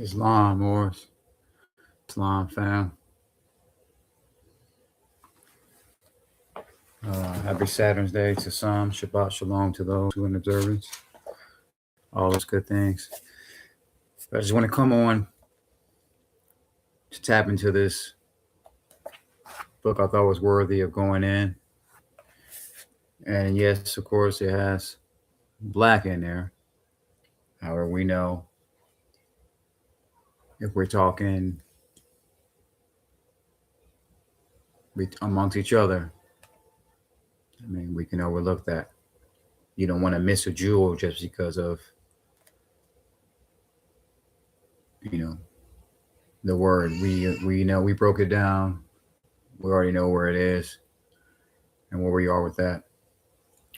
Islam, Morris. Islam fam. Happy Saturn's Day to some. Shabbat Shalom to those who in observance. All those good things. But I just want to come on to tap into this book I thought was worthy of going in. And yes, of course, it has black in there. However, we know if we're talking amongst each other, I mean, we can overlook that. You don't want to miss a jewel just because of, the word. We know we broke it down. We already know where it is and where we are with that.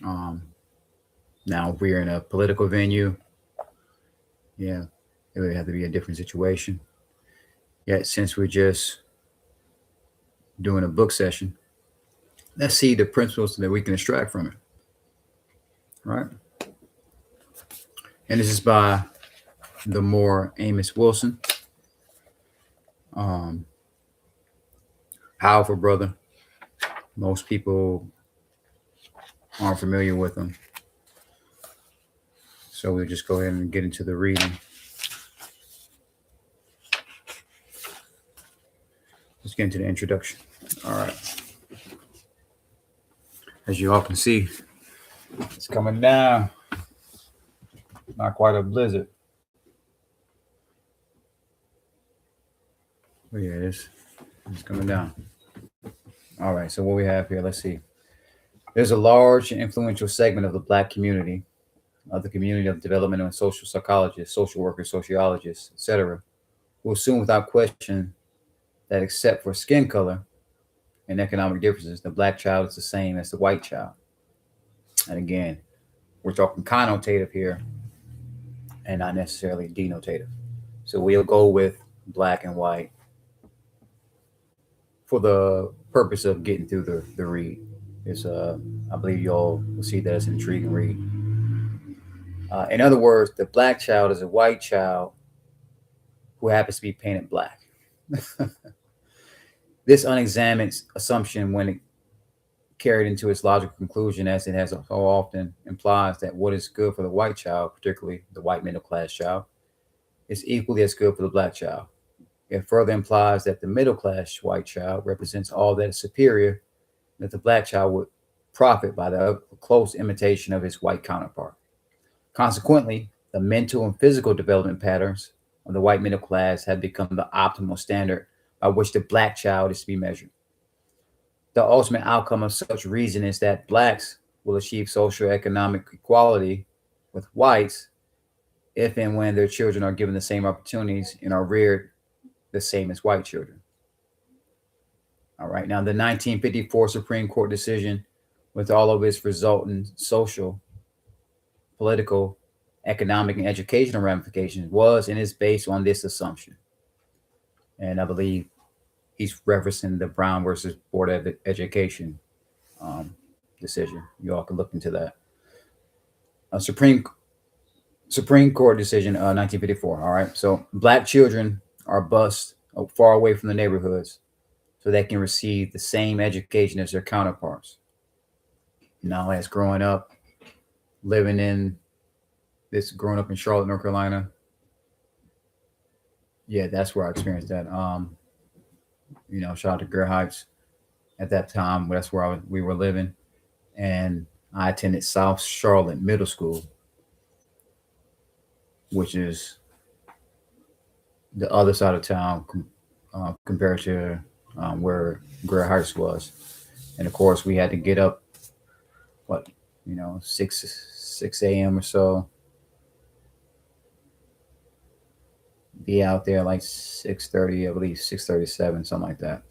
Now, if we're in a political venue, yeah, it would have to be a different situation. Yet, since we're just doing a book session, let's see the principles that we can extract from it. Right? And this is by the more Amos Wilson. Powerful brother. Most people aren't familiar with him. So we'll just go ahead and get into the reading. Let's get into the introduction. All right. As you all can see, it's coming down. Not quite a blizzard. But yeah, it's coming down. All right, so what we have here, let's see. There's a large and influential segment of the Black community, of the community of developmental and social psychologists, social workers, sociologists, etc., who assume without question that except for skin color and economic differences, the Black child is the same as the white child. And again, we're talking connotative here and not necessarily denotative. So we'll go with Black and white for the purpose of getting through the read. It's I believe you all will see that it's an intriguing read. In other words, the Black child is a white child who happens to be painted black. This unexamined assumption, when it carried into its logical conclusion, as it has so often, implies that what is good for the white child, particularly the white middle class child, is equally as good for the Black child. It further implies that the middle class white child represents all that is superior, that the Black child would profit by the close imitation of his white counterpart. Consequently, the mental and physical development patterns of the white middle class have become the optimal standard by which the Black child is to be measured. The ultimate outcome of such reason is that Blacks will achieve social economic equality with whites if and when their children are given the same opportunities and are reared the same as white children. All right, now the 1954 Supreme Court decision, with all of its resultant social, political, economic, and educational ramifications, was and is based on this assumption. And I believe he's referencing the Brown versus Board of Education decision. You all can look into that. A Supreme Court decision, 1954. All right, so Black children are bused far away from the neighborhoods so they can receive the same education as their counterparts. Now, as growing up in Charlotte, North Carolina, yeah, that's where I experienced that. Shout out to Greer Heights at that time. That's where we were living. And I attended South Charlotte Middle School, which is the other side of town compared to where Greer Heights was. And of course, we had to get up, 6 a.m. or so, be out there like 6:30, I believe 6:37, something like that.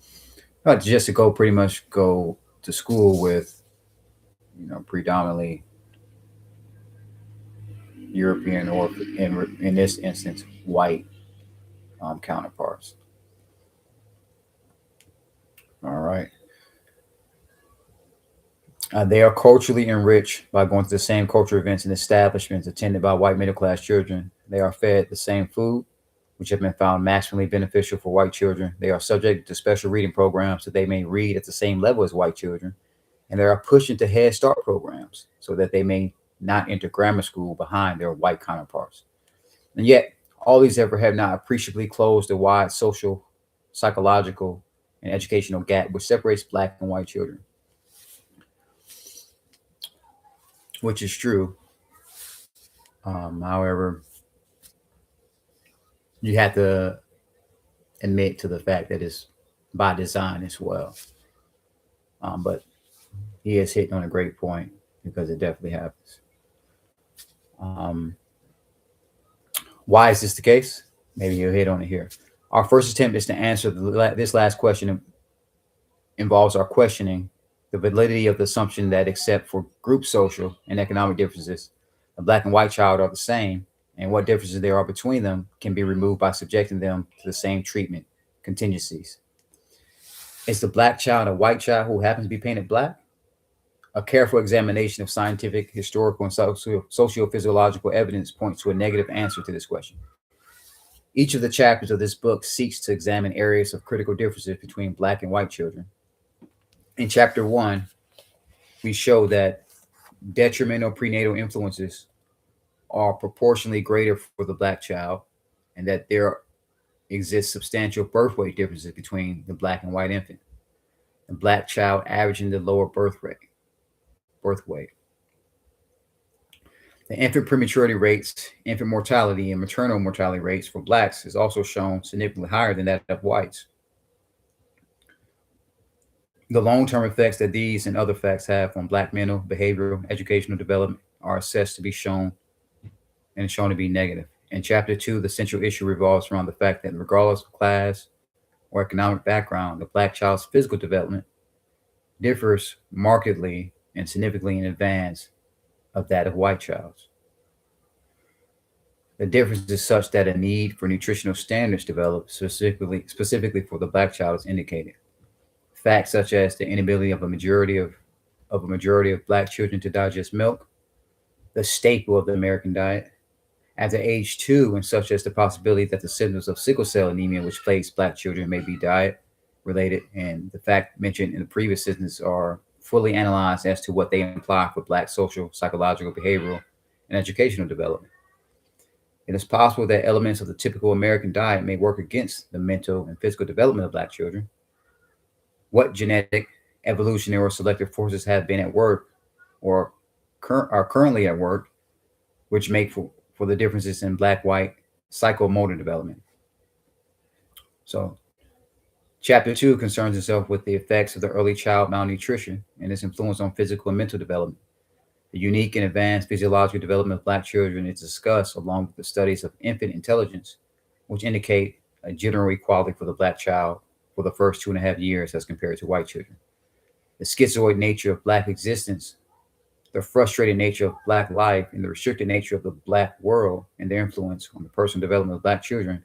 But just to pretty much go to school with, predominantly European or in this instance, white counterparts. All right. They are culturally enriched by going to the same cultural events and establishments attended by white middle class children. They are fed the same food, which have been found maximally beneficial for white children. They are subject to special reading programs so they may read at the same level as white children, and they are pushed into Head Start programs so that they may not enter grammar school behind their white counterparts. And yet, all these efforts have not appreciably closed the wide social, psychological, and educational gap which separates black and white children, which is true. However, you have to admit to the fact that it's by design as well. But he is hitting on a great point because it definitely happens. Um, why is this the case? Maybe you'll hit on it here. Our first attempt is to answer this last question involves our questioning the validity of the assumption that except for group social and economic differences, the black and white child are the same, and what differences there are between them can be removed by subjecting them to the same treatment contingencies. Is the black child a white child who happens to be painted black? A careful examination of scientific, historical, and socio-physiological evidence points to a negative answer to this question. Each of the chapters of this book seeks to examine areas of critical differences between black and white children. In chapter 1, we show that detrimental prenatal influences are proportionally greater for the black child, and that there exists substantial birth weight differences between the black and white infant. The black child averaging the lower birth weight. The infant prematurity rates, infant mortality, and maternal mortality rates for blacks is also shown significantly higher than that of whites. The long-term effects that these and other facts have on black mental, behavioral, educational development are assessed to be shown to be negative. In chapter 2, the central issue revolves around the fact that regardless of class or economic background, the black child's physical development differs markedly and significantly in advance of that of white child's. The difference is such that a need for nutritional standards developed specifically for the black child is indicated. Facts such as the inability of a majority of black children to digest milk, the staple of the American diet, after age 2, and such as the possibility that the symptoms of sickle cell anemia, which plagues black children, may be diet related, and the fact mentioned in the previous sentence are fully analyzed as to what they imply for black social, psychological, behavioral, and educational development. It is possible that elements of the typical American diet may work against the mental and physical development of black children. What genetic, evolutionary, or selective forces have been at work or are currently at work, which make for the differences in black-white psychomotor development. So, chapter 2 concerns itself with the effects of the early child malnutrition and its influence on physical and mental development. The unique and advanced physiological development of black children is discussed along with the studies of infant intelligence, which indicate a general equality for the black child for the first 2.5 years as compared to white children. The schizoid nature of black existence, the frustrated nature of black life, and the restricted nature of the black world and their influence on the personal development of black children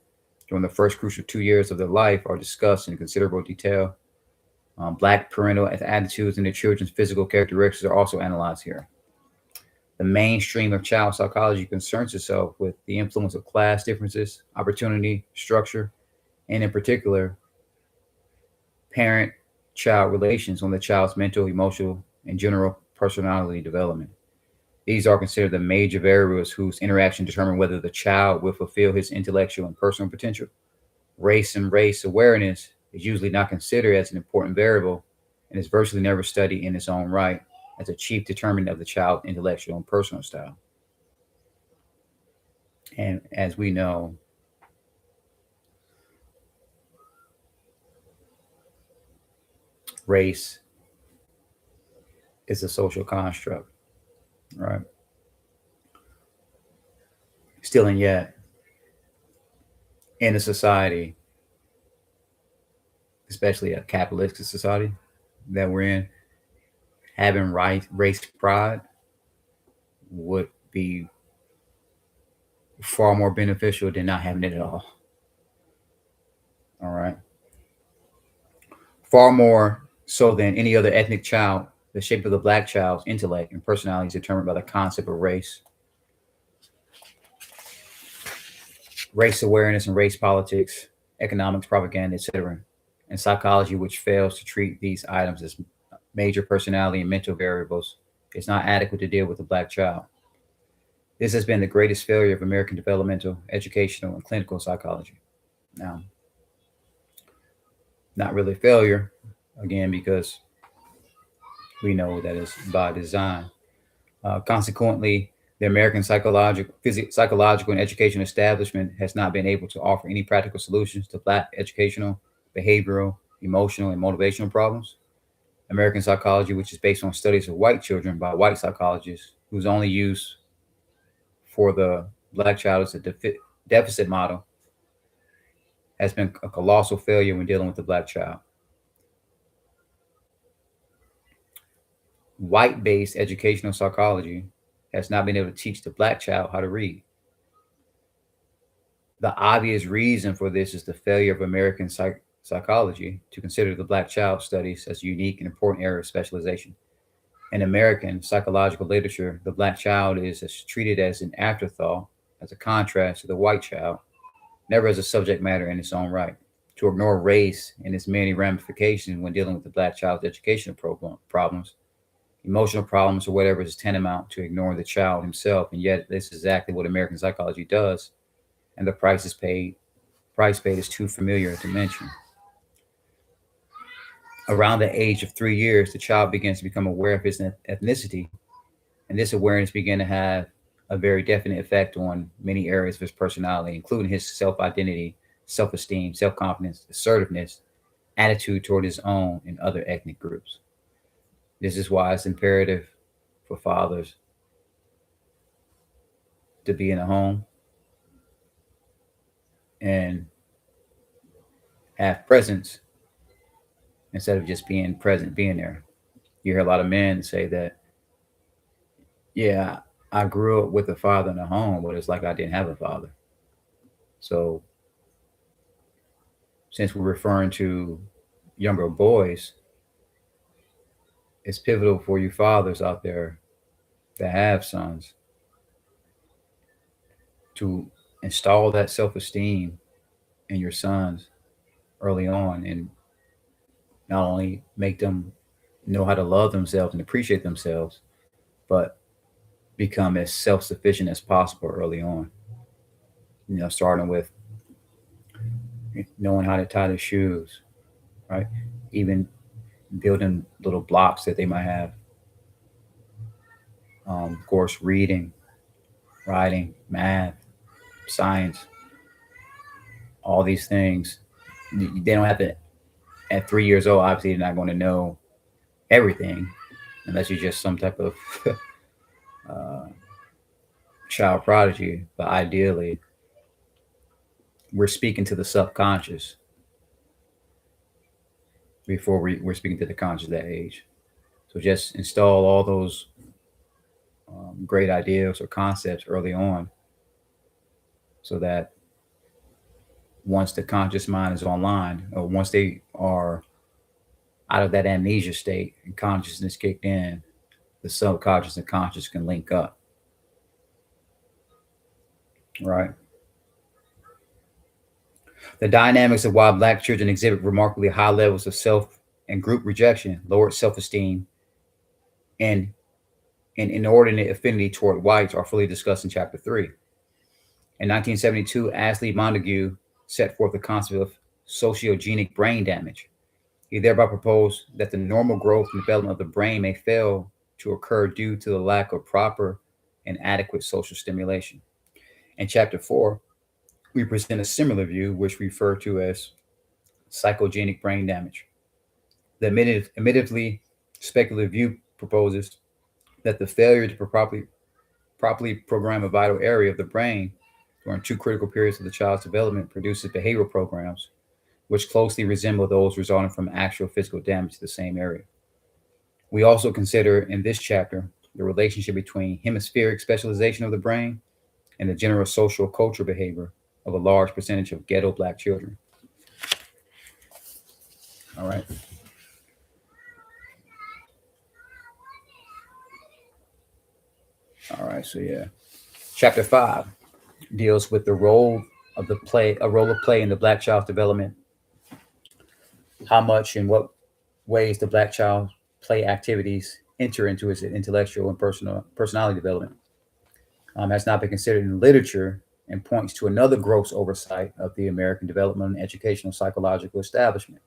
during the first crucial 2 years of their life are discussed in considerable detail. Black parental attitudes and their children's physical characteristics are also analyzed here. The mainstream of child psychology concerns itself with the influence of class differences, opportunity, structure, and in particular, parent-child relations on the child's mental, emotional, and general personality development. These are considered the major variables whose interaction determine whether the child will fulfill his intellectual and personal potential. Race and race awareness is usually not considered as an important variable and is virtually never studied in its own right as a chief determinant of the child's intellectual and personal style. And as we know, race is a social construct, right? Still and yet, in a society, especially a capitalistic society that we're in, having race pride would be far more beneficial than not having it at all. All right. Far more so than any other ethnic child, the shape of the black child's intellect and personality is determined by the concept of race. race awareness and race politics, economics, propaganda, etc., and psychology, which fails to treat these items as major personality and mental variables, is not adequate to deal with the Black child. This has been the greatest failure of American developmental, educational, and clinical psychology. Now, not really failure, again, because we know that it's by design. Consequently, the American psychological and educational establishment has not been able to offer any practical solutions to Black educational, behavioral, emotional, and motivational problems. American psychology, which is based on studies of white children by white psychologists, whose only use for the Black child is a deficit model, has been a colossal failure when dealing with the Black child. White-based educational psychology has not been able to teach the Black child how to read. The obvious reason for this is the failure of American psychology to consider the Black child studies as a unique and important area of specialization. In American psychological literature, the Black child is treated as an afterthought, as a contrast to the white child, never as a subject matter in its own right. To ignore race and its many ramifications when dealing with the Black child's educational problems, emotional problems, or whatever, is tantamount to ignoring the child himself. And yet, this is exactly what American psychology does, and the price paid is too familiar to mention. Around the age of 3 years, the child begins to become aware of his ethnicity, and this awareness begins to have a very definite effect on many areas of his personality, including his self-identity, self-esteem, self-confidence, assertiveness, attitude toward his own and other ethnic groups. This is why it's imperative for fathers to be in a home and have presence instead of just being present, being there. You hear a lot of men say that, yeah, I grew up with a father in a home, but it's like I didn't have a father. So, since we're referring to younger boys, it's pivotal for you fathers out there that have sons to install that self esteem in your sons early on, and not only make them know how to love themselves and appreciate themselves, but become as self sufficient as possible early on. Starting with knowing how to tie their shoes, right? Even building little blocks that they might have. Of course, reading, writing, math, science, all these things. They don't have to, at 3 years old, obviously, they're not going to know everything unless you're just some type of uh, child prodigy. But ideally, we're speaking to the subconscious before we're speaking to the conscious at that age. So just install all those great ideas or concepts early on so that once the conscious mind is online, or once they are out of that amnesia state and consciousness kicked in, the subconscious and conscious can link up. Right? The dynamics of why Black children exhibit remarkably high levels of self and group rejection, lowered self esteem, and an inordinate affinity toward whites are fully discussed in Chapter 3. In 1972, Ashley Montague set forth the concept of sociogenic brain damage. He thereby proposed that the normal growth and development of the brain may fail to occur due to the lack of proper and adequate social stimulation. In Chapter 4, we present a similar view, which we refer to as psychogenic brain damage. The admittedly speculative view proposes that the failure to properly program a vital area of the brain during two critical periods of the child's development produces behavioral programs which closely resemble those resulting from actual physical damage to the same area. We also consider in this chapter the relationship between hemispheric specialization of the brain and the general social cultural behavior of a large percentage of ghetto Black children. All right. All right. So, yeah. Chapter 5 deals with the role of the play, a role of play in the black child's development, how much and what ways the black child play activities enter into his intellectual and personality development, has not been considered in literature and points to another gross oversight of the American development and educational psychological establishment.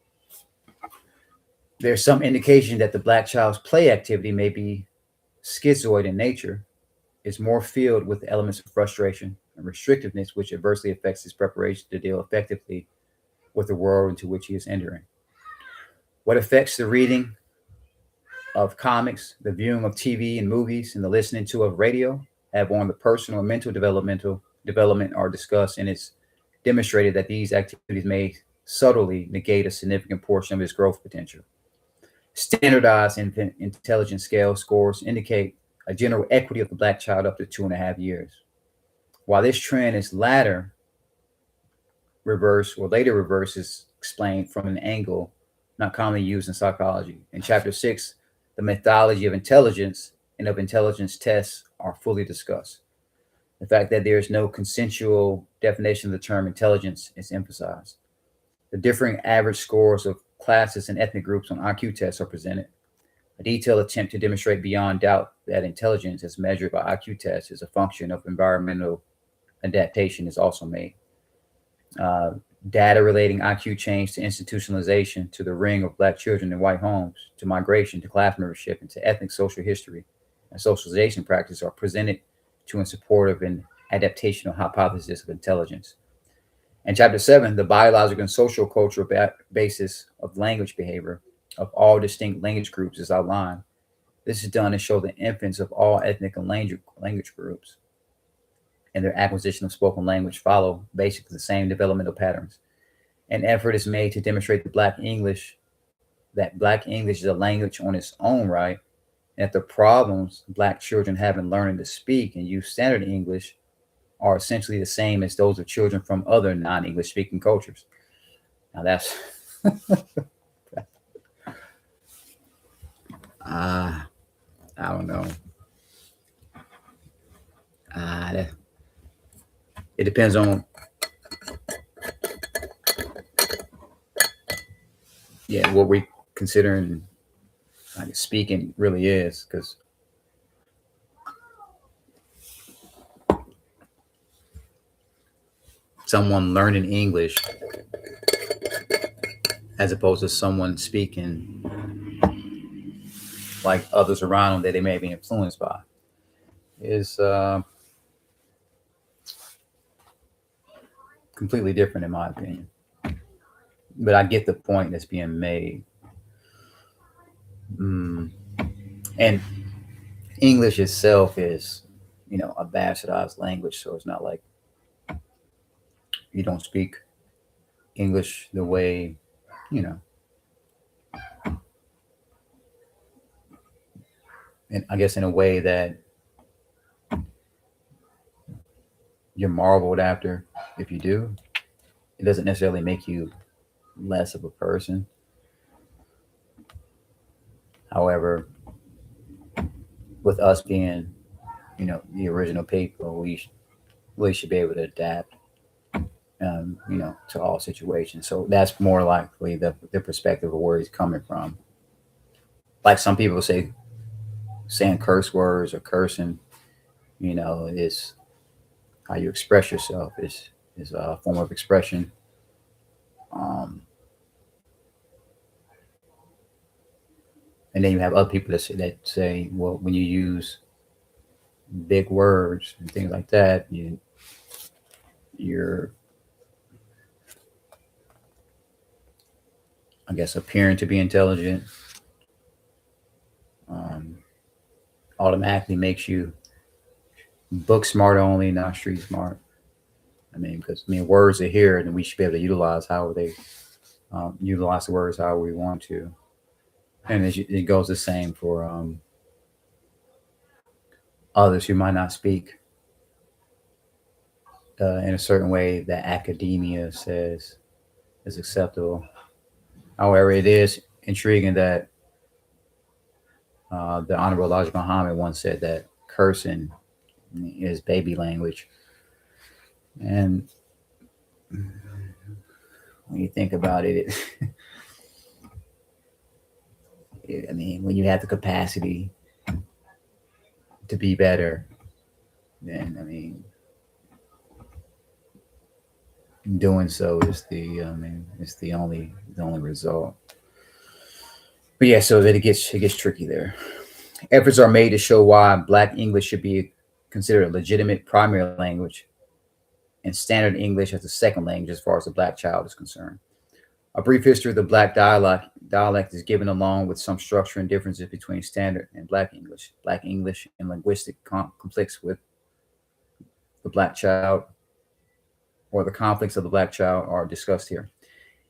There's some indication that the black child's play activity may be schizoid in nature, is more filled with elements of frustration and restrictiveness, which adversely affects his preparation to deal effectively with the world into which he is entering. What affects the reading of comics, the viewing of TV and movies, and the listening to of radio have on the personal and mental developmental development are discussed, and it's demonstrated that these activities may subtly negate a significant portion of his growth potential. Standardized intelligence scale scores indicate a general equity of the black child up to 2.5 years. While this trend is later reverse is explained from an angle not commonly used in psychology. In chapter 6, the methodology of intelligence and of intelligence tests are fully discussed. The fact that there is no consensual definition of the term intelligence is emphasized. The differing average scores of classes and ethnic groups on IQ tests are presented. A detailed attempt to demonstrate beyond doubt that intelligence as measured by IQ tests is a function of environmental adaptation is also made. Data relating IQ change to institutionalization, to the ring of black children in white homes, to migration, to class membership, and to ethnic social history and socialization practice are presented to in support of an adaptational hypothesis of intelligence. In chapter 7, the biological and social cultural basis of language behavior of all distinct language groups is outlined. This is done to show the infants of all ethnic and language groups and their acquisition of spoken language follow basically the same developmental patterns. An effort is made to demonstrate that Black English is a language on its own right, and that the problems Black children have in learning to speak and use standard English are essentially the same as those of children from other non-English speaking cultures. Now that's I don't know. It depends on what we considering like speaking really is, because someone learning English as opposed to someone speaking like others around them that they may be influenced by is completely different in my opinion. But I get the point that's being made. And English itself is, a bastardized language. So it's not like you don't speak English the way, and I guess in a way that you're marveled after if you do. It doesn't necessarily make you less of a person. However, with us being, the original people, we should be able to adapt, to all situations. So that's more likely the perspective of where he's coming from. Like some people say, saying curse words or cursing, is how you express yourself. Is a form of expression. And then you have other people that say, well, when you use big words and things like that, you're, I guess, appearing to be intelligent, automatically makes you book smart only, not street smart. Because words are here, and we should be able to utilize utilize the words however we want to. And it goes the same for others who might not speak in a certain way that academia says is acceptable. However, it is intriguing that the Honorable Elijah Muhammad once said that cursing is baby language. And when you think about it, I mean, when you have the capacity to be better, then I mean, doing so is I mean, it's the only result. But yeah, so that it gets tricky there. Efforts are made to show why Black English should be considered a legitimate primary language and Standard English as a second language as far as the Black child is concerned. A brief history of the Black dialect is given along with some structure and differences between Standard and Black English. Black English and linguistic conflicts with the Black child or the conflicts of the Black child are discussed here.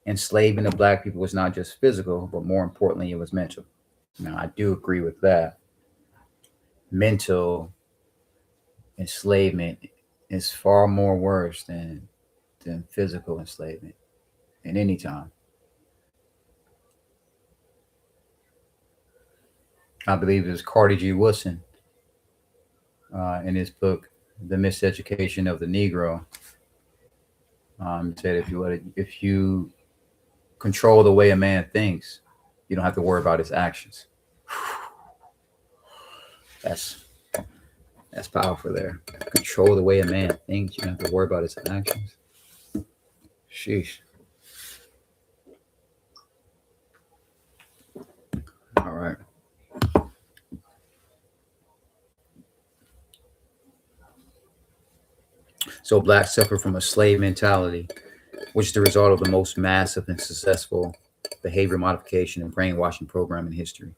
Enslavement of Black people was not just physical, but more importantly, it was mental. Now, I do agree with that. Mental enslavement is far more worse than physical enslavement at any time. I believe it was Carter G. Woodson in his book, The Miseducation of the Negro, said if you control the way a man thinks, you don't have to worry about his actions. That's that's powerful there. Control the way a man thinks, you don't have to worry about his actions. Sheesh. All right. So blacks suffer from a slave mentality, which is the result of the most massive and successful behavior modification and brainwashing program in history.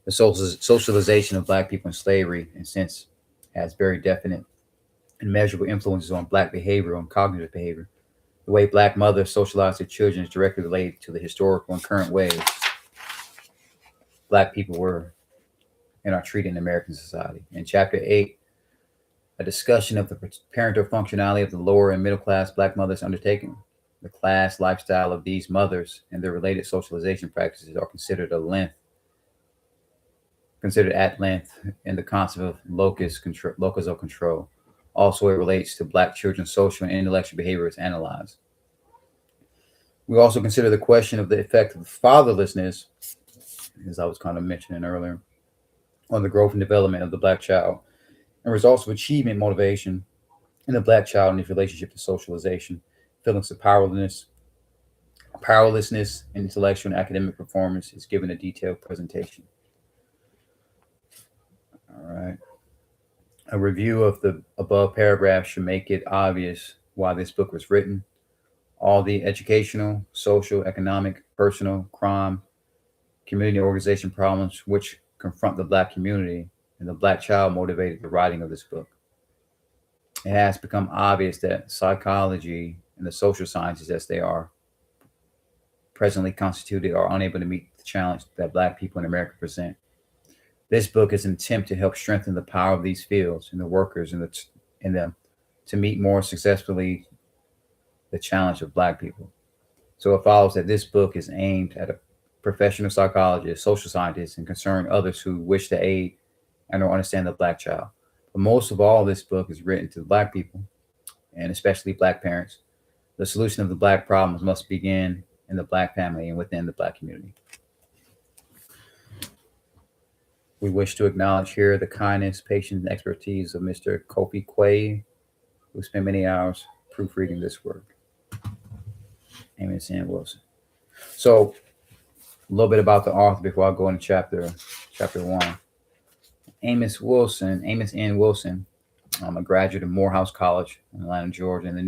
The socialization of black people in slavery, in a sense, has very definite and measurable influences on black behavior and cognitive behavior. The way black mothers socialize their children is directly related to the historical and current ways black people were and are treated in American society. In Chapter 8, a discussion of the parental functionality of the lower and middle class black mothers undertaken. The class lifestyle of these mothers and their related socialization practices are considered at length in the concept of locus of control. Also, it relates to black children's social and intellectual behavior as analyzed. We also consider the question of the effect of fatherlessness, as I was kind of mentioning earlier, on the growth and development of the black child and results of achievement motivation in the black child and its relationship to socialization, feelings of powerlessness, and intellectual and academic performance is given a detailed presentation. All right. A review of the above paragraph should make it obvious why this book was written. All the educational, social, economic, personal, crime, community organization problems which confront the black community and the black child motivated the writing of this book. It has become obvious that psychology and the social sciences as they are presently constituted are unable to meet the challenge that black people in America present. This book is an attempt to help strengthen the power of these fields and the workers in them to meet more successfully the challenge of black people. So it follows that this book is aimed at a professional psychologist, social scientists, and concerned others who wish to aid and or understand the black child. But most of all, this book is written to black people and especially black parents. The solution of the black problems must begin in the black family and within the black community. We wish to acknowledge here the kindness, patience, and expertise of Mr. Kofi Quay, who spent many hours proofreading this work. Amos N. Wilson. So, a little bit about the author before I go into chapter 1. Amos N. Wilson, a graduate of Morehouse College in Atlanta, Georgia, and the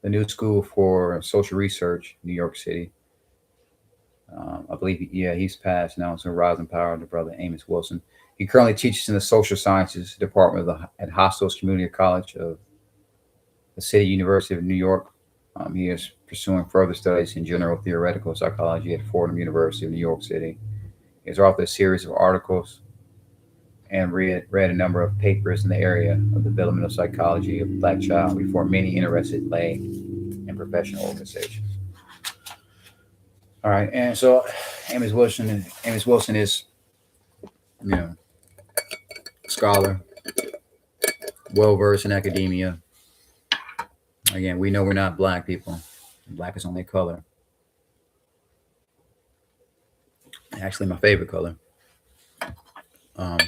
New School for Social Research, New York City. I believe, he's passed now. So Rising Power, the brother Amos Wilson. He currently teaches in the Social Sciences Department at Hostos Community College of the City University of New York. He is pursuing further studies in general theoretical psychology at Fordham University of New York City. He has authored a series of articles and read a number of papers in the area of developmental psychology of the black child before many interested lay and professional organizations. All right, and so Amos Wilson is, a scholar, well versed in academia, Again, we know we're not black people. Black is only color. Actually, my favorite color. Um,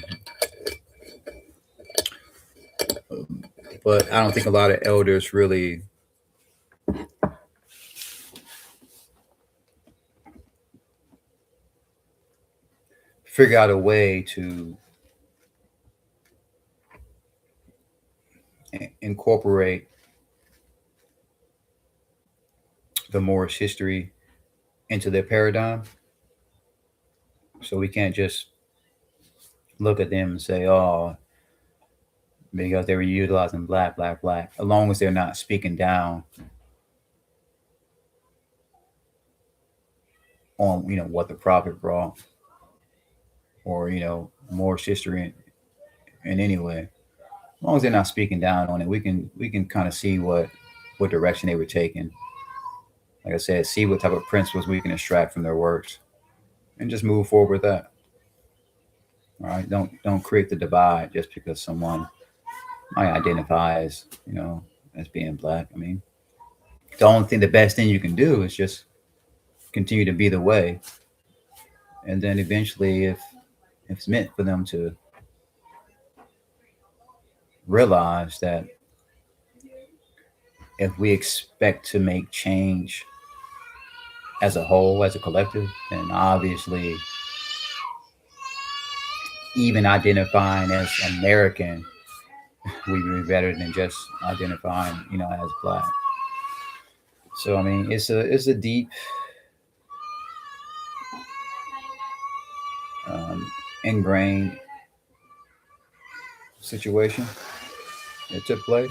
but I don't think a lot of elders really figure out a way to incorporate the Moorish history into their paradigm. So we can't just look at them and say, oh, because they were utilizing black, black, black, as long as they're not speaking down on, what the prophet brought, or, Moorish history in any way. As long as they're not speaking down on it, we can kind of see what direction they were taking. Like I said, see what type of principles we can extract from their works, and just move forward with that. All right, don't create the divide just because someone might identify as as being black. I mean, the best thing you can do is just continue to be the way, and then eventually, if it's meant for them to realize that if we expect to make change as a whole, as a collective, then obviously even identifying as American would be better than just identifying, as black. So I mean, it's a deep ingrained situation that took place.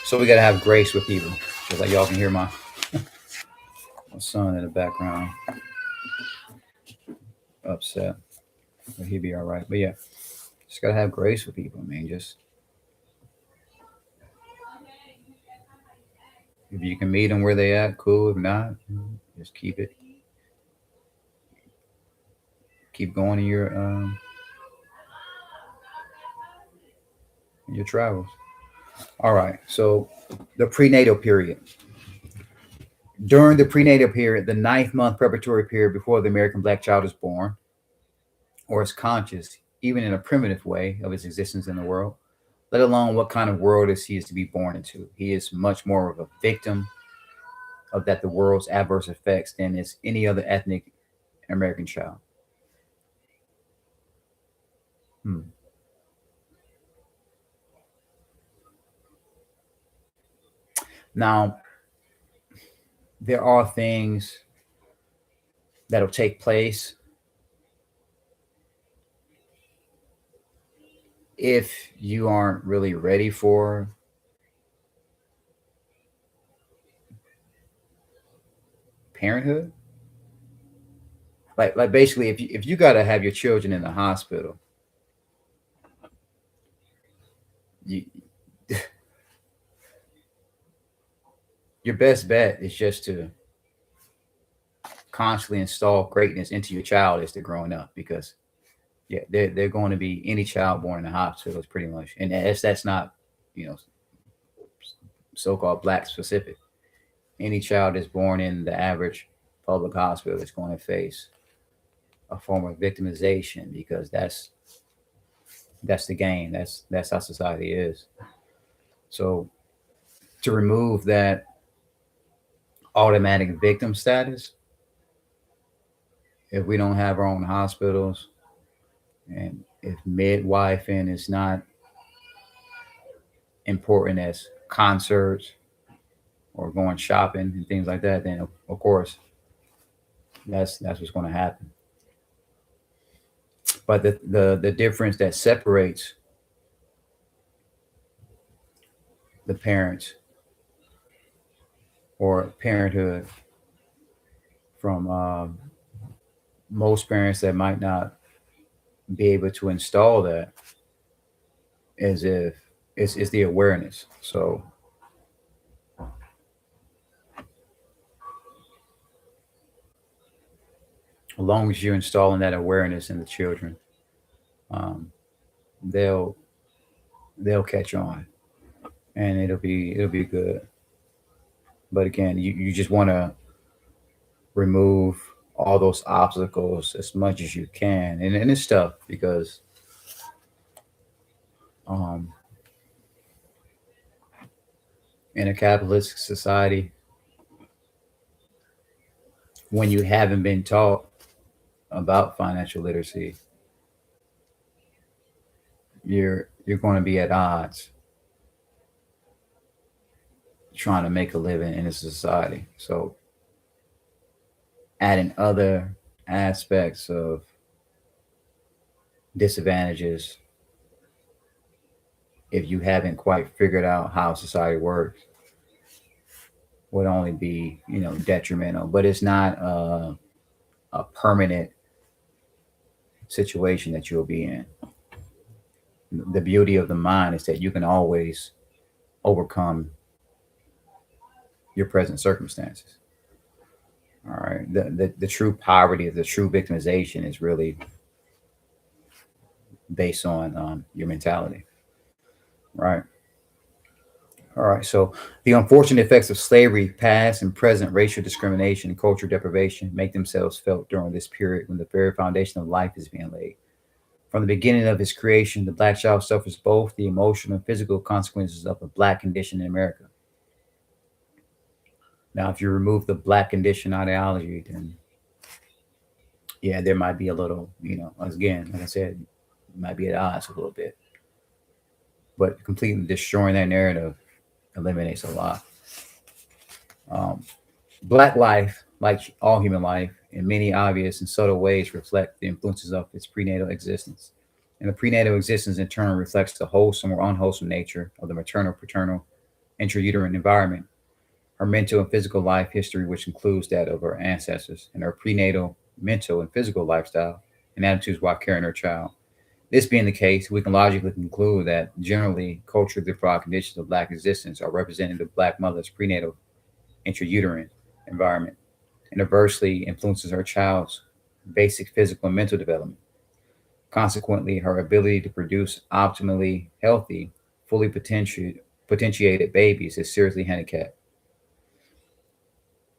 So we gotta have grace with people. Just like y'all can hear my son in the background upset, but he'll be all right. But yeah, just gotta have grace with people. I mean, just if you can meet them where they at, cool. If not, just keep going in your travels. All right. So the prenatal period. During the prenatal period, the ninth month preparatory period before the American black child is born or is conscious, even in a primitive way, of his existence in the world, let alone what kind of world he is to be born into. He is much more of a victim of the world's adverse effects than is any other ethnic American child. Hmm. Now, there are things that'll take place if you aren't really ready for parenthood. Like basically, if you got to have your children in the hospital, you, your best bet is just to constantly install greatness into your child as they're growing up, because yeah, they're going to be any child born in the hospital is pretty much, and that's not you know so-called black specific. Any child that's born in the average public hospital is going to face a form of victimization, because that's the game. That's how society is. So to remove that automatic victim status, if we don't have our own hospitals, and if midwifing is not important as concerts or going shopping and things like that, then of course that's what's going to happen. But the difference that separates the parents or parenthood from most parents that might not be able to install that is if it's the awareness. So as long as you're installing that awareness in the children, um, they'll they'll catch on, and it'll be good. But again, you just want to remove all those obstacles as much as you can, and it's tough because um, in a capitalist society, when you haven't been taught about financial literacy, you're going to be at odds trying to make a living in a society. So adding other aspects of disadvantages if you haven't quite figured out how society works would only be detrimental. But it's not a permanent situation that you'll be in. The beauty of the mind is that you can always overcome your present circumstances. All right. The true poverty, the true victimization is really based on your mentality. Right. All right. So the unfortunate effects of slavery, past and present racial discrimination, and cultural deprivation make themselves felt during this period when the very foundation of life is being laid. From the beginning of his creation, the black child suffers both the emotional and physical consequences of the black condition in America. Now, if you remove the black condition ideology, then yeah, there might be a little, again, like I said, might be at odds a little bit. But completely destroying that narrative eliminates a lot. Um, Black life, like all human life, in many obvious and subtle ways reflect the influences of its prenatal existence. And the prenatal existence in turn reflects the wholesome or unwholesome nature of the maternal, paternal, intrauterine environment, her mental and physical life history, which includes that of her ancestors, and her prenatal, mental, and physical lifestyle and attitudes while carrying her child. This being the case, we can logically conclude that generally culturally deprived conditions of black existence are represented in the black mother's prenatal intrauterine environment and adversely influences her child's basic physical and mental development. Consequently, her ability to produce optimally healthy, fully potentiated babies is seriously handicapped.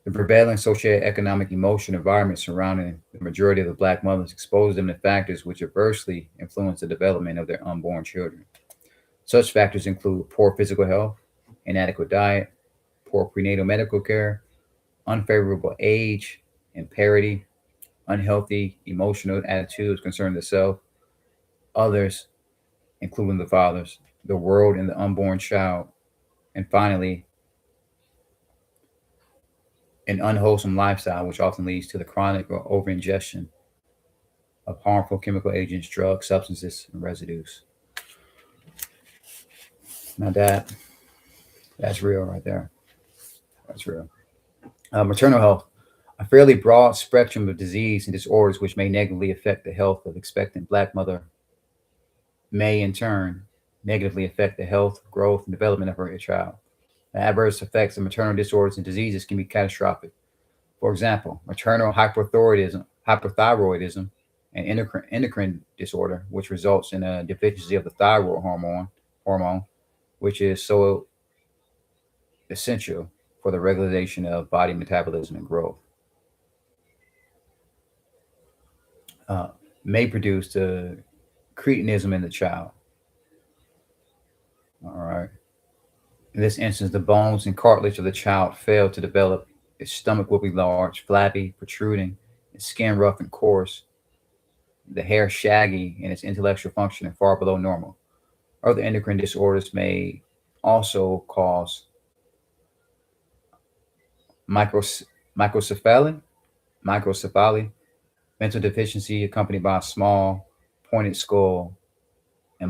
The prevailing socioeconomic emotional environment surrounding the majority of the black mothers expose them to factors which adversely influence the development of their unborn children. Such factors include poor physical health, inadequate diet, poor prenatal medical care, unfavorable age and parity, unhealthy emotional attitudes concerning the self, others, including the fathers, the world, and the unborn child, and finally, an unwholesome lifestyle, which often leads to the chronic or overingestion of harmful chemical agents, drugs, substances, and residues. Now that's real right there. That's real. Maternal health, a fairly broad spectrum of disease and disorders which may negatively affect the health of expectant black mother may in turn negatively affect the health, growth, and development of her child. The adverse effects of maternal disorders and diseases can be catastrophic. For example, maternal hypothyroidism, and endocrine disorder, which results in a deficiency of the thyroid hormone, which is so essential for the regulation of body metabolism and growth, uh, may produce the cretinism in the child. All right. In this instance, the bones and cartilage of the child fail to develop. Its stomach will be large, flabby, protruding, its skin rough and coarse, the hair shaggy, and its intellectual functioning far below normal. Other endocrine disorders may also cause micros- microcephaly, microcephaly, mental deficiency accompanied by a small, pointed skull, and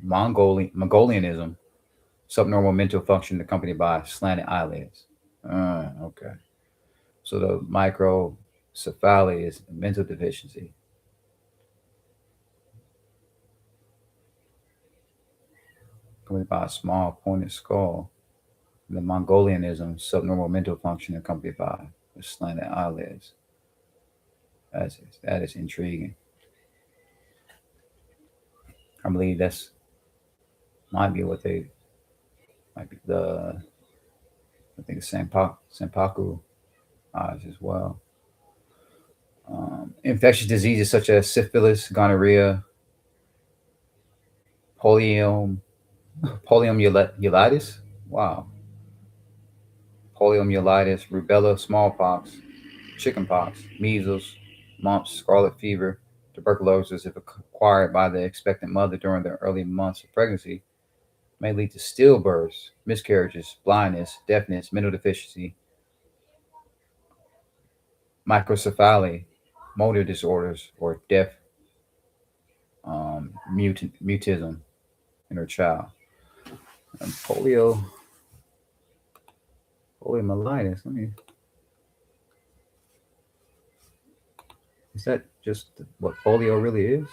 Mongolianism, subnormal mental function accompanied by slanted eyelids. Okay. So the microcephaly is mental deficiency, accompanied by a small pointed skull. The Mongolianism, subnormal mental function accompanied by slanted eyelids. That is intriguing. I believe that's might be what they might be the I think the Senpaku eyes as well. Infectious diseases such as syphilis, gonorrhea, poliom, poliomyelitis, wow, poliomyelitis, rubella, smallpox, chickenpox, measles, mumps, scarlet fever, tuberculosis, if acquired by the expectant mother during the early months of pregnancy, may lead to stillbirths, miscarriages, blindness, deafness, mental deficiency, microcephaly, motor disorders, or deaf mutism in her child. And poliomyelitis. Is that just what polio really is?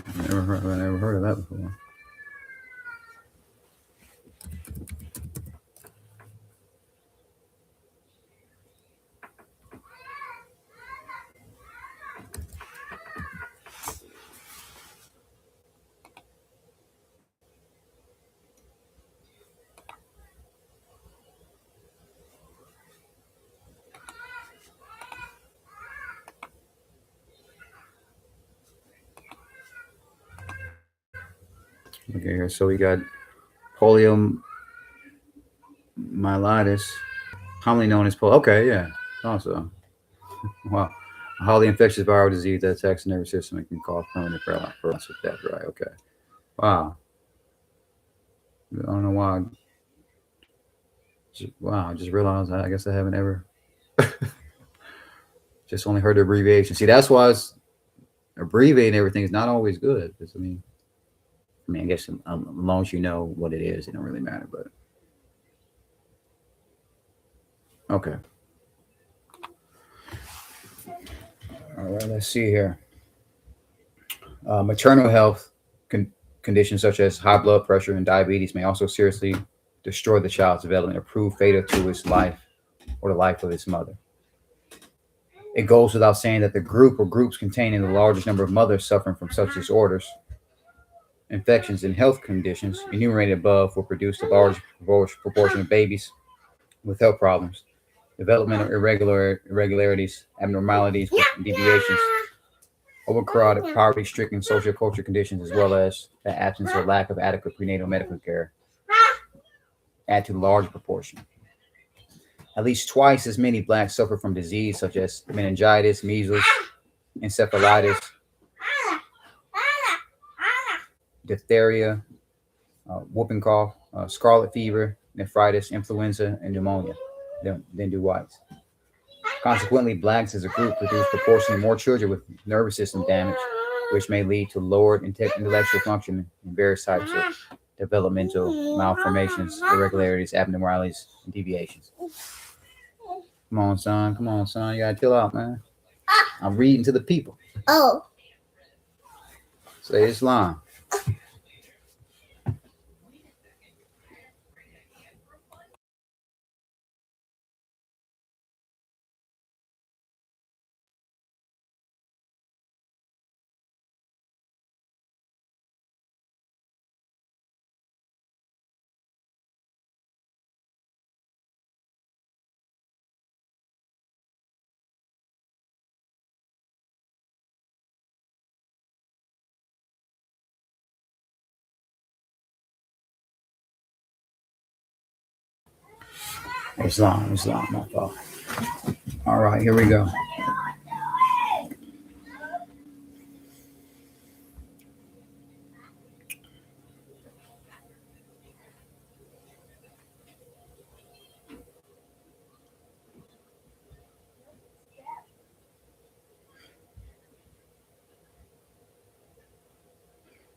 I never heard of that before. Okay, here. So we got poliomyelitis, commonly known as polio. Okay, yeah. Also, wow. A highly infectious viral disease that attacks the nervous system and can cause permanent paralysis with death. Right. Okay. Wow. I don't know why. Wow. I just realized I guess I haven't ever just only heard the abbreviation. See, that's why it's abbreviating everything is not always good. Because I guess as long as you know what it is, it don't really matter. But okay. All right. Let's see here. Maternal health conditions such as high blood pressure and diabetes may also seriously destroy the child's development or prove fatal to its life or the life of its mother. It goes without saying that the group or groups containing the largest number of mothers suffering from such disorders, infections, and health conditions enumerated above will produce a large proportion of babies with health problems, developmental irregularities, abnormalities, and deviations, overcrowded, poverty-stricken social culture conditions, as well as the absence or lack of adequate prenatal medical care, add to the large proportion. At least twice as many blacks suffer from disease such as meningitis, measles, encephalitis, diphtheria, whooping cough, scarlet fever, nephritis, influenza, and pneumonia than do whites. Consequently, blacks as a group produce proportionally more children with nervous system damage, which may lead to lowered intellectual function and various types of developmental malformations, irregularities, abnormalities, and deviations. Come on, son. Come on, son. You gotta chill out, man. I'm reading to the people. Oh. Say Islam. Islam, my fault. All right, here we go.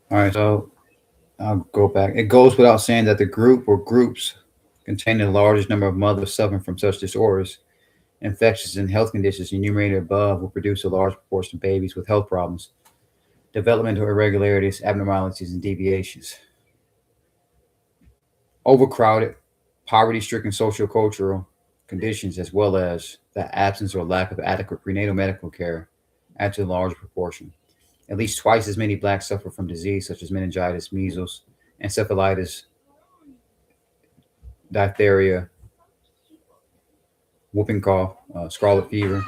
All right, so I'll go back. It goes without saying that the group or groups containing the largest number of mothers suffering from such disorders, infections, and health conditions enumerated above will produce a large proportion of babies with health problems, developmental irregularities, abnormalities, and deviations. Overcrowded, poverty-stricken social-cultural conditions, as well as the absence or lack of adequate prenatal medical care, add to a large proportion. At least twice as many blacks suffer from disease such as meningitis, measles, encephalitis, diphtheria, whooping cough, scarlet fever,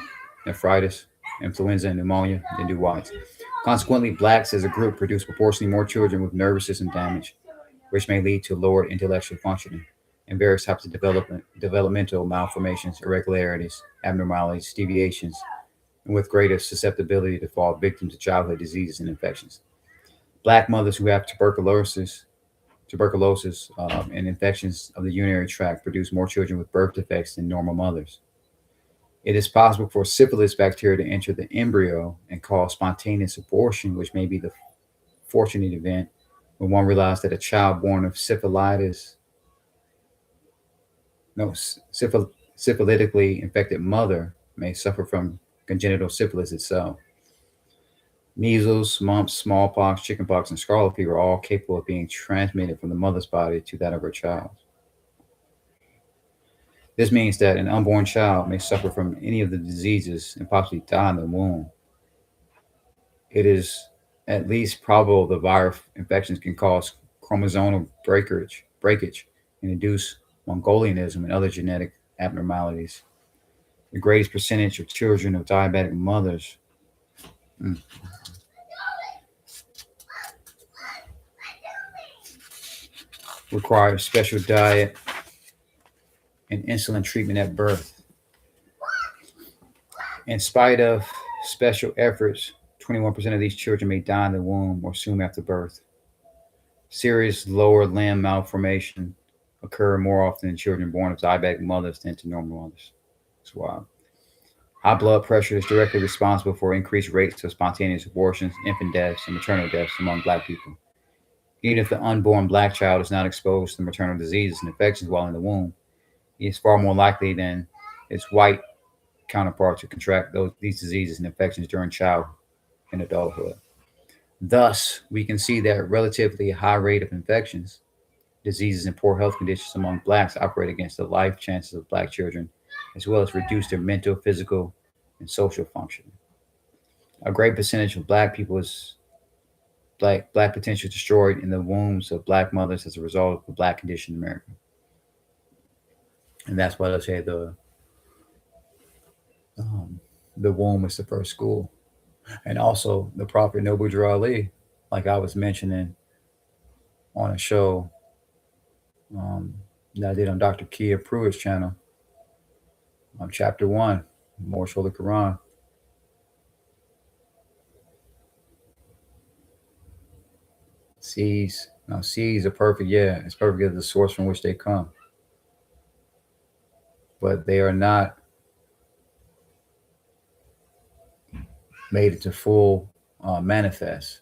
nephritis, influenza, and pneumonia than do whites. Consequently, blacks as a group produce proportionally more children with nervous system damage, which may lead to lowered intellectual functioning and various types of developmental malformations, irregularities, abnormalities, deviations, and with greater susceptibility to fall victim to childhood diseases and infections. Black mothers who have tuberculosis, and infections of the urinary tract produce more children with birth defects than normal mothers. It is possible for syphilis bacteria to enter the embryo and cause spontaneous abortion, which may be the fortunate event when one realizes that a child born of no, syphilitically infected mother may suffer from congenital syphilis itself. Measles, mumps, smallpox, chickenpox, and scarlet fever are all capable of being transmitted from the mother's body to that of her child. This means that an unborn child may suffer from any of the diseases and possibly die in the womb. It is at least probable the virus infections can cause chromosomal breakage and induce Mongolianism and other genetic abnormalities. The greatest percentage of children of diabetic mothers mm, require special diet and insulin treatment at birth. In spite of special efforts, 21% of these children may die in the womb or soon after birth. Serious lower limb malformation occur more often in children born of diabetic mothers than to normal mothers. That's wild. High blood pressure is directly responsible for increased rates of spontaneous abortions, infant deaths, and maternal deaths among black people. Even if the unborn black child is not exposed to maternal diseases and infections while in the womb, he is far more likely than his white counterpart to contract these diseases and infections during childhood and adulthood. Thus, we can see that a relatively high rate of infections, diseases, and poor health conditions among blacks operate against the life chances of black children, as well as reduce their mental, physical, and social functioning. A great percentage of black people is black potential destroyed in the wombs of black mothers as a result of the black condition in America. And that's why they say the womb is the first school. And also the Prophet Noble Drew Ali, like I was mentioning on a show um, that I did on Dr. Kia Pruitt's channel, on chapter 1, More Holy Quran. Seeds are perfect, yeah. It's perfect as the source from which they come. But they are not made into full manifest.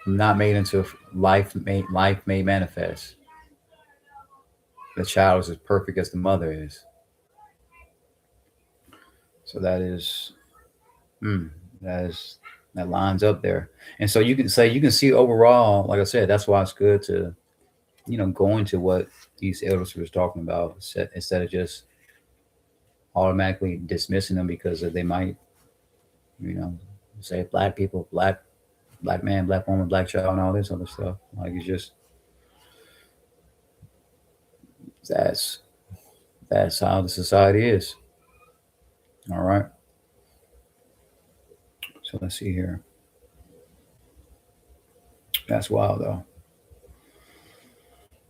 Not made into life made manifest. The child is as perfect as the mother is. So mm, that lines up there. And so you can see overall, like I said, that's why it's good to go into what these elders were talking about instead of just automatically dismissing them because they might you know say black people, black man, black woman, black child, and all this other stuff. Like it's just that's that's how the society is. All right. So let's see here. That's wild though.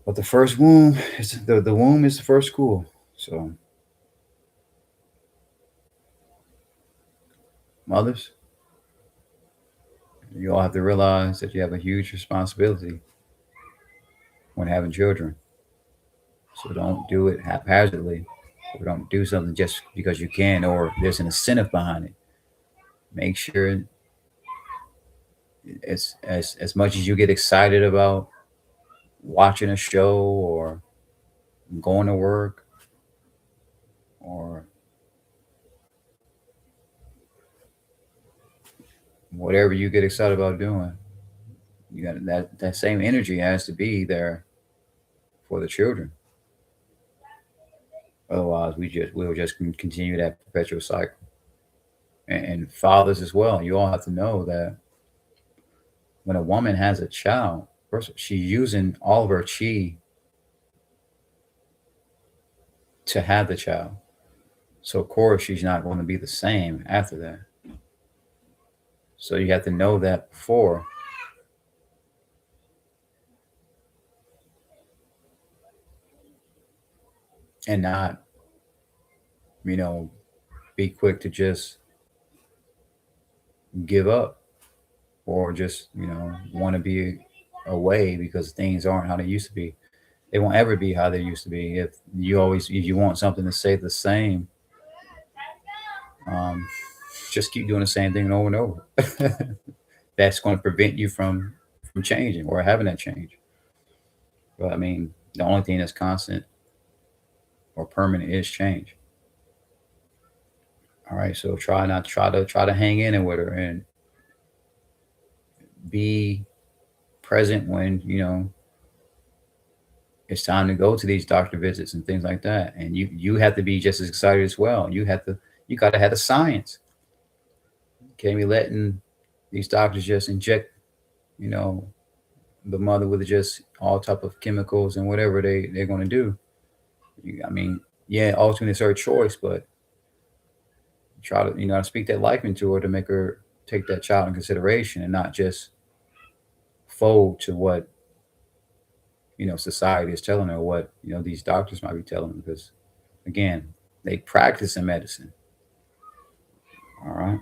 But the first womb is the womb is the first school. So mothers, you all have to realize that you have a huge responsibility when having children. So don't do it haphazardly. Or don't do something just because you can or there's an incentive behind it. Make sure as much as you get excited about watching a show or going to work or whatever you get excited about doing, You got that same energy has to be there for the children. Otherwise, we'll just continue that perpetual cycle. And fathers as well. You all have to know that when a woman has a child, first she's using all of her chi to have the child. So of course she's not going to be the same after that. So you have to know that before, and not, you know, be quick to just give up or just, want to be away because things aren't how they used to be. They won't ever be how they used to be. If you want something to stay the same, um, just keep doing the same thing over and over. That's going to prevent you from changing or having that change. But I mean, the only thing that's constant or permanent is change. All right, so try to hang in with her and be present when it's time to go to these doctor visits and things like that. And you have to be just as excited as well. You got to have the science. Can't be letting these doctors just inject, you know, the mother with just all type of chemicals and whatever they're going to do. I mean, yeah, ultimately it's her choice, but try to speak that life into her to make her take that child in consideration and not just fold to what society is telling her, what these doctors might be telling them, because again, they practice in medicine. All right.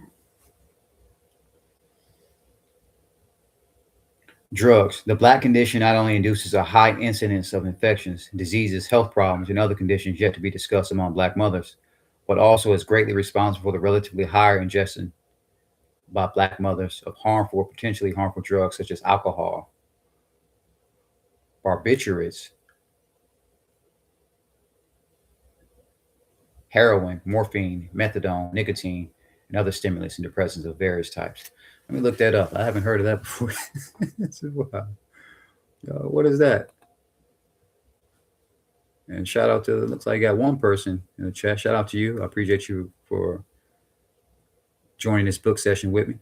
Drugs. The black condition not only induces a high incidence of infections, diseases, health problems, and other conditions yet to be discussed among black mothers, but also is greatly responsible for the relatively higher ingestion by black mothers of harmful or potentially harmful drugs such as alcohol, barbiturates, heroin, morphine, methadone, nicotine, and other stimulants and depressants of various types. Let me look that up. I haven't heard of that before. Wow. What is that? And shout out to, looks like I got one person in the chat. Shout out to you. I appreciate you for joining this book session with me.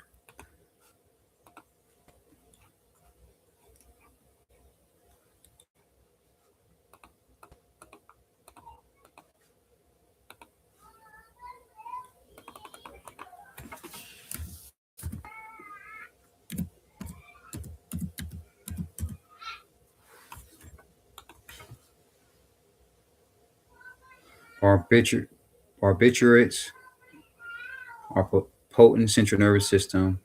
Barbitur- Barbiturates are potent central nervous system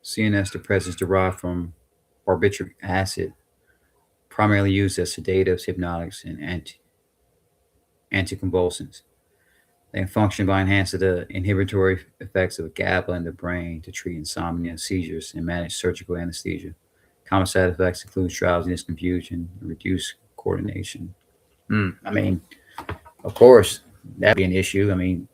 CNS depressants derived from barbituric acid, primarily used as sedatives, hypnotics, and anticonvulsants. They function by enhancing the inhibitory effects of GABA in the brain to treat insomnia, seizures, and manage surgical anesthesia. Common side effects include drowsiness, confusion, and reduced coordination. I mean, of course, that'd be an issue. I mean,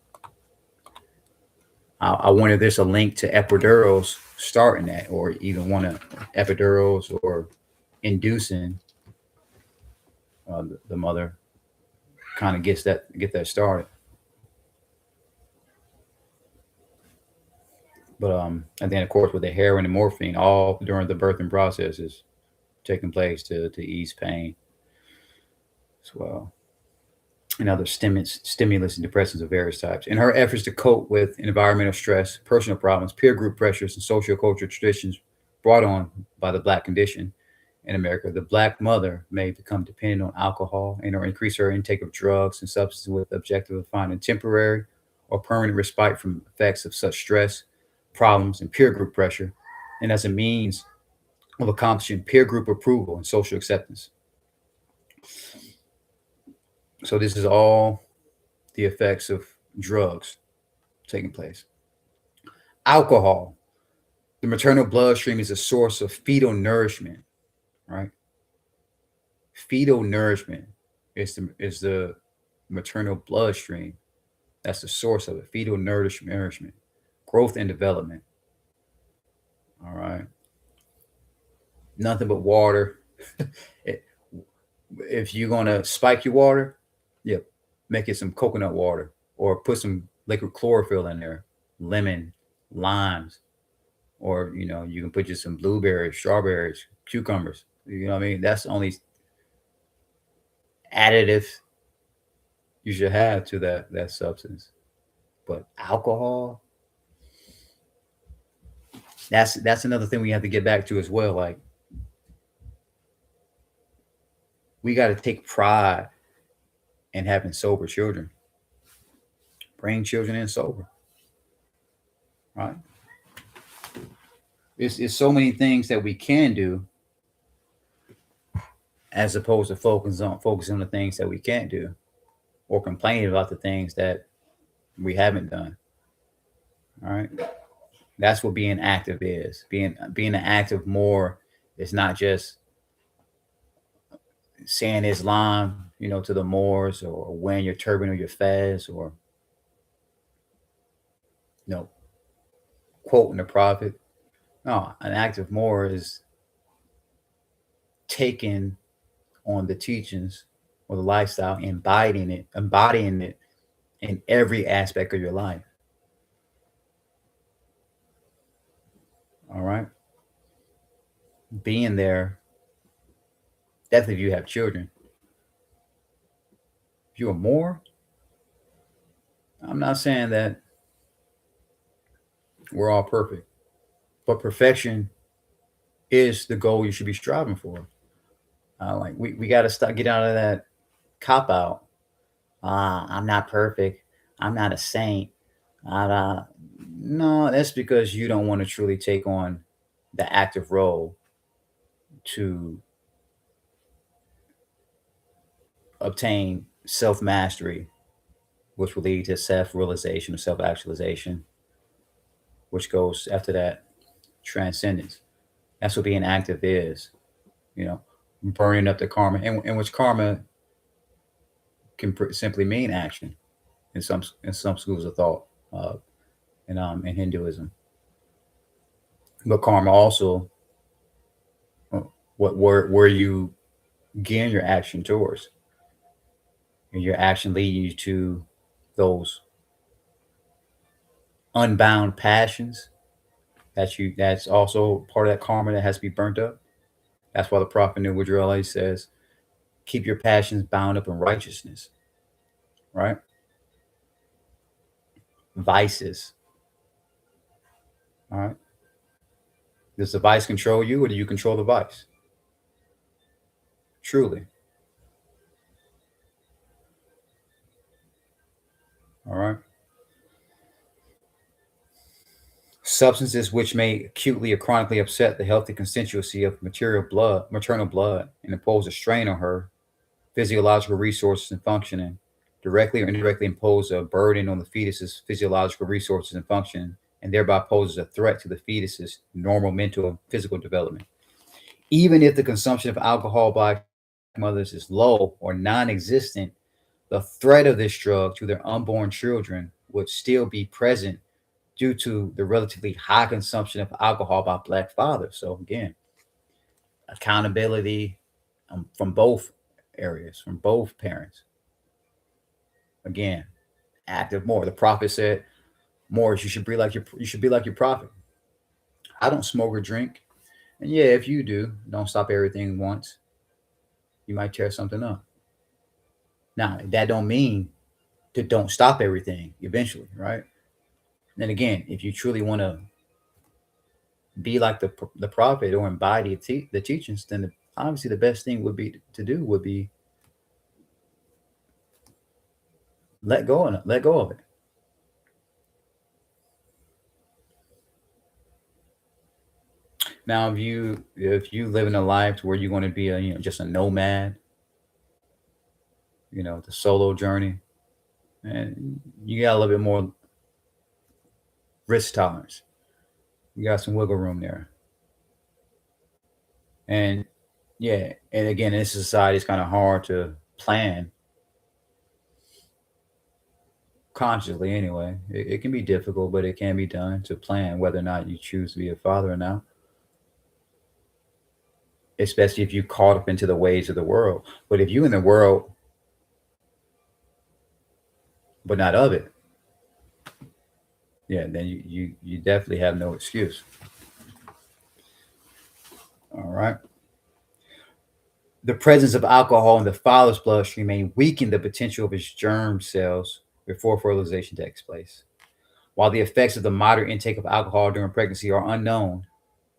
I wonder if there's a link to epidurals starting that, or even one of epidurals or inducing the mother kind of get that started. But and then of course with the heroin and morphine, all during the birthing process is taking place to ease pain as well, and other stimulants and depressants of various types. In her efforts to cope with environmental stress, personal problems, peer group pressures, and social cultural traditions brought on by the black condition in America, the black mother may become dependent on alcohol and or increase her intake of drugs and substances with the objective of finding temporary or permanent respite from effects of such stress, problems, and peer group pressure, and as a means of accomplishing peer group approval and social acceptance. So this is all the effects of drugs taking place. Alcohol. The maternal bloodstream is a source of fetal nourishment, right? Fetal nourishment is the maternal bloodstream. That's the source of it. Fetal nourishment, growth and development. All right. nothing but water. It- if you're gonna spike your water, yep, make it some coconut water or put some liquid chlorophyll in there, lemon, limes, or you can put just some blueberries, strawberries, cucumbers. You know what I mean? That's the only additive you should have to that substance. But alcohol, that's another thing we have to get back to as well. Like we got to take pride in having sober children. Bring children in sober, right? It's so many things that we can do as opposed to focusing on the things that we can't do or complaining about the things that we haven't done. All right. That's what being active is. Being an active more is not just saying Islam, to the Moors or wearing your turban or your fez or you know quoting the prophet. No, an active more is taking on the teachings or the lifestyle, embodying it in every aspect of your life. All right. Being there, definitely if you have children. If you are more, I'm not saying that we're all perfect, but perfection is the goal you should be striving for. Like we got to start get out of that cop out. I'm not perfect. I'm not a saint. Uh, no, that's because you don't want to truly take on the active role to obtain self mastery, which will lead to self realization or self actualization, which goes after that transcendence. That's what being active is, you know, burning up the karma, and which karma can simply mean action in some schools of thought, uh, in Hinduism. But karma also, uh, where you gear your action towards, and your action leading you to those unbound passions that's also part of that karma that has to be burnt up. That's why the prophet knew what says, keep your passions bound up in righteousness, right? Vices, all right? Does the vice control you or do you control the vice? Truly, all right? Substances which may acutely or chronically upset the healthy constituency of maternal blood, and impose a strain on her physiological resources and functioning, directly or indirectly impose a burden on the fetus's physiological resources and functioning, and thereby poses a threat to the fetus's normal mental and physical development. Even if the consumption of alcohol by mothers is low or non existent, the threat of this drug to their unborn children would still be present due to the relatively high consumption of alcohol by Black fathers. So, again, accountability from both areas, from both parents. Again, active more. The prophet said, Morris, you should be like your prophet. I don't smoke or drink. And yeah, if you do, don't stop everything once. You might tear something up. Now, that don't mean to don't stop everything eventually, right? And again, if you truly want to be like the prophet or embody the teachings, then obviously the best thing would be to do would be let go of it. Now, if you live in a life where you're going to be just a nomad, the solo journey, and you got a little bit more risk tolerance. You got some wiggle room there, and yeah, and again, in this society, it's kind of hard to plan consciously. Anyway, it can be difficult, but it can be done to plan whether or not you choose to be a father or not. especially if you caught up into the ways of the world. But if you in the world but not of it, yeah, then you definitely have no excuse. All right. The presence of alcohol in the father's bloodstream may weaken the potential of his germ cells before fertilization takes place. While the effects of the moderate intake of alcohol during pregnancy are unknown,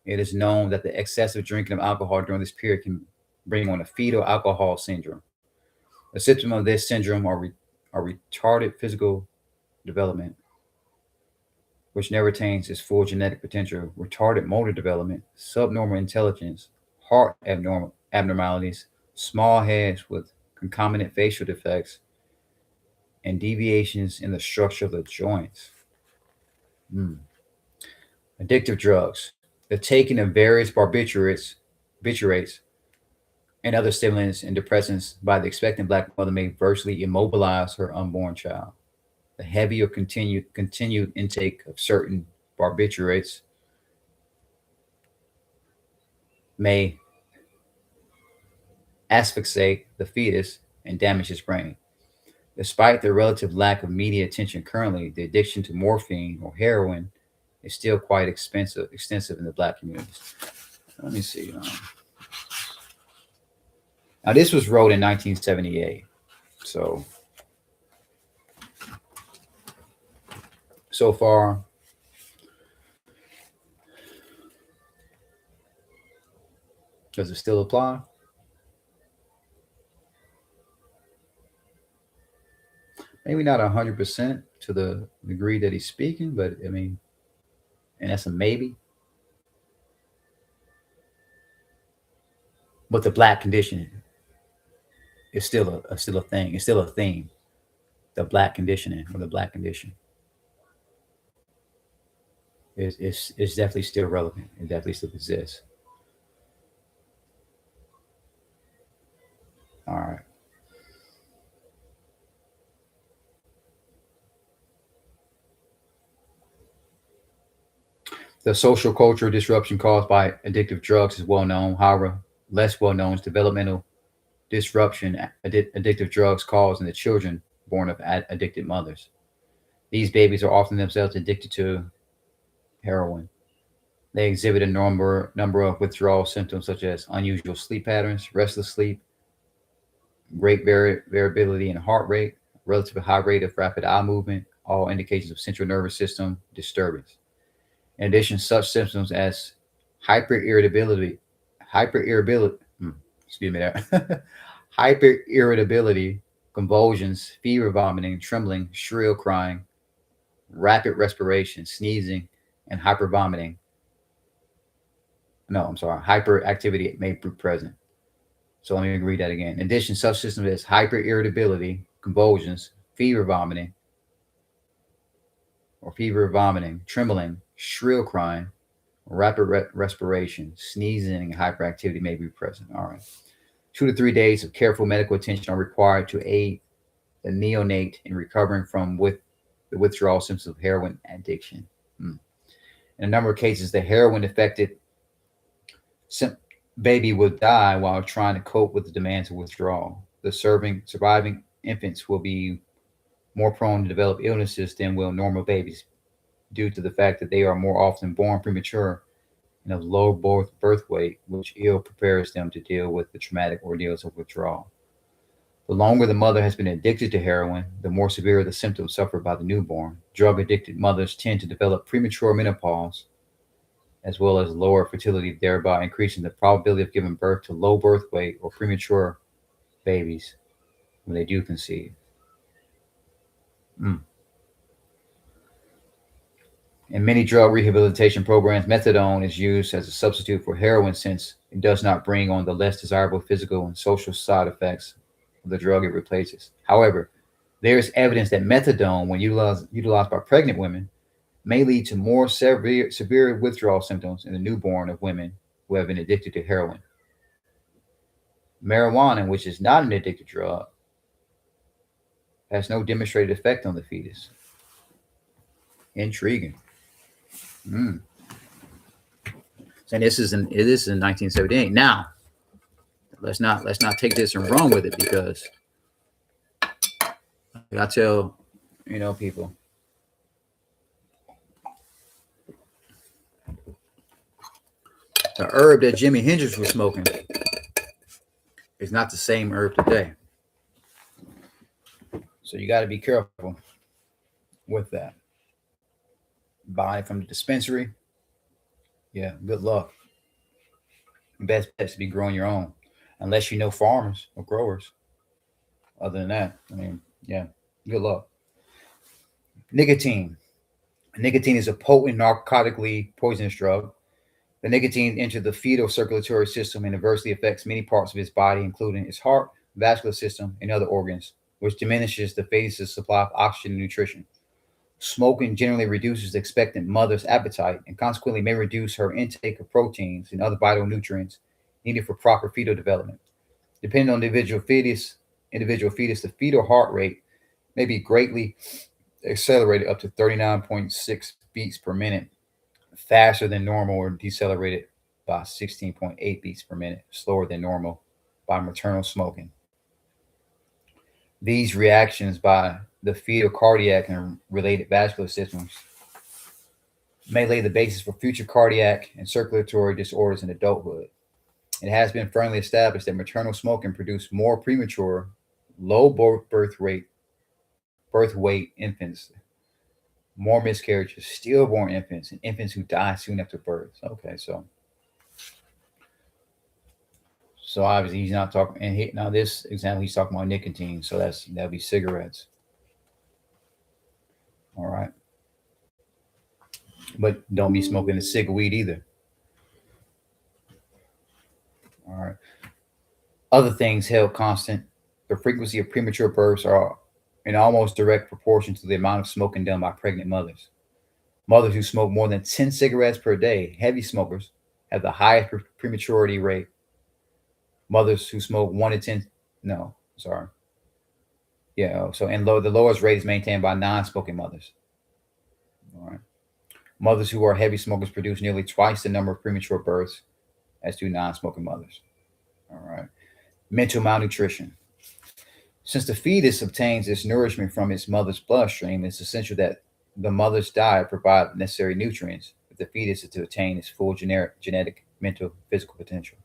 it is known that the excessive drinking of alcohol during this period can bring on a fetal alcohol syndrome. The symptoms of this syndrome are retarded physical development, which never attains its full genetic potential, retarded motor development, subnormal intelligence, heart abnormalities, small heads with concomitant facial defects, and deviations in the structure of the joints. Mm. Addictive drugs. The taking of various barbiturates, and other stimulants and depressants by the expectant black mother may virtually immobilize her unborn child. The heavy or continued intake of certain barbiturates may asphyxiate the fetus and damage his brain. Despite the relative lack of media attention currently, the addiction to morphine or heroin is still quite extensive in the black communities. Let me see. Now, this was wrote in 1978. So far, does it still apply? Maybe not 100% to the degree that he's speaking, but I mean, and that's a maybe. But the black conditioning is still a thing. It's still a theme. The black conditioning or the black condition is definitely still relevant. It definitely still exists. All right. The social cultural disruption caused by addictive drugs is well known. However, less well known is developmental disruption addictive drugs cause in the children born of addicted mothers. These babies are often themselves addicted to heroin. They exhibit a number of withdrawal symptoms such as unusual sleep patterns, restless sleep, great variability in heart rate, relatively high rate of rapid eye movement, all indications of central nervous system disturbance. In addition, such symptoms as hyperirritability, hyperirritability, excuse me, there, hyperirritability, convulsions, fever, vomiting, trembling, shrill crying, rapid respiration, sneezing, and hypervomiting. No, I'm sorry, hyperactivity may be present. So let me read that again. In addition, such symptoms as hyperirritability, convulsions, fever, vomiting, or fever, vomiting, trembling, shrill crying, rapid respiration, sneezing, and hyperactivity may be present. All right. 2 to 3 days of careful medical attention are required to aid the neonate in recovering from the withdrawal symptoms of heroin addiction. In a number of cases, the heroin affected baby will die while trying to cope with the demands of withdrawal. The surviving infants will be more prone to develop illnesses than will normal babies due to the fact that they are more often born premature and of low birth weight, which ill prepares them to deal with the traumatic ordeals of withdrawal. The longer the mother has been addicted to heroin, the more severe the symptoms suffered by the newborn. Drug addicted mothers tend to develop premature menopause as well as lower fertility, thereby increasing the probability of giving birth to low birth weight or premature babies when they do conceive. Mm. In many drug rehabilitation programs, methadone is used as a substitute for heroin since it does not bring on the less desirable physical and social side effects of the drug it replaces. However, there is evidence that methadone, when utilized by pregnant women, may lead to more severe withdrawal symptoms in the newborn of women who have been addicted to heroin. Marijuana, which is not an addictive drug, has no demonstrated effect on the fetus. Intriguing. Mm. And this is in 1978. Now, Let's not take this and run with it, because like I tell people, the herb that Jimi Hendrix was smoking is not the same herb today. So you got to be careful with that. Buy it from the dispensary. Yeah, good luck. Best bet is to be growing your own, unless you know farmers or growers. Other than that, I mean, yeah, good luck. Nicotine. Nicotine is a potent narcotically poisonous drug. The nicotine enters the fetal circulatory system and adversely affects many parts of its body, including its heart, vascular system, and other organs, which diminishes the fetus's supply of oxygen and nutrition. Smoking generally reduces the expectant mother's appetite and consequently may reduce her intake of proteins and other vital nutrients needed for proper fetal development. Depending on the individual fetus, the fetal heart rate may be greatly accelerated up to 39.6 beats per minute, faster than normal, or decelerated by 16.8 beats per minute, slower than normal by maternal smoking. These reactions by the fetal cardiac and related vascular systems may lay the basis for future cardiac and circulatory disorders in adulthood. It has been firmly established that maternal smoking produces more premature, low birth weight infants, more miscarriages, stillborn infants, and infants who die soon after birth. Okay, so obviously he's not talking. And now this example, he's talking about nicotine. So that'll be cigarettes. All right, but don't be smoking a cig weed either. All right. Other things held constant: the frequency of premature births are in almost direct proportion to the amount of smoking done by pregnant mothers. Mothers who smoke more than 10 cigarettes per day, heavy smokers, have the highest prematurity rate. Mothers who smoke 1 to 10, no, sorry. Yeah, so and the lowest rate is maintained by non-smoking mothers. All right. Mothers who are heavy smokers produce nearly twice the number of premature births as do non-smoking mothers. All right. Mental malnutrition. Since the fetus obtains its nourishment from its mother's bloodstream, it's essential that the mother's diet provide necessary nutrients for the fetus to attain its full genetic, mental, physical potential.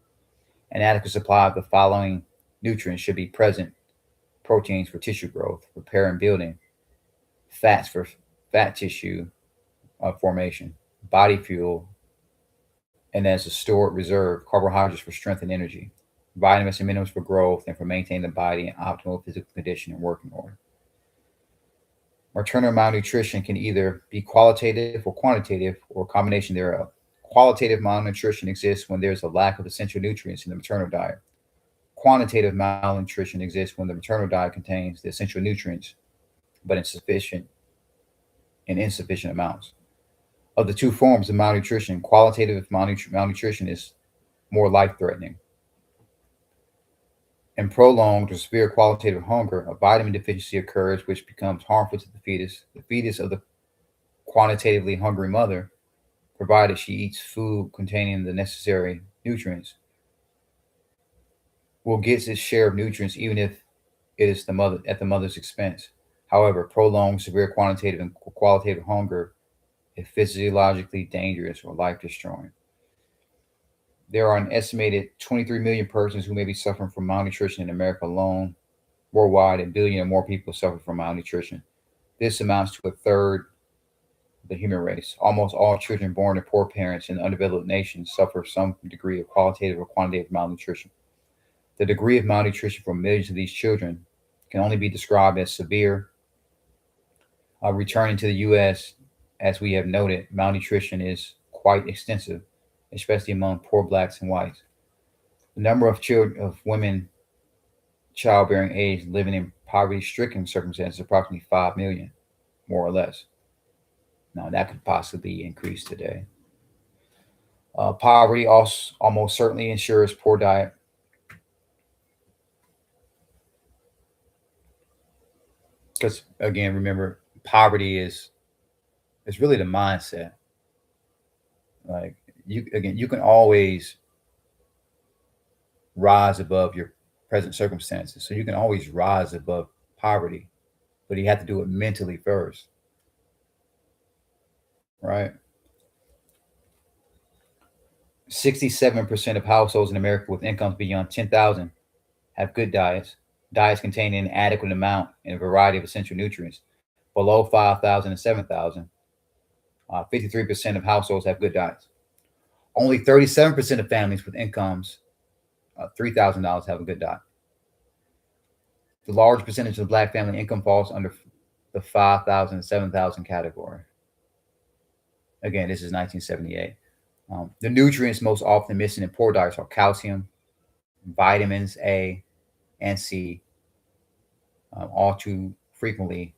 An adequate supply of the following nutrients should be present: proteins for tissue growth, repair and building, fats for fat tissue formation, body fuel, and as a stored reserve, carbohydrates for strength and energy, vitamins and minerals for growth and for maintaining the body in optimal physical condition and working order. Maternal malnutrition can either be qualitative or quantitative or a combination thereof. Qualitative malnutrition exists when there is a lack of essential nutrients in the maternal diet. Quantitative malnutrition exists when the maternal diet contains the essential nutrients, but in insufficient amounts. Of the two forms of malnutrition, qualitative malnutrition is more life threatening. In prolonged or severe qualitative hunger, a vitamin deficiency occurs which becomes harmful to the fetus. The fetus of the quantitatively hungry mother, provided she eats food containing the necessary nutrients, will get its share of nutrients even if it is at the mother's expense. However, prolonged severe quantitative and qualitative hunger is physiologically dangerous or life destroying. There are an estimated 23 million persons who may be suffering from malnutrition in America alone. Worldwide, a billion or more people suffer from malnutrition. This amounts to a third of the human race. Almost all children born to poor parents in undeveloped nations suffer some degree of qualitative or quantitative malnutrition. The degree of malnutrition for millions of these children can only be described as severe. Returning to the U.S., as we have noted, malnutrition is quite extensive, especially among poor blacks and whites. The number of children of women childbearing age living in poverty-stricken circumstances is approximately 5 million, more or less. Now that could possibly be increased today. Poverty also almost certainly ensures poor diet. Because again, remember, poverty is really the mindset. Like you can always rise above your present circumstances. So you can always rise above poverty, but you have to do it mentally first, right? 67% of households in America with incomes beyond 10,000 have good diets. Diets containing an adequate amount and a variety of essential nutrients. Below 5,000 and 7,000, 53% of households have good diets. Only 37% of families with incomes $3,000 have a good diet. The large percentage of black family income falls under the 5,000 and 7,000 category. Again, this is 1978. The nutrients most often missing in poor diets are calcium, vitamins A and C. All too frequently,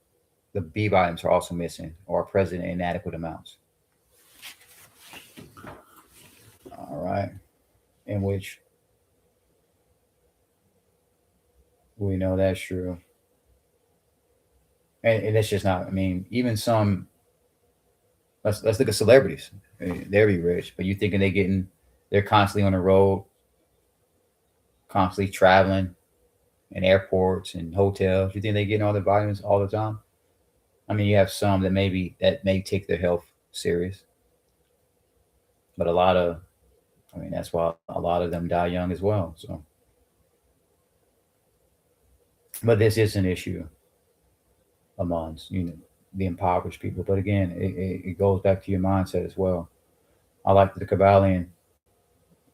the B vitamins are also missing or are present in inadequate amounts. All right, in which we know that's true. And that's just not, I mean, even some, let's look at celebrities. They're be rich, but you thinking they're constantly on the road, constantly traveling in airports and hotels. You think they getting all the vitamins all the time? I mean, you have some that may take their health serious, but a lot of, I mean, that's why a lot of them die young as well. So, but this is an issue amongst the impoverished people. But again, it goes back to your mindset as well. I like the Kabbalion.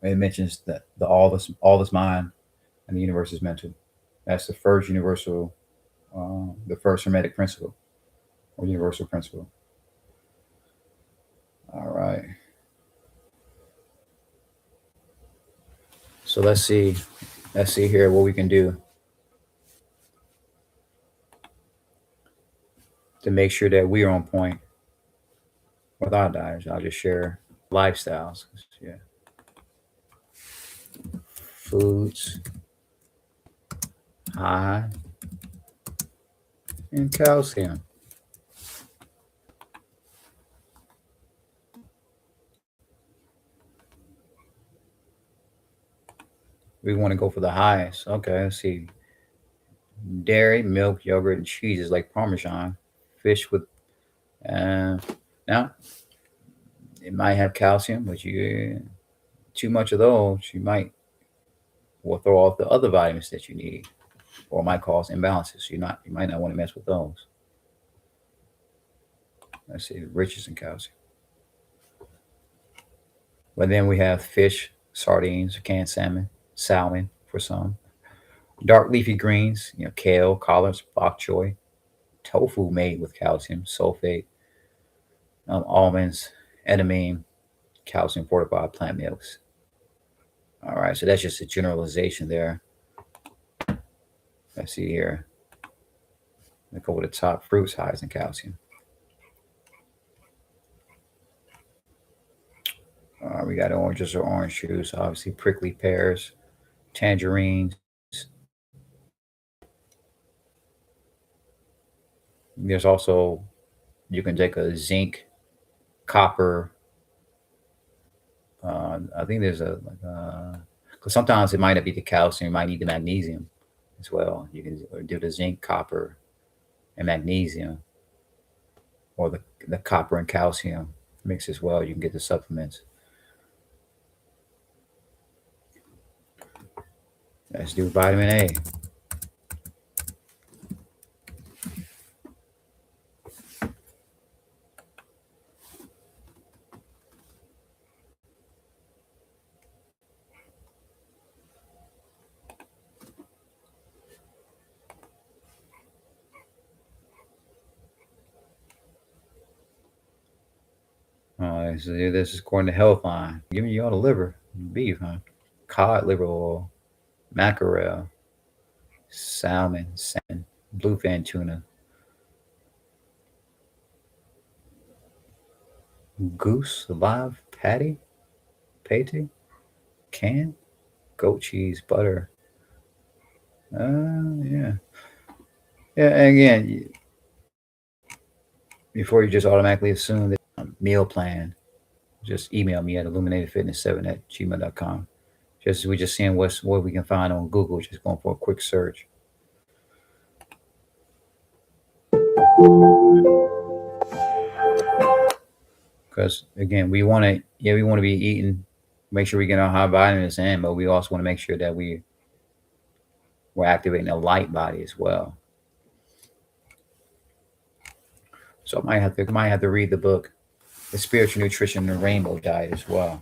It mentions that all this mind and the universe is mental. That's the first universal, the first hermetic principle or universal principle. All right. So let's see here what we can do to make sure that we are on point with our diets. I'll just share lifestyles. Yeah. Foods high in calcium. We want to go for the highest. Okay, let's see. Dairy, milk, yogurt, and cheeses like Parmesan. Fish with, uh, now it might have calcium, but you too much of those, you might will throw off the other vitamins that you need, or might cause imbalances. You might not want to mess with those. Let's see, riches in calcium. But then we have fish, sardines, canned salmon for some. Dark leafy greens, kale, collards, bok choy, tofu made with calcium, sulfate, almonds, edamame, calcium fortified plant milks. All right, so that's just a generalization there. Let's see here. Let's go with the top fruits highs in calcium. We got oranges or orange juice, obviously prickly pears, tangerines. There's also, you can take a zinc, copper. I think there's because sometimes it might not be the calcium, you might need the magnesium as well. You can do the zinc, copper, and magnesium, or the copper and calcium mix as well. You can get the supplements. Let's do vitamin A. So this is according to Healthline. Giving you all the liver, beef, huh? Cod liver oil, mackerel, salmon, bluefin tuna, goose, live pate, can, goat cheese, butter. Yeah. Yeah, and again, before you just automatically assume that meal plan, just email me at illuminatedfitness7@gmail.com. We just seeing what we can find on Google, just going for a quick search. Because again, we want to be eating, make sure we get our high vitamins in, but we also want to make sure that we're activating a light body as well. So I might have to read the book, The Spiritual Nutrition and Rainbow Diet as well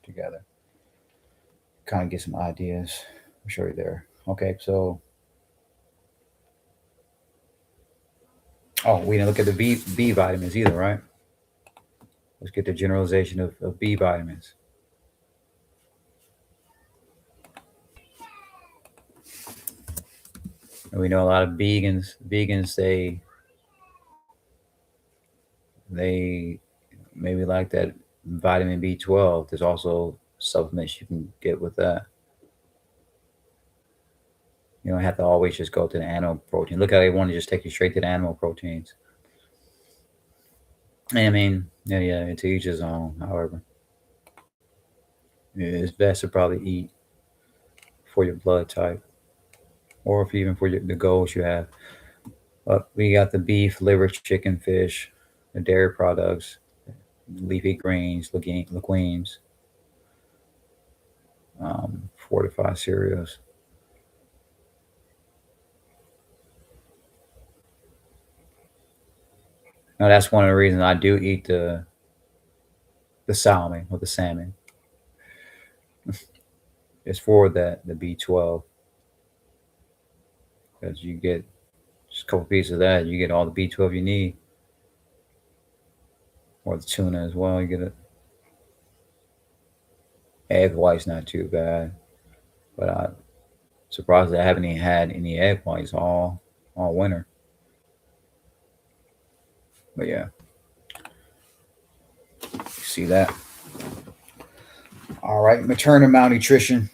together. Kind of get some ideas. I'll show you there. Okay, so we didn't look at the B vitamins either, right? Let's get the generalization of B vitamins. And we know a lot of vegans they maybe like that vitamin B12. There's also supplements you can get with that. You don't have to always just go to the animal protein. Look how they want to just take you straight to the animal proteins. I mean, yeah, to each his own. However, it's best to probably eat for your blood type, or if even for the goals you have. We got the beef, liver, chicken, fish, the dairy products, leafy greens, legumes, fortified cereals. Now that's one of the reasons I do eat the salmon or the salmon. It's for that the B12, because you get just a couple pieces of that, you get all the B12 you need, or the tuna as well. You get it. Egg white's not too bad, but I'm surprised I haven't even had any egg whites all winter. But yeah, you see that. All right, maternal malnutrition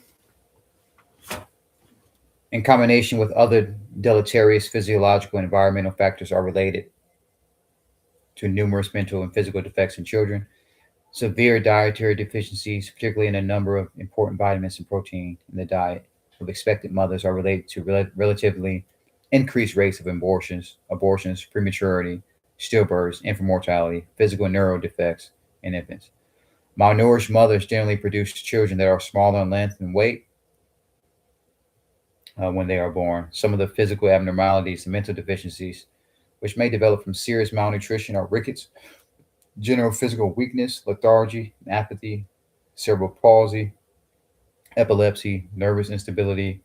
in combination with other deleterious physiological and environmental factors are related to numerous mental and physical defects in children. Severe dietary deficiencies, particularly in a number of important vitamins and protein in the diet of expectant mothers, are related to relatively increased rates of abortions, prematurity, stillbirths, infant mortality, physical and neural defects in infants. Malnourished mothers generally produce children that are smaller in length and weight when they are born. Some of the physical abnormalities and mental deficiencies which may develop from serious malnutrition are rickets, general physical weakness, lethargy, apathy, cerebral palsy, epilepsy, nervous instability,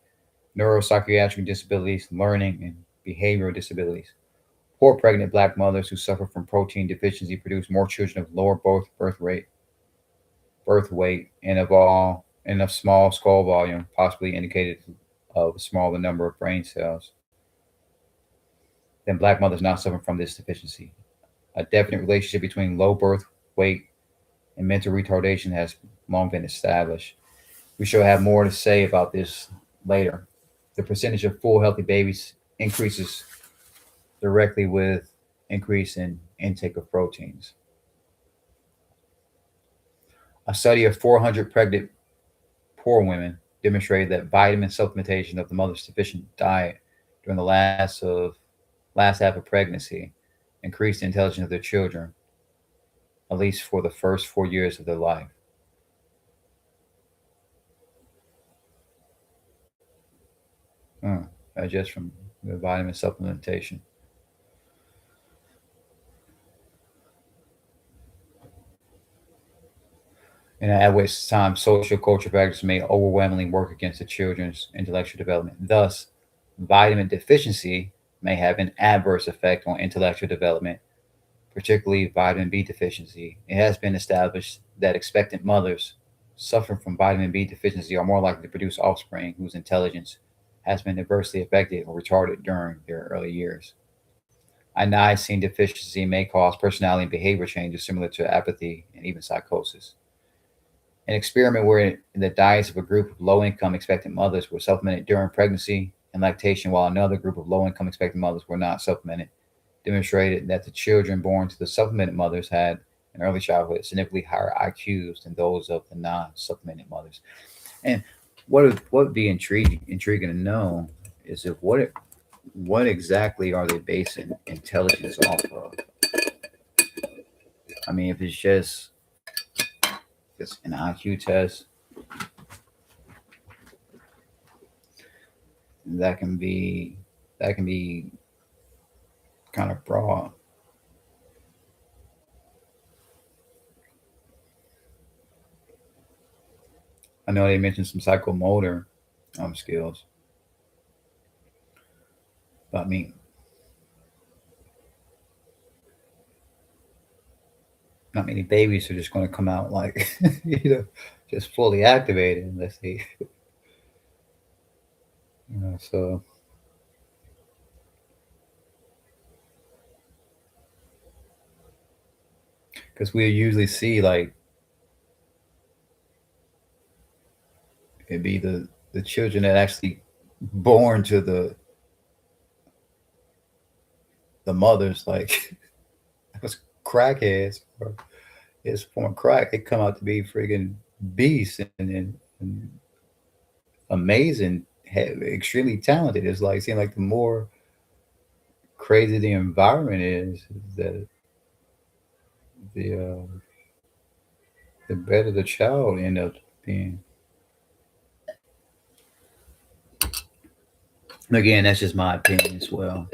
neuropsychiatric disabilities, learning and behavioral disabilities. Poor pregnant black mothers who suffer from protein deficiency produce more children of lower birth weight, and of small skull volume, possibly indicated of a smaller number of brain cells than black mothers not suffering from this deficiency. A definite relationship between low birth weight and mental retardation has long been established. We shall have more to say about this later. The percentage of full healthy babies increases directly with increase in intake of proteins. A study of 400 pregnant poor women demonstrated that vitamin supplementation of the mother's sufficient diet during the last half of pregnancy increased the intelligence of their children, at least for the first 4 years of their life. Hmm. Just from the vitamin supplementation. And at which time social culture factors may overwhelmingly work against the children's intellectual development. Thus, vitamin deficiency may have an adverse effect on intellectual development, particularly vitamin B deficiency. It has been established that expectant mothers suffering from vitamin B deficiency are more likely to produce offspring whose intelligence has been adversely affected or retarded during their early years. A niacin deficiency may cause personality and behavior changes similar to apathy and even psychosis. An experiment where the diets of a group of low income expectant mothers were supplemented during pregnancy and lactation, while another group of low income expectant mothers were not supplemented, demonstrated that the children born to the supplemented mothers had in early childhood significantly higher IQs than those of the non supplemented mothers. And what would be intriguing to know is if what exactly are they basing intelligence off of? I mean, if it's just an IQ test, that can be that can be kind of broad. I know they mentioned some psychomotor skills, but I mean, not many babies are just going to come out like just fully activated unless they so because we usually see like it'd be the children that actually born to the mothers like was crackheads or is from crack, they come out to be friggin' beasts and amazing, extremely talented. It's like seems like the more crazy the environment is the the uh, the better the child end up being. Again, that's just my opinion as well.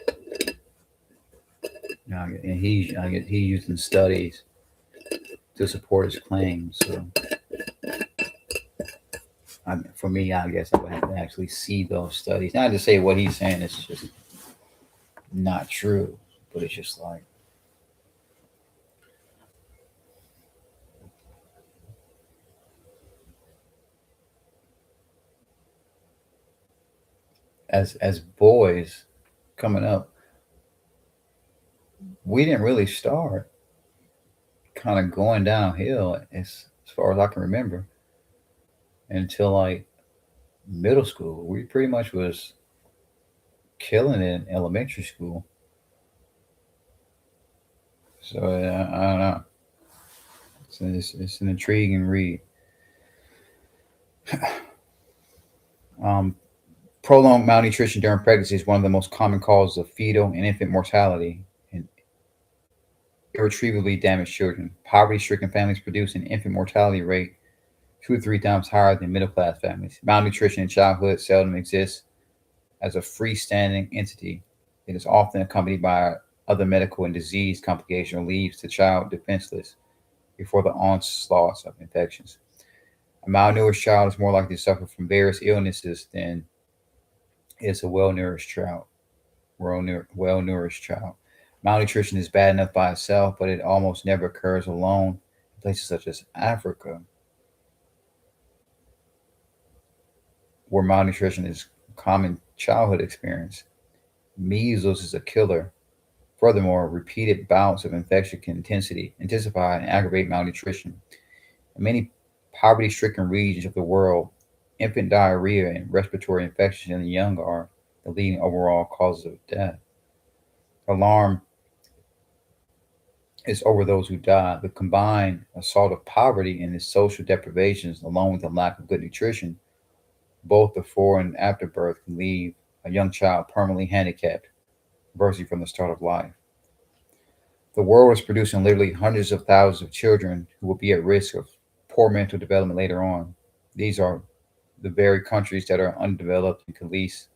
And he using studies to support his claims. So for me, I guess I would have to actually see those studies. Not to say what he's saying is just not true, but it's just like as boys coming up, we didn't really start kind of going downhill as far as I can remember until like middle school. We pretty much was killing it in elementary school. So I don't know. It's an intriguing read. Um, Prolonged malnutrition during pregnancy is one of the most common causes of fetal and infant mortality in irretrievably damaged children. Poverty-stricken families produce an infant mortality rate 2 to 3 times higher than middle-class families. Malnutrition in childhood seldom exists as a freestanding entity. It is often accompanied by other medical and disease complications or leaves the child defenseless before the onslaughts of infections. A malnourished child is more likely to suffer from various illnesses than is a well nourished child. Malnutrition is bad enough by itself, but it almost never occurs alone. In places such as Africa, where malnutrition is a common childhood experience, measles is a killer. Furthermore, repeated bouts of infection can intensify and aggravate malnutrition. In many poverty stricken regions of the world, infant diarrhea and respiratory infections in the young are the leading overall causes of death. Alarm is over those who die. The combined assault of poverty and its social deprivations, along with the lack of good nutrition, both before and after birth, can leave a young child permanently handicapped, virtually from the start of life. The world is producing literally hundreds of thousands of children who will be at risk of poor mental development later on. These are the very countries that are undeveloped and can least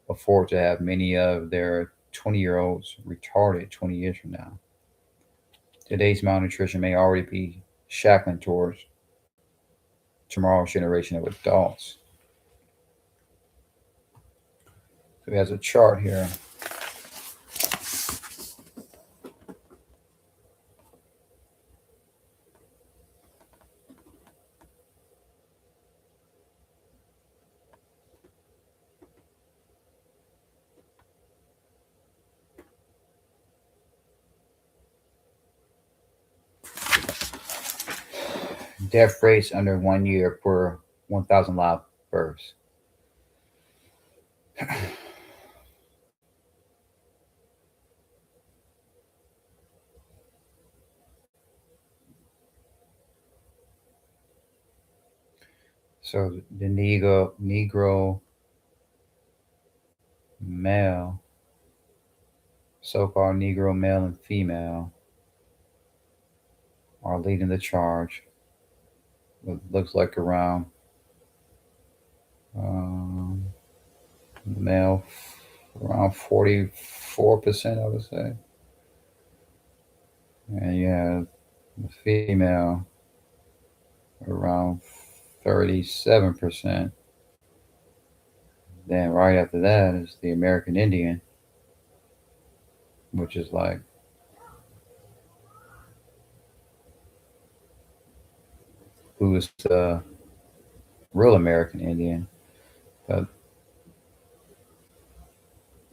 afford to have many of their 20-year-olds retarded 20 years from now. Today's malnutrition may already be shackling towards tomorrow's generation of adults. So he has a chart here. Death rates under 1 year per 1,000 live births. So the Negro male, so-called Negro male and female, are leading the charge. It looks like um, male around 44%, I would say, and you have the female around 37%. Then right after that is the American Indian, which is like who is the real American Indian. But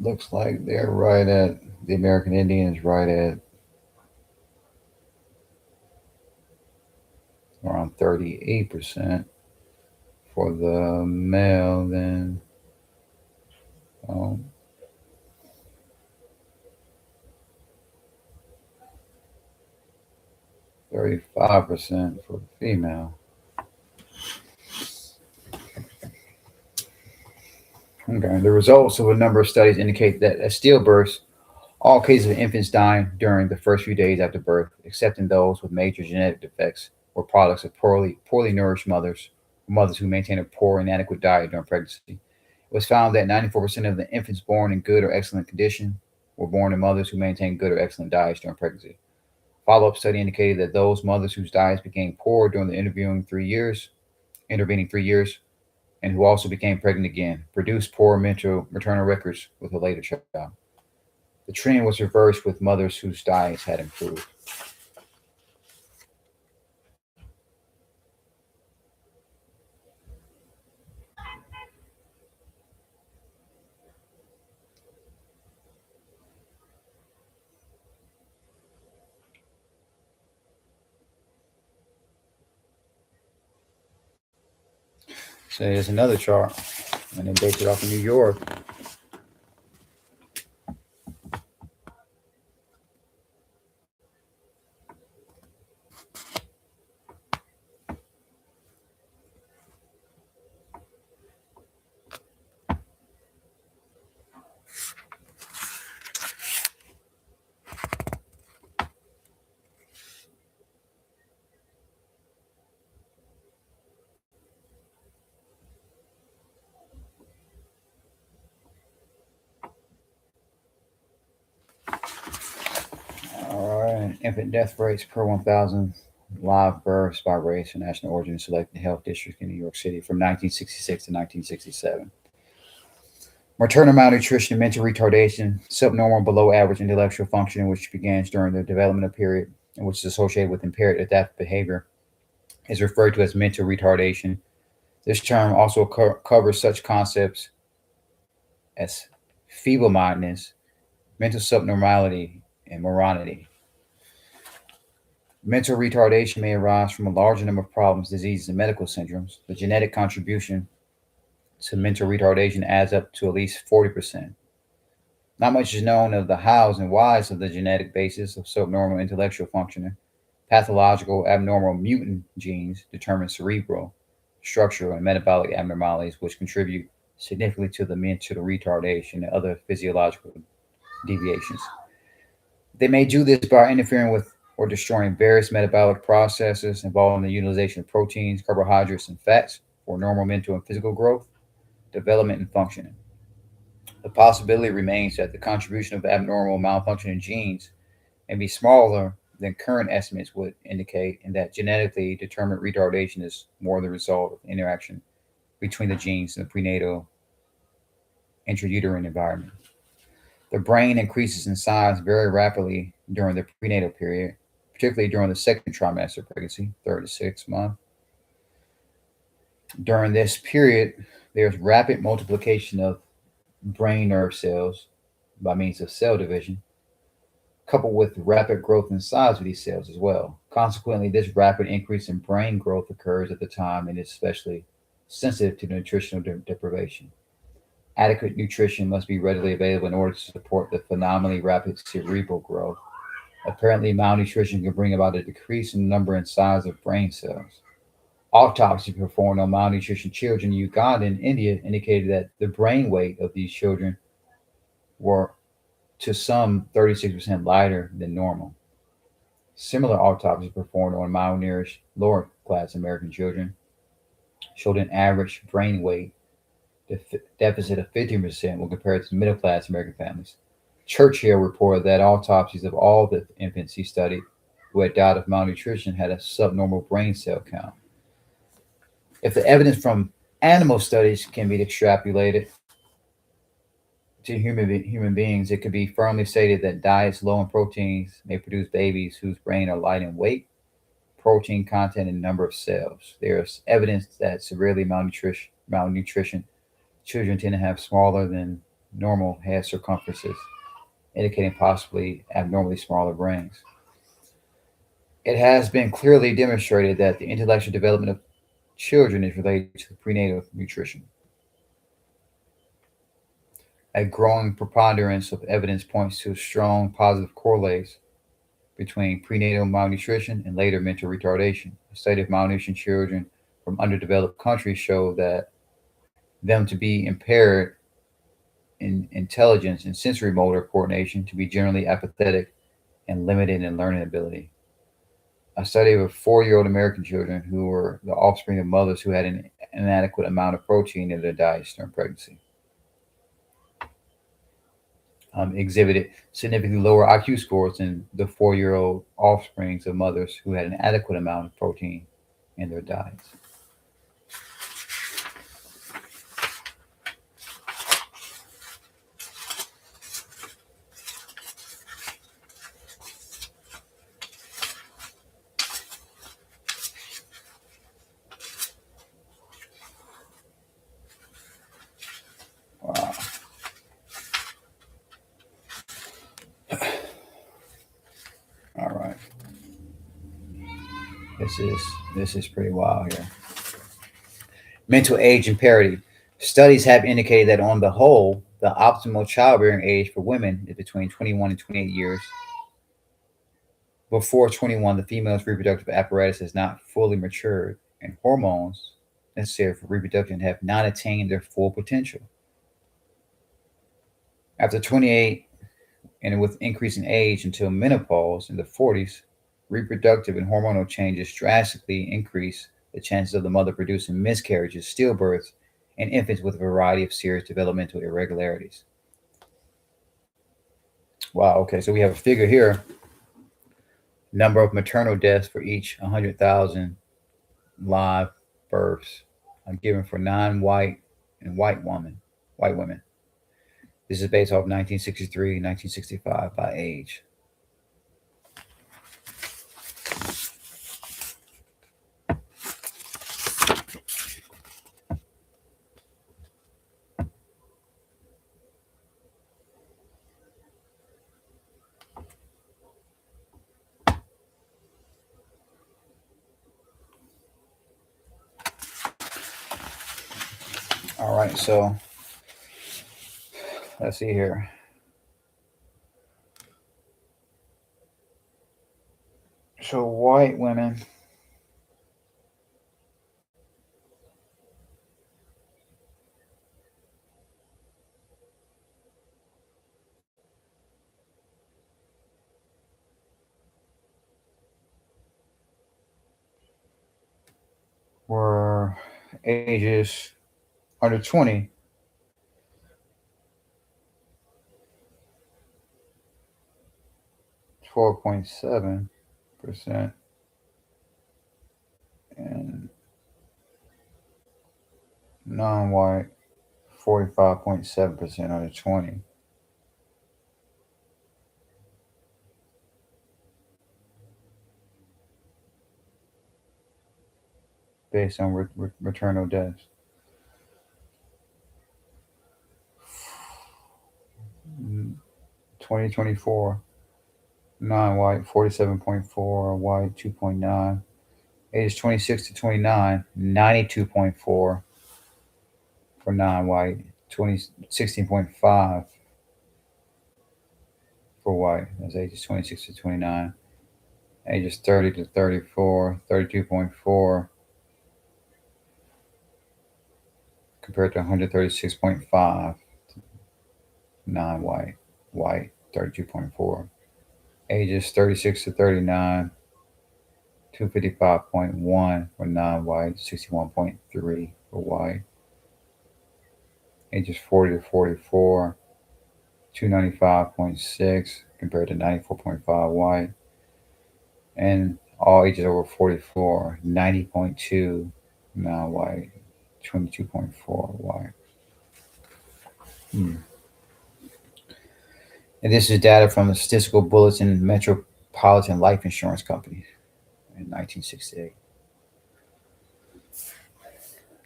looks like they're right at the American Indian is right at around 38% for the male. Then um, 35% for the female. Okay. The results of a number of studies indicate that at stillbirths, all cases of infants dying during the first few days after birth, except in those with major genetic defects, were products of poorly nourished mothers, or mothers who maintained a poor and inadequate diet during pregnancy. It was found that 94% of the infants born in good or excellent condition were born to mothers who maintained good or excellent diets during pregnancy. Follow-up study indicated that those mothers whose diets became poor during the intervening 3 years, and who also became pregnant again, produced poor maternal records with a later child. The trend was reversed with mothers whose diets had improved. So there's another chart, and they based it off of New York. All right, infant death rates per 1,000 live births by race and national origin selected health district in New York City from 1966 to 1967. Maternal malnutrition, mental retardation, subnormal below average intellectual functioning, which begins during the developmental period and which is associated with impaired adaptive behavior, is referred to as mental retardation. This term also covers such concepts as feeble mindedness, mental subnormality, and moronity. Mental retardation may arise from a larger number of problems, diseases, and medical syndromes. The genetic contribution to mental retardation adds up to at least 40%. Not much is known of the hows and whys of the genetic basis of subnormal intellectual functioning. Pathological abnormal mutant genes determine cerebral, structural, and metabolic abnormalities, which contribute significantly to the mental retardation and other physiological deviations. They may do this by interfering with or destroying various metabolic processes involving the utilization of proteins, carbohydrates, and fats for normal mental and physical growth, development, and functioning. The possibility remains that the contribution of abnormal malfunctioning genes may be smaller than current estimates would indicate, and that genetically determined retardation is more the result of interaction between the genes and the prenatal intrauterine environment. The brain increases in size very rapidly during the prenatal period, particularly during the second trimester of pregnancy, 36 months. During this period, there's rapid multiplication of brain nerve cells by means of cell division, coupled with rapid growth in size of these cells as well. Consequently, this rapid increase in brain growth occurs at the time and is especially sensitive to nutritional deprivation. Adequate nutrition must be readily available in order to support the phenomenally rapid cerebral growth. Apparently, malnutrition can bring about a decrease in the number and size of brain cells. Autopsies performed on malnutrition children in Uganda and India indicated that the brain weight of these children were to some 36% lighter than normal. Similar autopsies performed on malnourished lower class American children showed an average brain weight deficit of 15% when compared to middle class American families. Churchill reported that autopsies of all the infants he studied who had died of malnutrition had a subnormal brain cell count. If the evidence from animal studies can be extrapolated to human beings, it could be firmly stated that diets low in proteins may produce babies whose brain are light in weight, protein content, and number of cells. There is evidence that severely malnutrition children tend to have smaller than normal head circumferences, indicating possibly abnormally smaller brains. It has been clearly demonstrated that the intellectual development of children is related to prenatal nutrition. A growing preponderance of evidence points to strong positive correlates between prenatal malnutrition and later mental retardation. A study of malnutrition children from underdeveloped countries showed that them to be impaired in intelligence and sensory motor coordination, to be generally apathetic and limited in learning ability. A study of 4-year-old American children who were the offspring of mothers who had an inadequate amount of protein in their diets during pregnancy exhibited significantly lower IQ scores than the 4-year-old offsprings of mothers who had an adequate amount of protein in their diets. Wow. All right. This is this is pretty wild here. Mental age and parity. Studies have indicated that on the whole, the optimal childbearing age for women is between 21 and 28 years. Before 21, the female's reproductive apparatus has not fully matured, and hormones necessary for reproduction have not attained their full potential. After 28, and with increasing age until menopause in the 40s, reproductive and hormonal changes drastically increase the chances of the mother producing miscarriages, stillbirths, and infants with a variety of serious developmental irregularities. Wow, okay, so we have a figure here: number of maternal deaths for each 100,000 live births given for non-white and white women. This is based off 1963 and 1965 by age. All right, so let's see here. So white women were ages under 20, 12.7%, and non-white 45.7% under 20. Based on maternal deaths. 2024, non-white 47.4, white 2.9, ages 26 to 29, 92.4 for non-white, 16.5 for white. That's ages 26 to 29. Ages 30 to 34, 32.4 compared to 136.5 non-white, white 32.4. Ages 36 to 39, 255.1 for non-white, 61.3 for white. Ages 40 to 44, 295.6 compared to 94.5 white. And all ages over 44, 90.2 non-white, 22.4 white. And this is data from the Statistical Bulletin Metropolitan Life Insurance Company in 1968.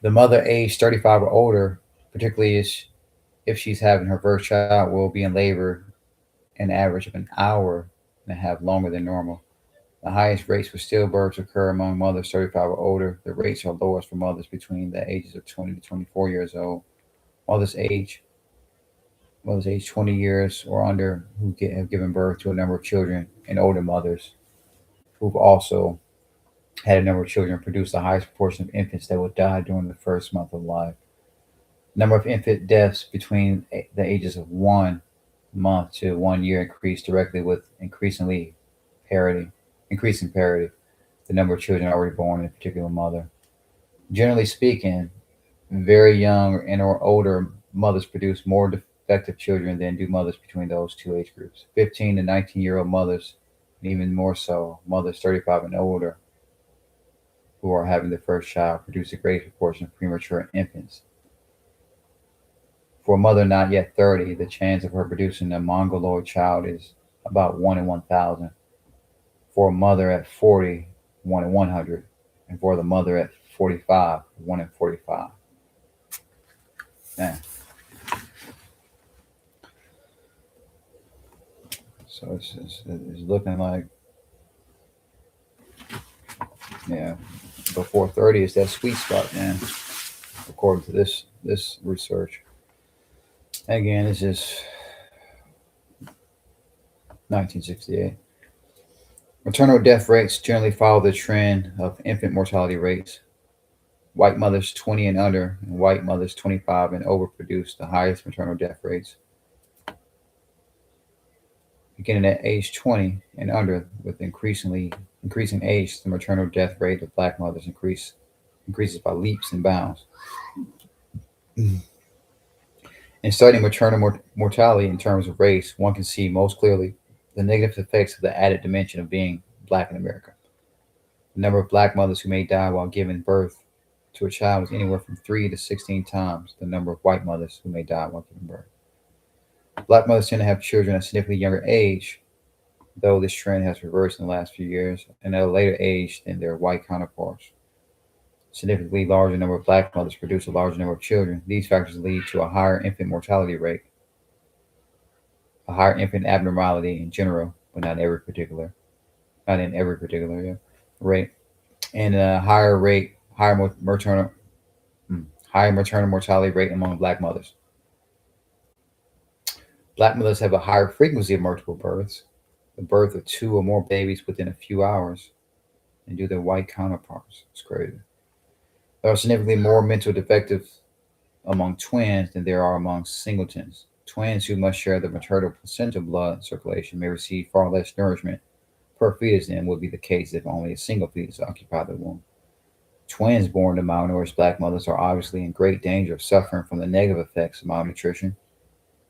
The mother aged 35 or older, particularly if she's having her first child, will be in labor an average of an hour and a half longer than normal. The highest rates for stillbirths occur among mothers 35 or older. The rates are lowest for mothers between the ages of 20 to 24 years old. Mothers age 20 years or under who have given birth to a number of children, and older mothers who've also had a number of children produce the highest proportion of infants that will die during the first month of life. Number of infant deaths between the ages of 1 month to 1 year increased directly with increasing parity, the number of children already born in a particular mother. Generally speaking, very young and or older mothers produce more defective children than do mothers between those two age groups. 15 to 19-year-old mothers, and even more so, mothers 35 and older who are having their first child produce a great proportion of premature infants. For a mother not yet 30, the chance of her producing a mongoloid child is about 1 in 1,000. For a mother at 40, 1 in 100. And for the mother at 45, 1 in 45. Man. So it's looking like, yeah, before 30 is that sweet spot, man, according to this research. Again, this is 1968. Maternal death rates generally follow the trend of infant mortality rates. White mothers 20 and under and white mothers 25 and over produce the highest maternal death rates. Beginning at age 20 and under, with increasing age, the maternal death rate of black mothers increases by leaps and bounds. In studying maternal mortality in terms of race, one can see most clearly the negative effects of the added dimension of being black in America. The number of black mothers who may die while giving birth to a child is anywhere from 3 to 16 times the number of white mothers who may die while giving birth. Black mothers tend to have children at a significantly younger age, though this trend has reversed in the last few years, and at a later age than their white counterparts. Significantly larger number of black mothers produce a larger number of children. These factors lead to a higher infant mortality rate, a higher infant abnormality in general, but not in every particular rate, and a higher maternal mortality rate among black mothers. Black mothers have a higher frequency of multiple births, the birth of 2 or more babies within a few hours, than do their white counterparts. It's crazy. There are significantly more mental defectives among twins than there are among singletons. Twins who must share the maternal placenta blood circulation may receive far less nourishment per fetus than would be the case if only a single fetus occupied the womb. Twins born to malnourished black mothers are obviously in great danger of suffering from the negative effects of malnutrition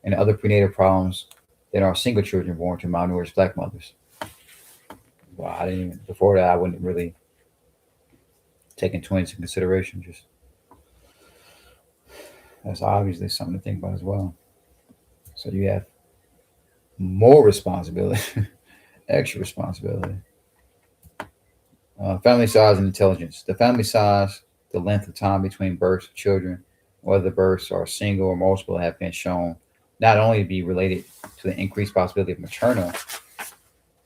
and other prenatal problems than are single children born to malnourished black mothers. Well, before that, I wouldn't really taking twins into consideration. Just that's obviously something to think about as well. So you have more responsibility, extra responsibility. Family size and intelligence. The family size, the length of time between births of children, whether the births are single or multiple, have been shown not only to be related to the increased possibility of maternal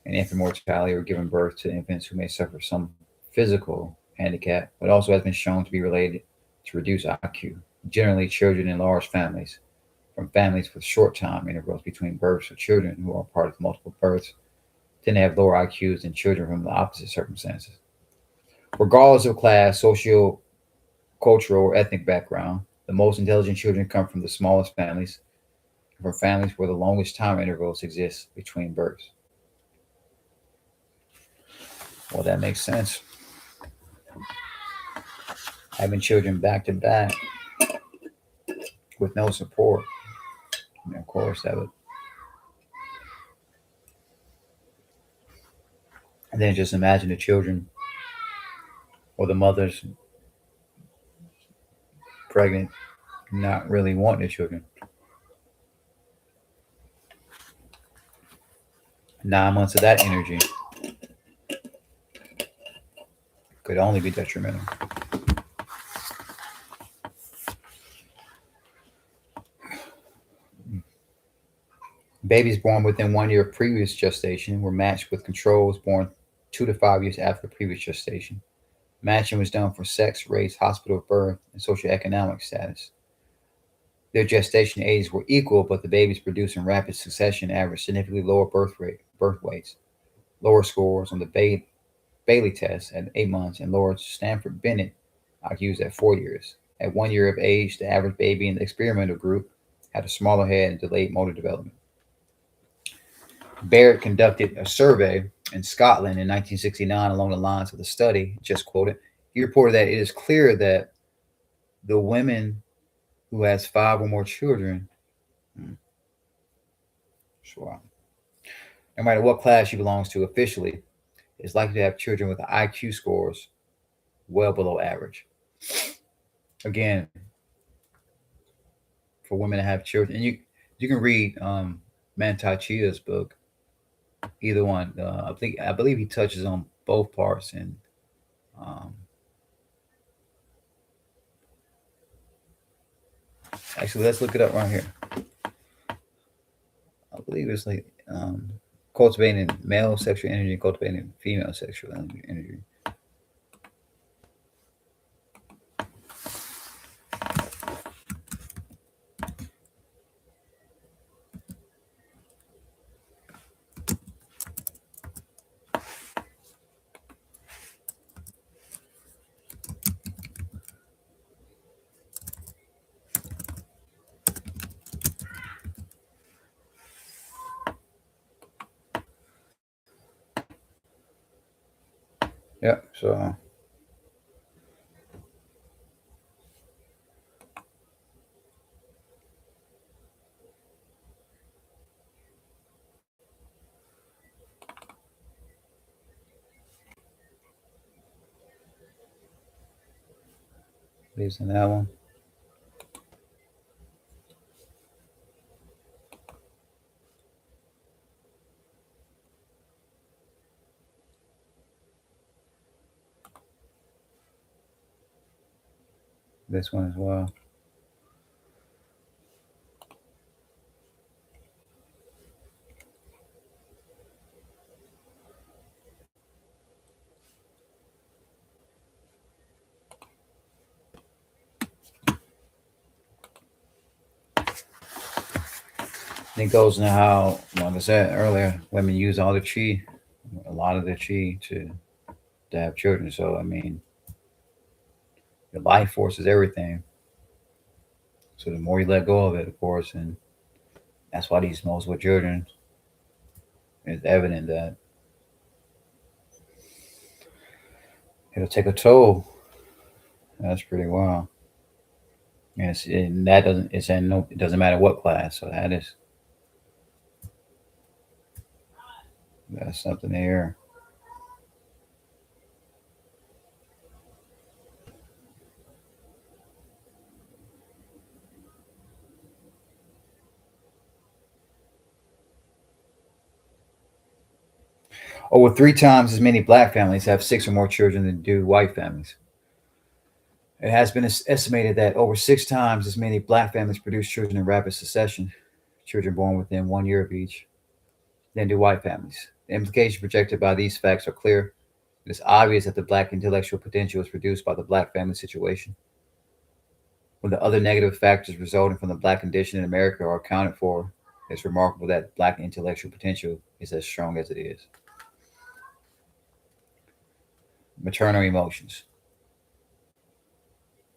and infant mortality or giving birth to infants who may suffer some physical handicap, but also has been shown to be related to reduced IQ. Generally, children in large families, from families with short time intervals between births of children who are part of multiple births, tend to have lower IQs than children from the opposite circumstances. Regardless of class, social, cultural, or ethnic background, The most intelligent children come from the smallest families, from families where the longest time intervals exist between births. Well, that makes sense. Having children back to back with no support, and of course, that would. And then just imagine the children or the mothers pregnant, not really wanting the children. 9 months of that energy could only be detrimental. Babies born within 1 year of previous gestation were matched with controls born 2 to 5 years after the previous gestation. Matching was done for sex, race, hospital of birth, and socioeconomic status. Their gestation ages were equal, but the babies produced in rapid succession averaged significantly lower birth weights, lower scores on the Bailey test at 8 months, and lower Stanford Binet IQs at 4 years. At 1 year of age, the average baby in the experimental group had a smaller head and delayed motor development. Barrett conducted a survey in Scotland in 1969 along the lines of the study just quoted. He reported that it is clear that the women who has 5 or more children, sure, no matter what class she belongs to officially, is likely to have children with IQ scores well below average. Again, for women to have children, and you can read Manti Chia's book, either one. I believe he touches on both parts, and um, actually, let's look it up right here. I believe it's like cultivating male sexual energy and cultivating female sexual energy. Yep. So based on that one, this one as well. It goes into how, like I said earlier, women use all the chi, a lot of the chi to have children. So I mean, the life force is everything. So the more you let go of it, of course, and that's why these most with children, it's evident that it'll take a toll. That's pretty wild. And that doesn't. It's in no. It doesn't matter what class. So that's something there. Over 3 times as many black families have 6 or more children than do white families. It has been estimated that over 6 times as many black families produce children in rapid succession, children born within 1 year of each, than do white families. The implications projected by these facts are clear. It is obvious that the black intellectual potential is reduced by the black family situation. When the other negative factors resulting from the black condition in America are accounted for, it's remarkable that black intellectual potential is as strong as it is. Maternal emotions.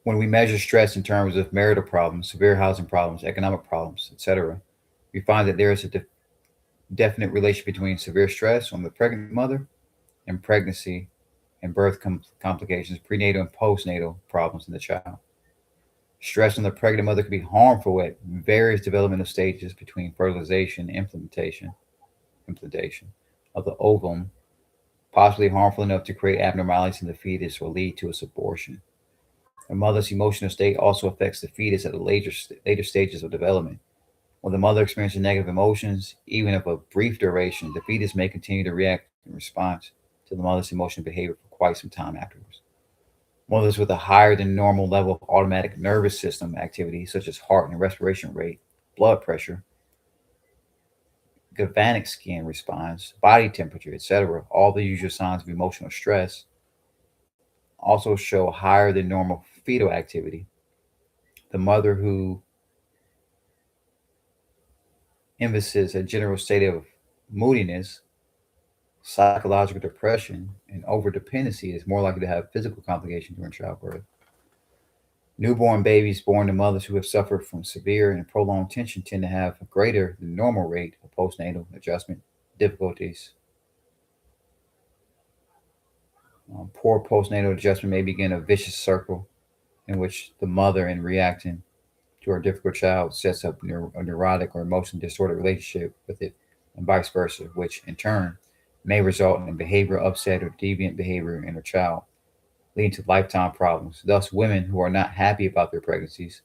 When we measure stress in terms of marital problems, severe housing problems, economic problems, etc., we find that there is a definite relation between severe stress on the pregnant mother and pregnancy and birth complications, prenatal and postnatal problems in the child. Stress on the pregnant mother can be harmful at various developmental stages between fertilization and implantation of the ovum, possibly harmful enough to create abnormalities in the fetus or lead to its abortion. A mother's emotional state also affects the fetus at the later stages of development. When the mother experiences negative emotions, even of a brief duration, the fetus may continue to react in response to the mother's emotional behavior for quite some time afterwards. Mothers with a higher than normal level of automatic nervous system activity, such as heart and respiration rate, blood pressure, galvanic skin response, body temperature, etc., all the usual signs of emotional stress, also show higher than normal fetal activity. The mother who evinces a general state of moodiness, psychological depression, and overdependency is more likely to have physical complications during childbirth. Newborn babies born to mothers who have suffered from severe and prolonged tension tend to have a greater than normal rate of postnatal adjustment difficulties. Poor postnatal adjustment may begin a vicious circle in which the mother, in reacting to her difficult child, sets up a neurotic or emotionally distorted relationship with it, and vice versa, which in turn may result in behavioral upset or deviant behavior in her child, leading to lifetime problems. Thus, women who are not happy about their pregnancies,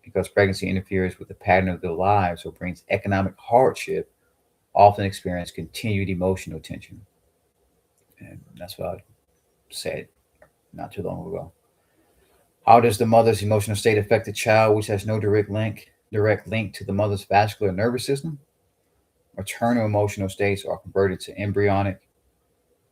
because pregnancy interferes with the pattern of their lives or brings economic hardship, often experience continued emotional tension. And that's what I said not too long ago. How does the mother's emotional state affect the child, which has no direct link to the mother's vascular nervous system? Maternal emotional states are converted to embryonic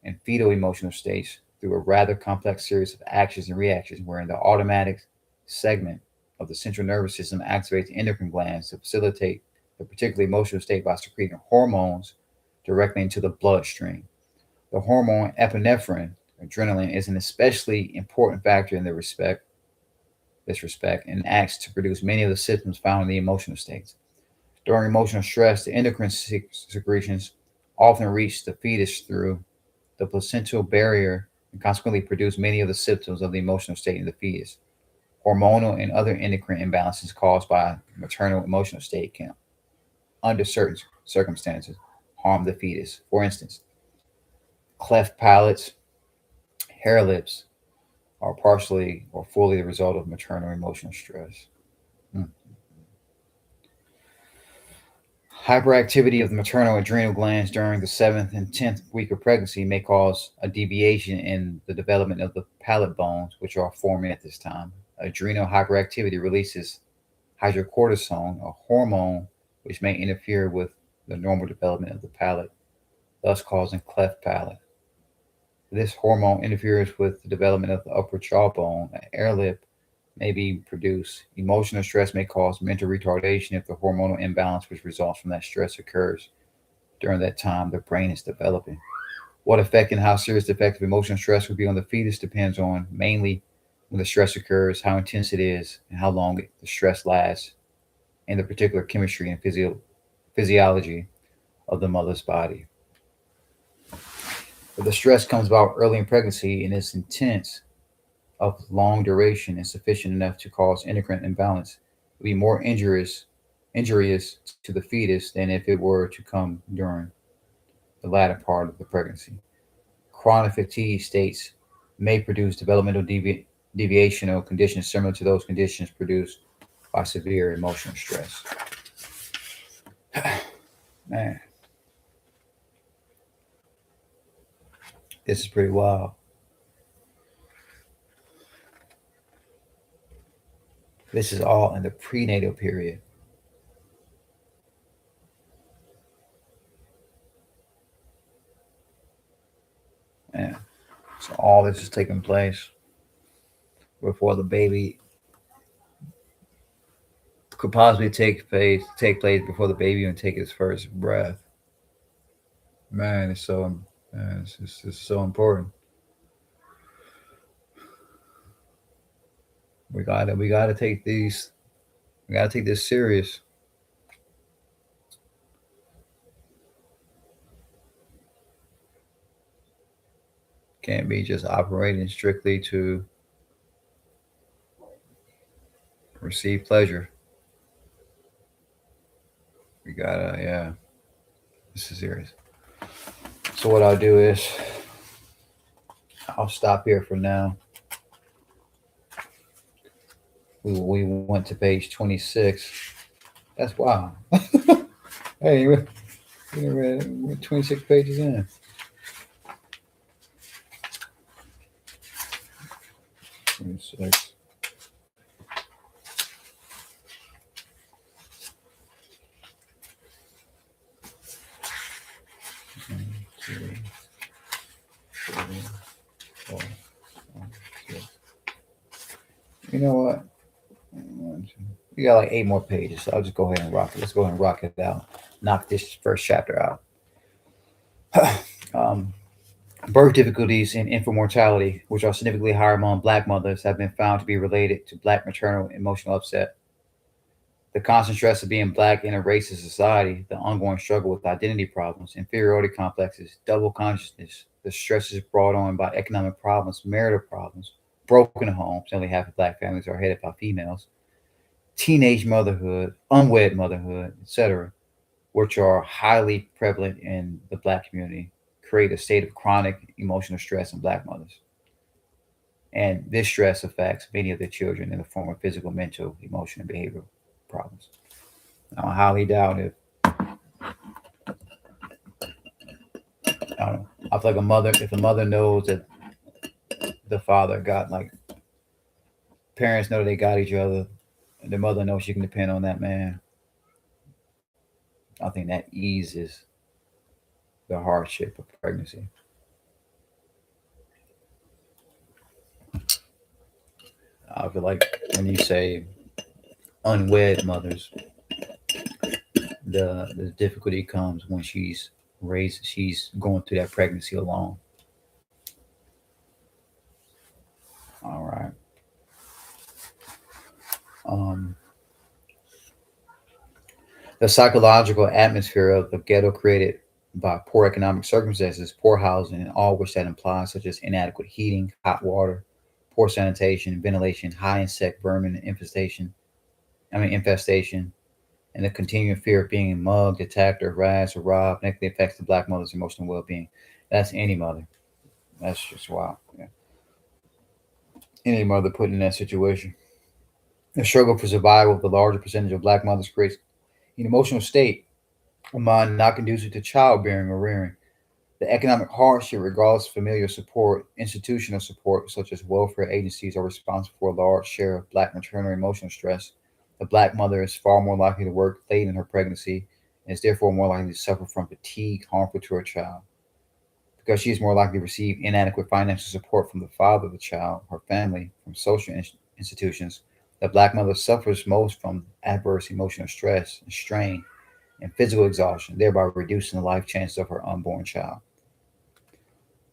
and fetal emotional states through a rather complex series of actions and reactions, wherein the automatic segment of the central nervous system activates endocrine glands to facilitate the particular emotional state by secreting hormones directly into the bloodstream. The hormone epinephrine, adrenaline, is an especially important factor in this respect and acts to produce many of the symptoms found in the emotional states. During emotional stress, the endocrine secretions often reach the fetus through the placental barrier and consequently produce many of the symptoms of the emotional state in the fetus. Hormonal and other endocrine imbalances caused by maternal emotional state can, under certain circumstances, harm the fetus. For instance, cleft palates, hair lips are partially or fully the result of maternal emotional stress. Hmm. Hyperactivity of the maternal adrenal glands during the 7th and 10th week of pregnancy may cause a deviation in the development of the palate bones, which are forming at this time. Adrenal hyperactivity releases hydrocortisone, a hormone which may interfere with the normal development of the palate, thus causing cleft palate. This hormone interferes with the development of the upper jawbone. An air lip may be produced. Emotional stress may cause mental retardation if the hormonal imbalance which results from that stress occurs during that time the brain is developing. What effect and how serious the effect of emotional stress will be on the fetus depends on mainly when the stress occurs, how intense it is, and how long the stress lasts, and the particular chemistry and physiology of the mother's body. If the stress comes about early in pregnancy and is intense, of long duration, and sufficient enough to cause endocrine imbalance, it would be more injurious to the fetus than if it were to come during the latter part of the pregnancy. Chronic fatigue states may produce developmental deviational conditions similar to those conditions produced by severe emotional stress. Man, this is pretty wild. This is all in the prenatal period. Man, so all this is taking place before the baby could possibly take place before the baby even take its first breath. Man, it's so important. We gotta take these. We gotta take this serious. Can't be just operating strictly to receive pleasure. We gotta, yeah. This is serious. So what I'll do is I'll stop here for now. We went to page 26. That's wow. Hey, we're 26 pages in. 26. One, two, three, four, five, six. You know what? We got like 8 more pages. So I'll just go ahead and rock it. Let's go ahead and rock it out. Knock this first chapter out. um, Birth difficulties and infant mortality, which are significantly higher among black mothers, have been found to be related to black maternal emotional upset. The constant stress of being black in a racist society, the ongoing struggle with identity problems, inferiority complexes, double consciousness, the stresses brought on by economic problems, marital problems, broken homes, nearly half of black families are headed by females, teenage motherhood, unwed motherhood, etc., which are highly prevalent in the black community, create a state of chronic emotional stress in black mothers. And this stress affects many of their children in the form of physical, mental, emotional, and behavioral problems. I highly doubt I don't know. I feel like if a mother knows that the father got like parents know they got each other, and the mother knows she can depend on that man. I think that eases the hardship of pregnancy. I feel like when you say unwed mothers, the difficulty comes when she's going through that pregnancy alone. All right. Um, the psychological atmosphere of the ghetto created by poor economic circumstances, poor housing, and all which that implies, such as inadequate heating, hot water, poor sanitation, ventilation, high insect vermin infestation. Infestation, and the continuing fear of being mugged, attacked, or harassed, or robbed negatively affects the black mother's emotional well-being. That's any mother. That's just wow. Yeah. Any mother put in that situation. The struggle for survival of the larger percentage of black mothers creates an emotional state of mind not conducive to childbearing or rearing. The economic hardship, regardless of familiar support, institutional support, such as welfare agencies, are responsible for a large share of black maternal emotional stress. The black mother is far more likely to work late in her pregnancy and is therefore more likely to suffer from fatigue harmful to her child. Because she is more likely to receive inadequate financial support from the father of the child, her family, from social institutions, the black mother suffers most from adverse emotional stress and strain and physical exhaustion, thereby reducing the life chances of her unborn child.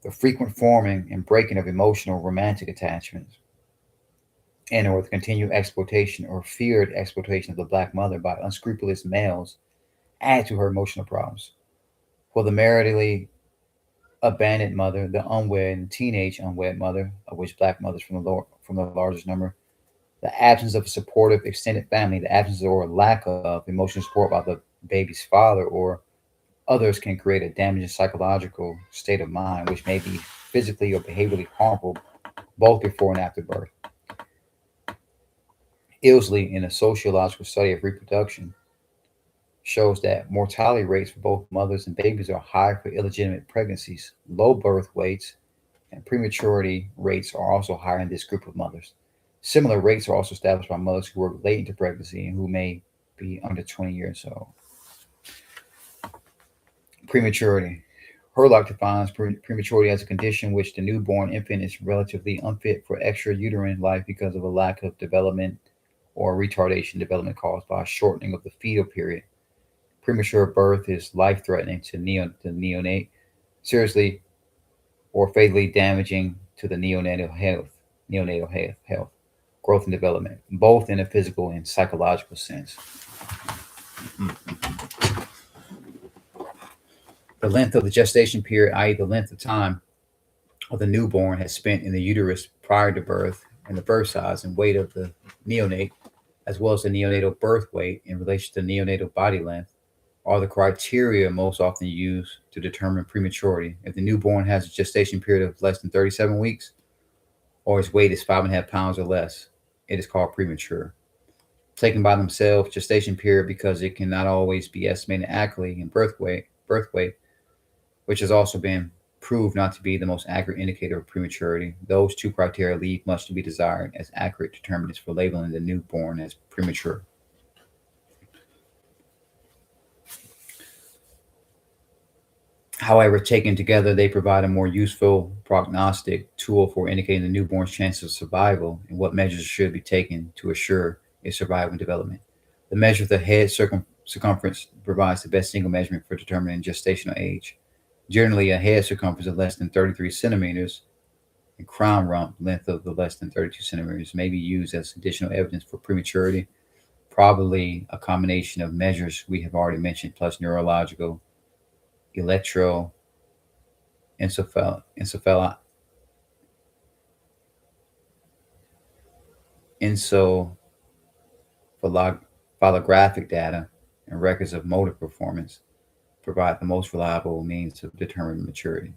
The frequent forming and breaking of emotional romantic attachments and or the continued exploitation or feared exploitation of the black mother by unscrupulous males add to her emotional problems. For the maritally abandoned mother, the unwed and teenage unwed mother, of which black mothers from the largest number, the absence of a supportive extended family, the absence or lack of emotional support by the baby's father or others can create a damaging psychological state of mind, which may be physically or behaviorally harmful both before and after birth. Ilsley, in a sociological study of reproduction, shows that mortality rates for both mothers and babies are high for illegitimate pregnancies. Low birth weights and prematurity rates are also higher in this group of mothers. Similar rates are also established by mothers who work late into pregnancy and who may be under 20 years old. Prematurity. Herlock defines prematurity as a condition in which the newborn infant is relatively unfit for extrauterine life because of a lack of development or retardation development caused by a shortening of the fetal period. Premature birth is life threatening to the neonate, seriously or fatally damaging to the neonatal health. growth and development, both in a physical and psychological sense. The length of the gestation period, i.e., the length of time of the newborn has spent in the uterus prior to birth, and the birth size and weight of the neonate, as well as the neonatal birth weight in relation to neonatal body length, are the criteria most often used to determine prematurity. If the newborn has a gestation period of less than 37 weeks, or his weight is 5.5 pounds or less, it is called premature. Taken by themselves, gestation period, because it cannot always be estimated accurately, and birth weight, which has also been proved not to be the most accurate indicator of prematurity. Those two criteria leave much to be desired as accurate determinants for labeling the newborn as premature. However, taken together, they provide a more useful prognostic tool for indicating the newborn's chances of survival and what measures should be taken to assure its survival and development. The measure of the head circumference provides the best single measurement for determining gestational age. Generally, a head circumference of less than 33 centimeters and crown rump length of the less than 32 centimeters may be used as additional evidence for prematurity, probably a combination of measures we have already mentioned plus neurological, electro, encephalo- encephalographic data, and records of motor performance provide the most reliable means of determining maturity.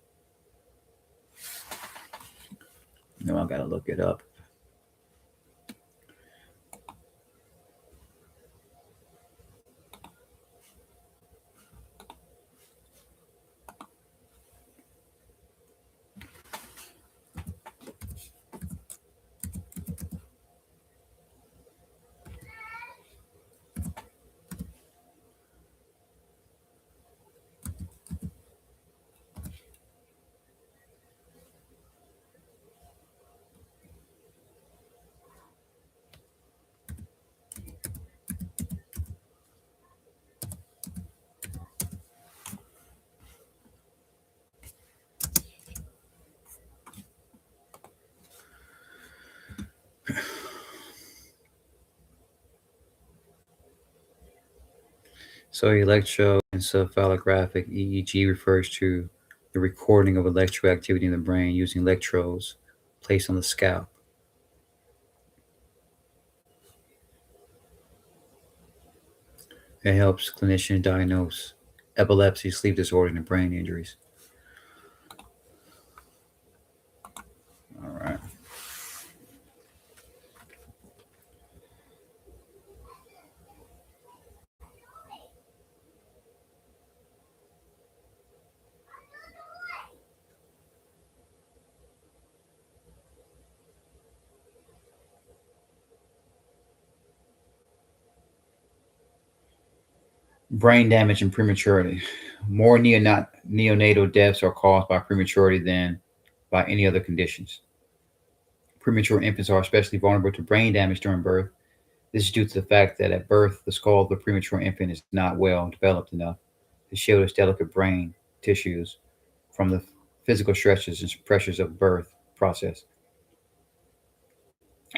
No, I gotta look it up. So, electroencephalographic EEG refers to the recording of electrical activity in the brain using electrodes placed on the scalp. It helps clinicians diagnose epilepsy, sleep disorder, and brain injuries. All right. Brain damage and prematurity. More neonatal deaths are caused by prematurity than by any other conditions. Premature infants are especially vulnerable to brain damage during birth. This is due to the fact that at birth, the skull of the premature infant is not well developed enough to shield its delicate brain tissues from the physical stresses and pressures of birth process.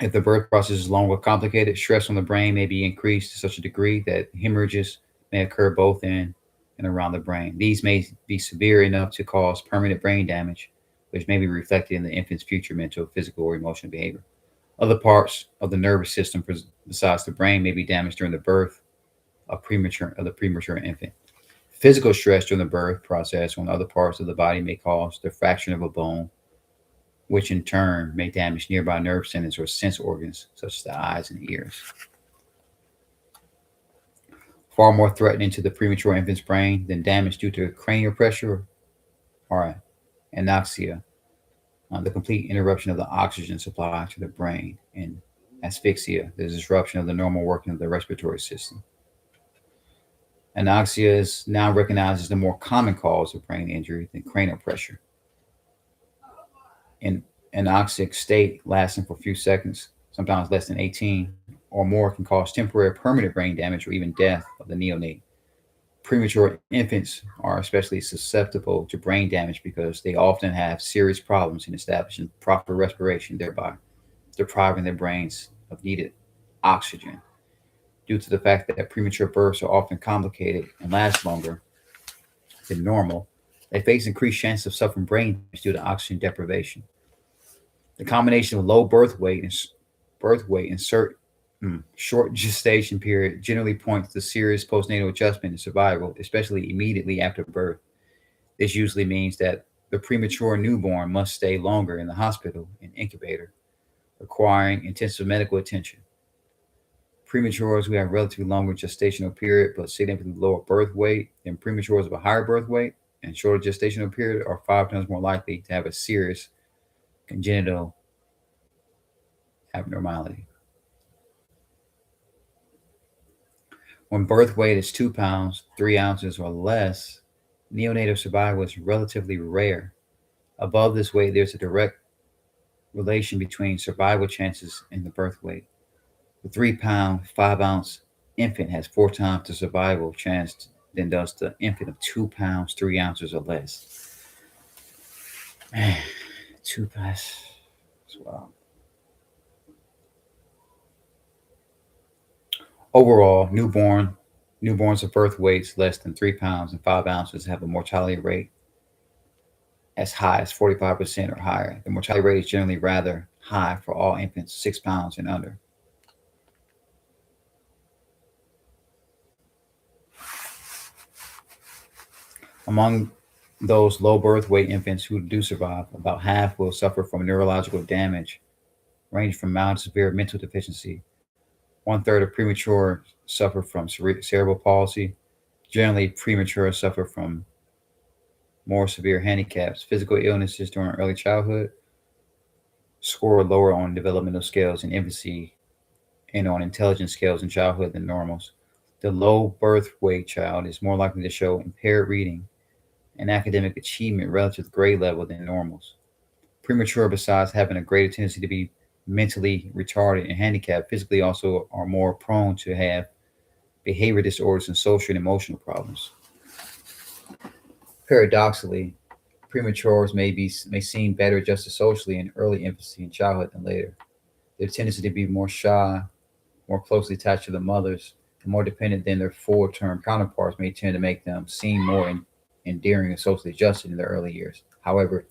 If the birth process is long or complicated, stress on the brain may be increased to such a degree that hemorrhages may occur both in and around the brain. These may be severe enough to cause permanent brain damage, which may be reflected in the infant's future mental, physical, or emotional behavior. Other parts of the nervous system besides the brain may be damaged during the birth of the premature infant. Physical stress during the birth process on other parts of the body may cause the fracture of a bone, which in turn may damage nearby nerve centers or sense organs such as the eyes and ears. Far more threatening to the premature infant's brain than damage due to cranial pressure or anoxia, the complete interruption of the oxygen supply to the brain, and asphyxia, the disruption of the normal working of the respiratory system. Anoxia is now recognized as the more common cause of brain injury than cranial pressure. In anoxic state lasting for a few seconds, sometimes less than 18 or more, can cause temporary permanent brain damage or even death of the neonate. Premature infants are especially susceptible to brain damage because they often have serious problems in establishing proper respiration, thereby depriving their brains of needed oxygen. Due to the fact that premature births are often complicated and last longer than normal, they face increased chances of suffering brain damage due to oxygen deprivation. The combination of low birth weight and short gestation period generally points to serious postnatal adjustment and survival, especially immediately after birth. This usually means that the premature newborn must stay longer in the hospital and incubator, requiring intensive medical attention. Prematures who have relatively longer gestational period but significantly lower birth weight than prematures of a higher birth weight and shorter gestational period are 5 times more likely to have a serious congenital abnormality. When birth weight is 2 pounds, 3 ounces, or less, neonatal survival is relatively rare. Above this weight, there's a direct relation between survival chances and the birth weight. The 3 pound, 5 ounce infant has 4 times the survival chance than does the infant of 2 pounds, 3 ounces, or less. 2 pounds. Wow. Overall, newborns of birth weights less than 3 pounds and 5 ounces have a mortality rate as high as 45% or higher. The mortality rate is generally rather high for all infants 6 pounds and under. Among those low birth weight infants who do survive, about half will suffer from neurological damage, ranging from mild to severe mental deficiency. 1/3 of premature suffer from cerebral palsy. Generally, premature suffer from more severe handicaps, physical illnesses during early childhood, score lower on developmental scales in infancy and on intelligence scales in childhood than normals. The low birth weight child is more likely to show impaired reading and academic achievement relative to grade level than normals. Premature, besides having a greater tendency to be mentally retarded and handicapped, physically also are more prone to have behavior disorders and social and emotional problems. Paradoxically, prematures may seem better adjusted socially in early infancy and childhood than later. Their tendency to be more shy, more closely attached to the mothers, and more dependent than their full-term counterparts may tend to make them seem more endearing and socially adjusted in their early years. However,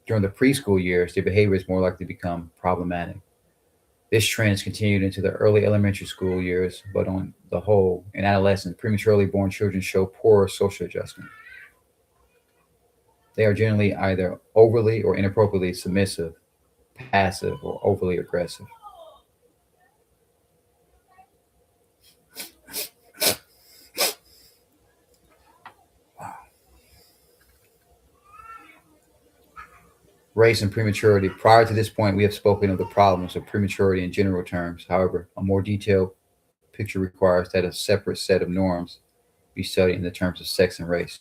during the preschool years, their behavior is more likely to become problematic. This trend is continued into the early elementary school years, but on the whole, in adolescence, prematurely born children show poor social adjustment. They are generally either overly or inappropriately submissive, passive, or overly aggressive. Race and prematurity. Prior to this point, we have spoken of the problems of prematurity in general terms. However, a more detailed picture requires that a separate set of norms be studied in the terms of sex and race.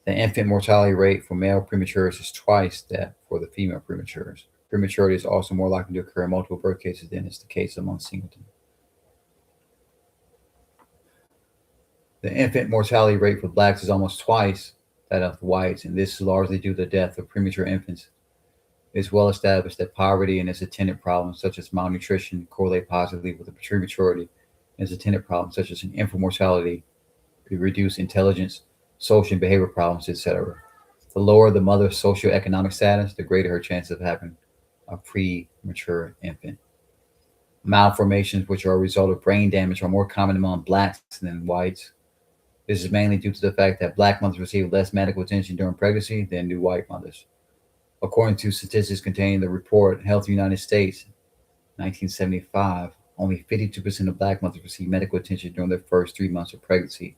The infant mortality rate for male prematures is twice that for the female prematures. Prematurity is also more likely to occur in multiple birth cases than is the case among singleton. The infant mortality rate for blacks is almost twice that of whites, and this is largely due to the death of premature infants. It is well established that poverty and its attendant problems, such as malnutrition, correlate positively with the prematurity and its attendant problems, such as an infant mortality, reduced intelligence, social and behavioral problems, etc. The lower the mother's socioeconomic status, the greater her chance of having a premature infant. Malformations, which are a result of brain damage, are more common among blacks than whites. This is mainly due to the fact that black mothers receive less medical attention during pregnancy than do white mothers. According to statistics contained in the report Health United States, 1975, only 52% of black mothers receive medical attention during their first 3 months of pregnancy,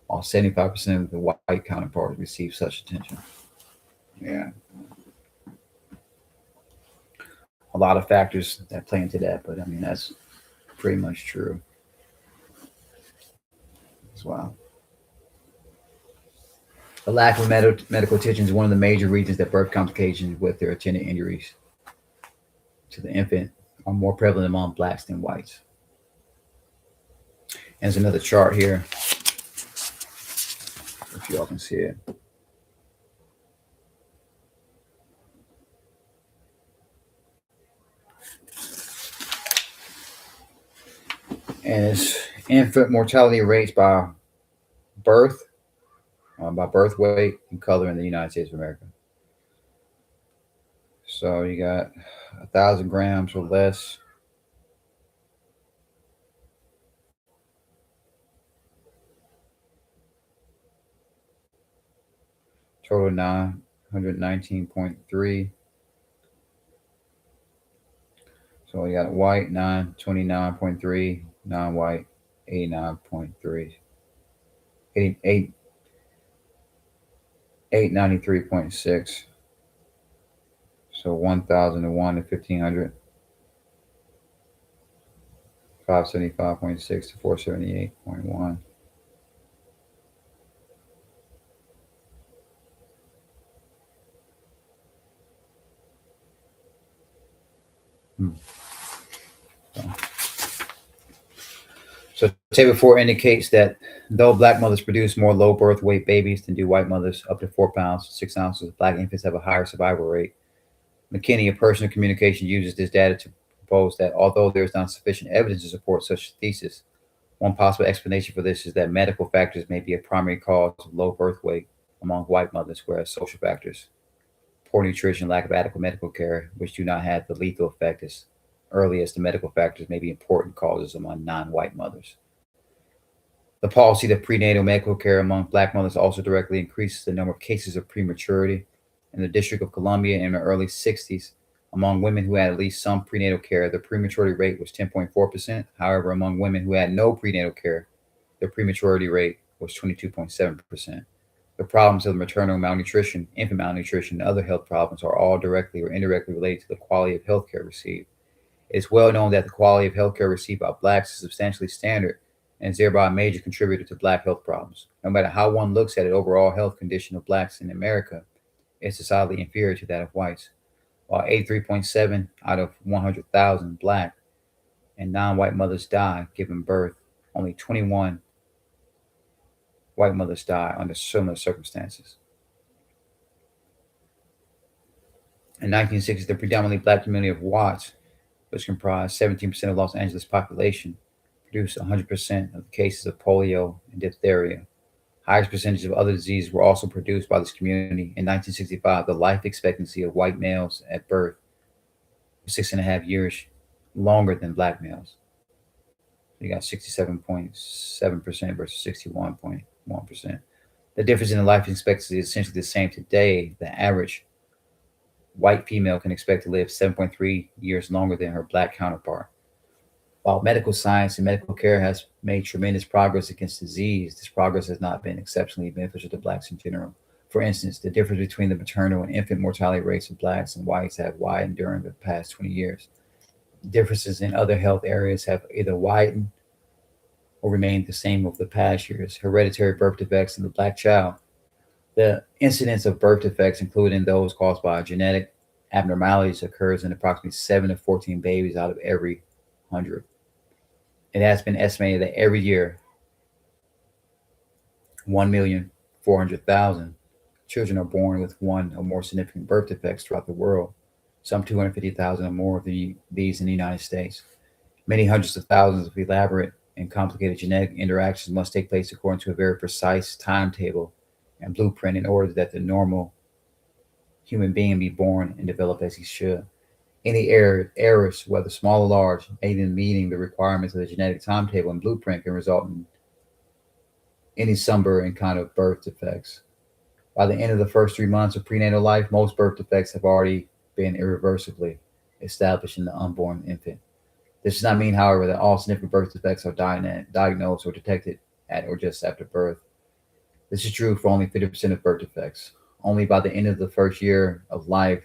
while 75% of the white counterparts receive such attention. Yeah. A lot of factors that play into that, but I mean, that's pretty much true as well. The lack of medical attention is one of the major reasons that birth complications with their attendant injuries to the infant are more prevalent among blacks than whites. And there's another chart here, if y'all can see it. And it's infant mortality rates birth, by birth weight and color in the United States of America. So you got 1,000 grams or less. Total 919.3. So you got white 929.3, non-white 89.3, 893.6. So 1,001 to 1,500, 575.6 to 478.1. So table 4 indicates that though black mothers produce more low birth weight babies than do white mothers, up to 4 pounds, 6 ounces, black infants have a higher survival rate. McKinney, a person of communication, uses this data to propose that although there is not sufficient evidence to support such a thesis, one possible explanation for this is that medical factors may be a primary cause of low birth weight among white mothers, whereas social factors, poor nutrition, lack of adequate medical care, which do not have the lethal effect as early as the medical factors, may be important causes among non-white mothers. The policy of prenatal medical care among black mothers also directly increases the number of cases of prematurity. In the District of Columbia in the early 60s, among women who had at least some prenatal care, the prematurity rate was 10.4%. However, among women who had no prenatal care, the prematurity rate was 22.7%. The problems of maternal malnutrition, infant malnutrition, and other health problems are all directly or indirectly related to the quality of health care received. It is well known that the quality of health care received by blacks is substantially standard and is thereby a major contributor to black health problems. No matter how one looks at the overall health condition of blacks in America, is societally inferior to that of whites. While 83.7 out of 100,000 black and non-white mothers die giving birth, only 21 white mothers die under similar circumstances. In 1960, the predominantly black community of Watts, which comprised 17% of Los Angeles population, produced 100% of the cases of polio and diphtheria. Highest percentage of other diseases were also produced by this community. In 1965, the life expectancy of white males at birth was 6.5 years longer than black males. So you got 67.7% versus 61.1%. The difference in the life expectancy is essentially the same today. The average white female can expect to live 7.3 years longer than her black counterpart. While medical science and medical care has made tremendous progress against disease, this progress has not been exceptionally beneficial to blacks in general. For instance, the difference between the maternal and infant mortality rates of blacks and whites have widened during the past 20 years. Differences in other health areas have either widened or remained the same over the past years. Hereditary birth defects in the black child. The incidence of birth defects, including those caused by genetic abnormalities, occurs in approximately 7 to 14 babies out of every 100. It has been estimated that every year, 1,400,000 children are born with one or more significant birth defects throughout the world, some 250,000 or more of these in the United States. Many hundreds of thousands of elaborate and complicated genetic interactions must take place according to a very precise timetable and blueprint in order that the normal human being be born and develop as he should. Any errors, whether small or large, made in meeting the requirements of the genetic timetable and blueprint can result in any number and kind of birth defects. By the end of the first 3 months of prenatal life, most birth defects have already been irreversibly established in the unborn infant. This does not mean, however, that all significant birth defects are diagnosed or detected at or just after birth. This is true for only 50% of birth defects. Only by the end of the first year of life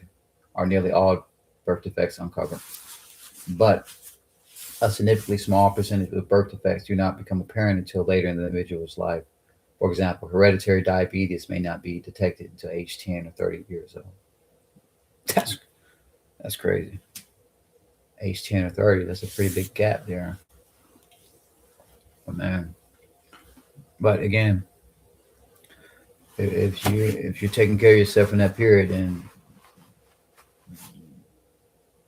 are nearly all birth defects uncovered. But a significantly small percentage of birth defects do not become apparent until later in the individual's life. For example, hereditary diabetes may not be detected until age 10 or 30 years old. That's crazy. Age 10 or 30, that's a pretty big gap there. But man. But again, if you're taking care of yourself in that period, and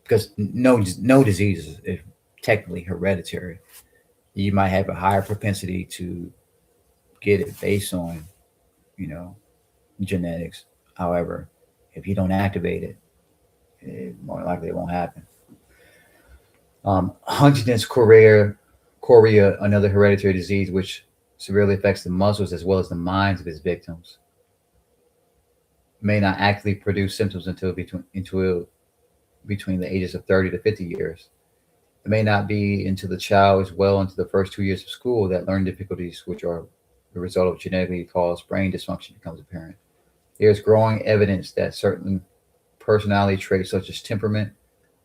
because no disease is technically hereditary, you might have a higher propensity to get it based on, you know, genetics. However, if you don't activate it, more likely it won't happen. Huntington's chorea, another hereditary disease which severely affects the muscles as well as the minds of its victims, may not actively produce symptoms between the ages of 30 to 50 years. It may not be until the child is well into the first 2 years of school that learning difficulties, which are the result of genetically caused brain dysfunction, becomes apparent. There is growing evidence that certain personality traits such as temperament,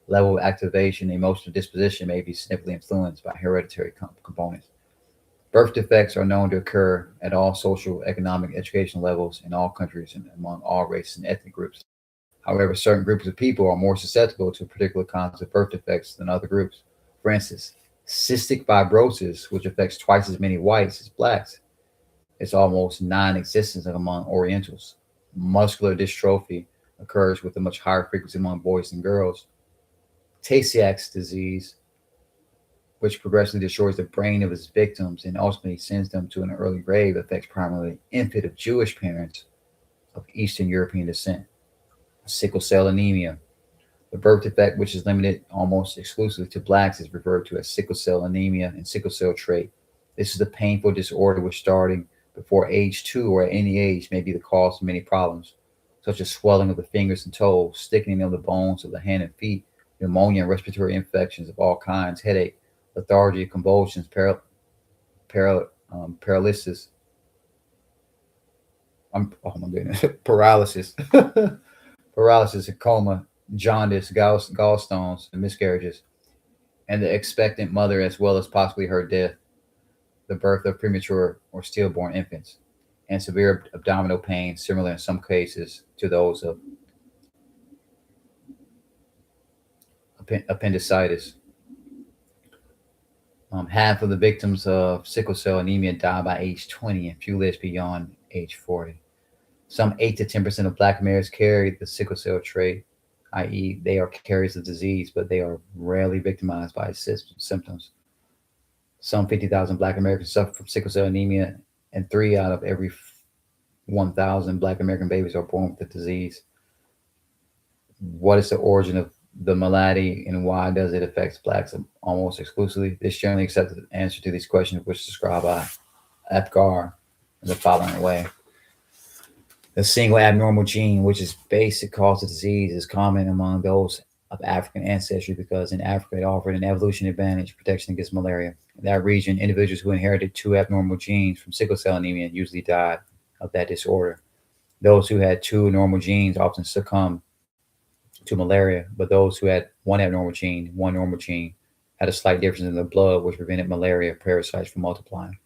level of activation, and emotional disposition may be significantly influenced by hereditary components. Birth defects are known to occur at all social, economic, educational levels in all countries and among all races and ethnic groups. However, certain groups of people are more susceptible to particular kinds of birth defects than other groups. For instance, cystic fibrosis, which affects twice as many whites as blacks, is almost non existent among Orientals. Muscular dystrophy occurs with a much higher frequency among boys and girls. Tay Sachs disease, which progressively destroys the brain of its victims and ultimately sends them to an early grave, affects primarily infant of Jewish parents of Eastern European descent. Sickle cell anemia. The birth defect, which is limited almost exclusively to blacks, is referred to as sickle cell anemia and sickle cell trait. This is a painful disorder which, starting before age 2 or at any age, may be the cause of many problems, such as swelling of the fingers and toes, thickening of the bones of the hand and feet, pneumonia and respiratory infections of all kinds, headache, lethargy, convulsions, paralysis. Oh my goodness, paralysis, paralysis, and coma, jaundice, gallstones, and miscarriages, and the expectant mother, as well as possibly her death, the birth of premature or stillborn infants, and severe abdominal pain, similar in some cases to those of appendicitis. Half of the victims of sickle cell anemia die by age 20, and few live beyond age 40. Some 8 to 10% of Black Americans carry the sickle cell trait, i.e., they are carriers of disease, but they are rarely victimized by its symptoms. Some 50,000 Black Americans suffer from sickle cell anemia, and 3 out of every 1,000 Black American babies are born with the disease. What is the origin of the malady and why does it affect blacks almost exclusively? This generally accepted answer to these questions, which is described by Apgar in the following way. The single abnormal gene, which is basic cause of disease, is common among those of African ancestry because in Africa it offered an evolution advantage protection against malaria. In that region, individuals who inherited 2 abnormal genes from sickle cell anemia usually died of that disorder. Those who had 2 normal genes often succumbed to malaria, but those who had 1 normal gene, had a slight difference in the blood, which prevented malaria parasites from multiplying.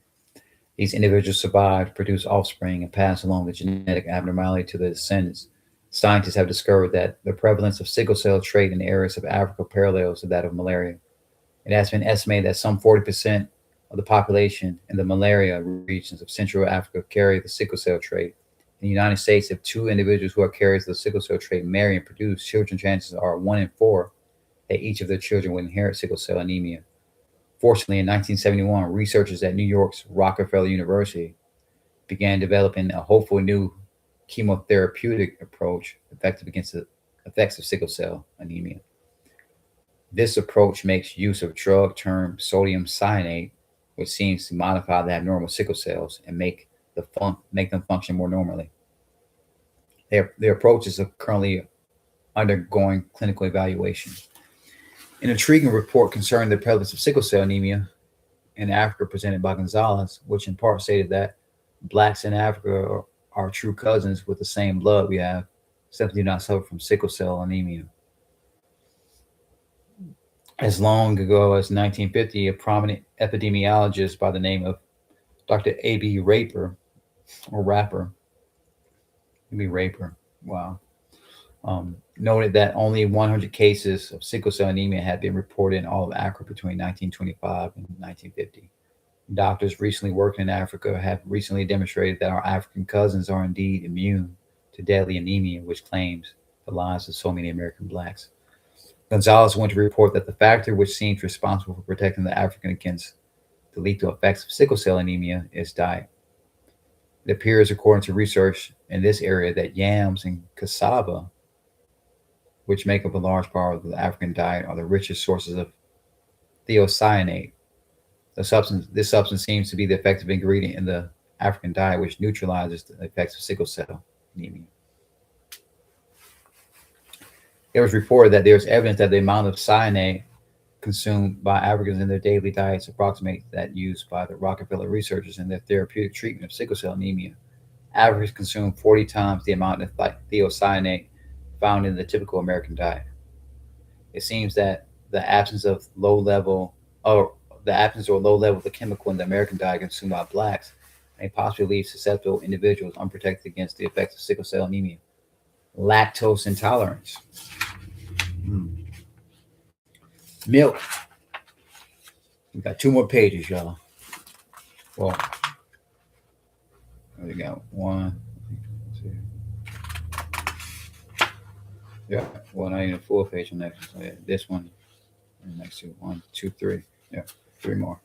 These individuals survived, produced offspring, and passed along the genetic abnormality to their descendants. Scientists have discovered that the prevalence of sickle cell trait in areas of Africa parallels to that of malaria. It has been estimated that some 40% of the population in the malaria regions of Central Africa carry the sickle cell trait. In the United States, if 2 individuals who are carriers of the sickle cell trait marry and produce children, chances are 1 in 4 that each of their children will inherit sickle cell anemia. Fortunately, in 1971, researchers at New York's Rockefeller University began developing a hopeful new chemotherapeutic approach effective against the effects of sickle cell anemia. This approach makes use of a drug termed sodium cyanate, which seems to modify the abnormal sickle cells and make them function more normally. Their approaches are currently undergoing clinical evaluation. An intriguing report concerning the prevalence of sickle cell anemia in Africa presented by Gonzalez, which in part stated that blacks in Africa are true cousins with the same blood we have, simply do not suffer from sickle cell anemia. As long ago as 1950, a prominent epidemiologist by the name of Dr. A.B. Raper, or Rapper, A.B. Raper, wow, noted that only 100 cases of sickle cell anemia had been reported in all of Africa between 1925 and 1950. Doctors recently working in Africa have recently demonstrated that our African cousins are indeed immune to deadly anemia, which claims the lives of so many American blacks. Gonzalez went to report that the factor which seems responsible for protecting the African against the lethal effects of sickle cell anemia is diet. It appears, according to research in this area, that yams and cassava, which make up a large part of the African diet, are the richest sources of thiocyanate. This substance seems to be the effective ingredient in the African diet, which neutralizes the effects of sickle cell anemia. It was reported that there is evidence that the amount of cyanate consumed by Africans in their daily diets approximates that used by the Rockefeller researchers in their therapeutic treatment of sickle cell anemia. Africans consume 40 times the amount of thiocyanate found in the typical American diet. It seems that the absence of low level or the absence or low level of the chemical in the American diet consumed by blacks may possibly leave susceptible individuals unprotected against the effects of sickle cell anemia. Lactose intolerance. Mm. Milk. We got two more pages, y'all. Well, we got one, two. Yeah, well, not even a full page on next one. So yeah, this one, and next two, one, two, three. Yeah, three more.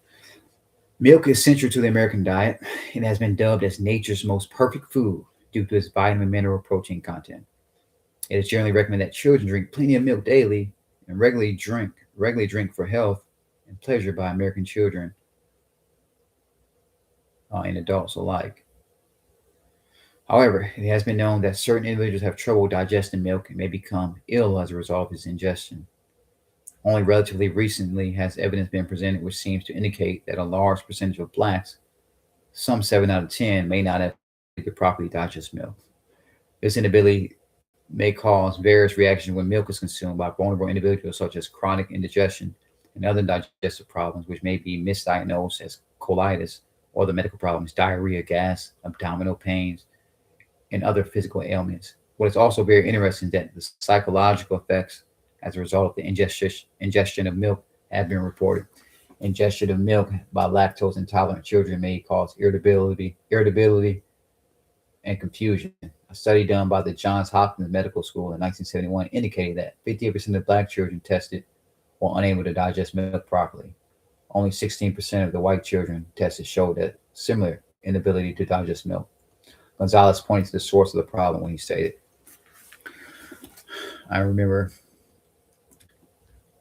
Milk is central to the American diet. It has been dubbed as nature's most perfect food due to its vitamin, mineral, protein content. It is generally recommended that children drink plenty of milk daily and regularly drink for health and pleasure by American children and adults alike. However, it has been known that certain individuals have trouble digesting milk and may become ill as a result of its ingestion. Only relatively recently has evidence been presented which seems to indicate that a large percentage of blacks, some 7 out of 10, may not have the ability to properly digest milk. This inability may cause various reactions when milk is consumed by vulnerable individuals, such as chronic indigestion and other digestive problems, which may be misdiagnosed as colitis or the medical problems, diarrhea, gas, abdominal pains, and other physical ailments. What is also very interesting is that the psychological effects as a result of the ingestion of milk have been reported. Ingestion of milk by lactose intolerant children may cause irritability, and confusion. A study done by the Johns Hopkins Medical School in 1971 indicated that 58% of black children tested were unable to digest milk properly. Only 16% of the white children tested showed that similar inability to digest milk. Gonzalez pointed to the source of the problem when he stated, I remember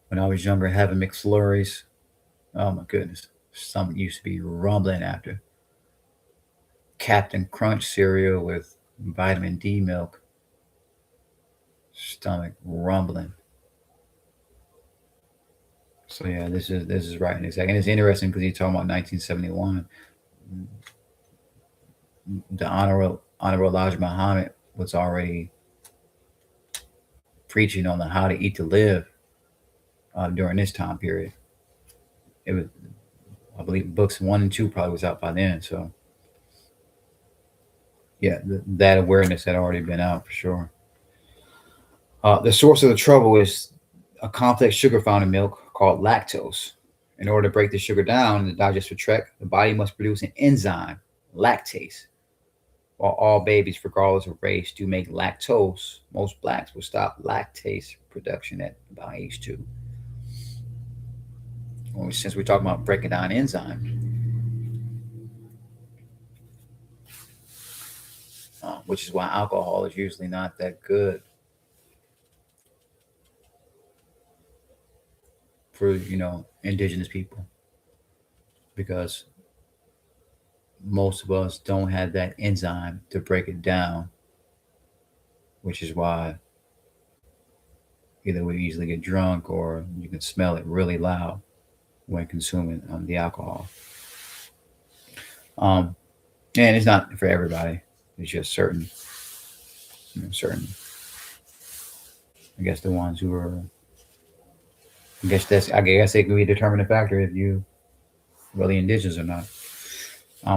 when I was younger having McFlurries. Oh my goodness. Stomach used to be rumbling after. Captain Crunch cereal with vitamin D milk. Stomach rumbling. So yeah, this is right in a second. It's interesting because he's talking about 1971. The Honorable Elijah Muhammad was already preaching on the how to eat to live during this time period. It was, I believe, books 1 and 2 probably was out by then. So yeah, that awareness had already been out for sure. The source of the trouble is a complex sugar found in milk called lactose. In order to break the sugar down in the digestive tract, the body must produce an enzyme, lactase. While all babies, regardless of race, do make lactose, most blacks will stop lactase production at about age 2. Well, since we're talking about breaking down enzyme, which is why alcohol is usually not that good for indigenous people, because most of us don't have that enzyme to break it down, which is why either we easily get drunk or you can smell it really loud when consuming the alcohol. Um, and it's not for everybody. It's just certain. I guess the ones who are. I guess it can be a determining factor if you really indigenous or not.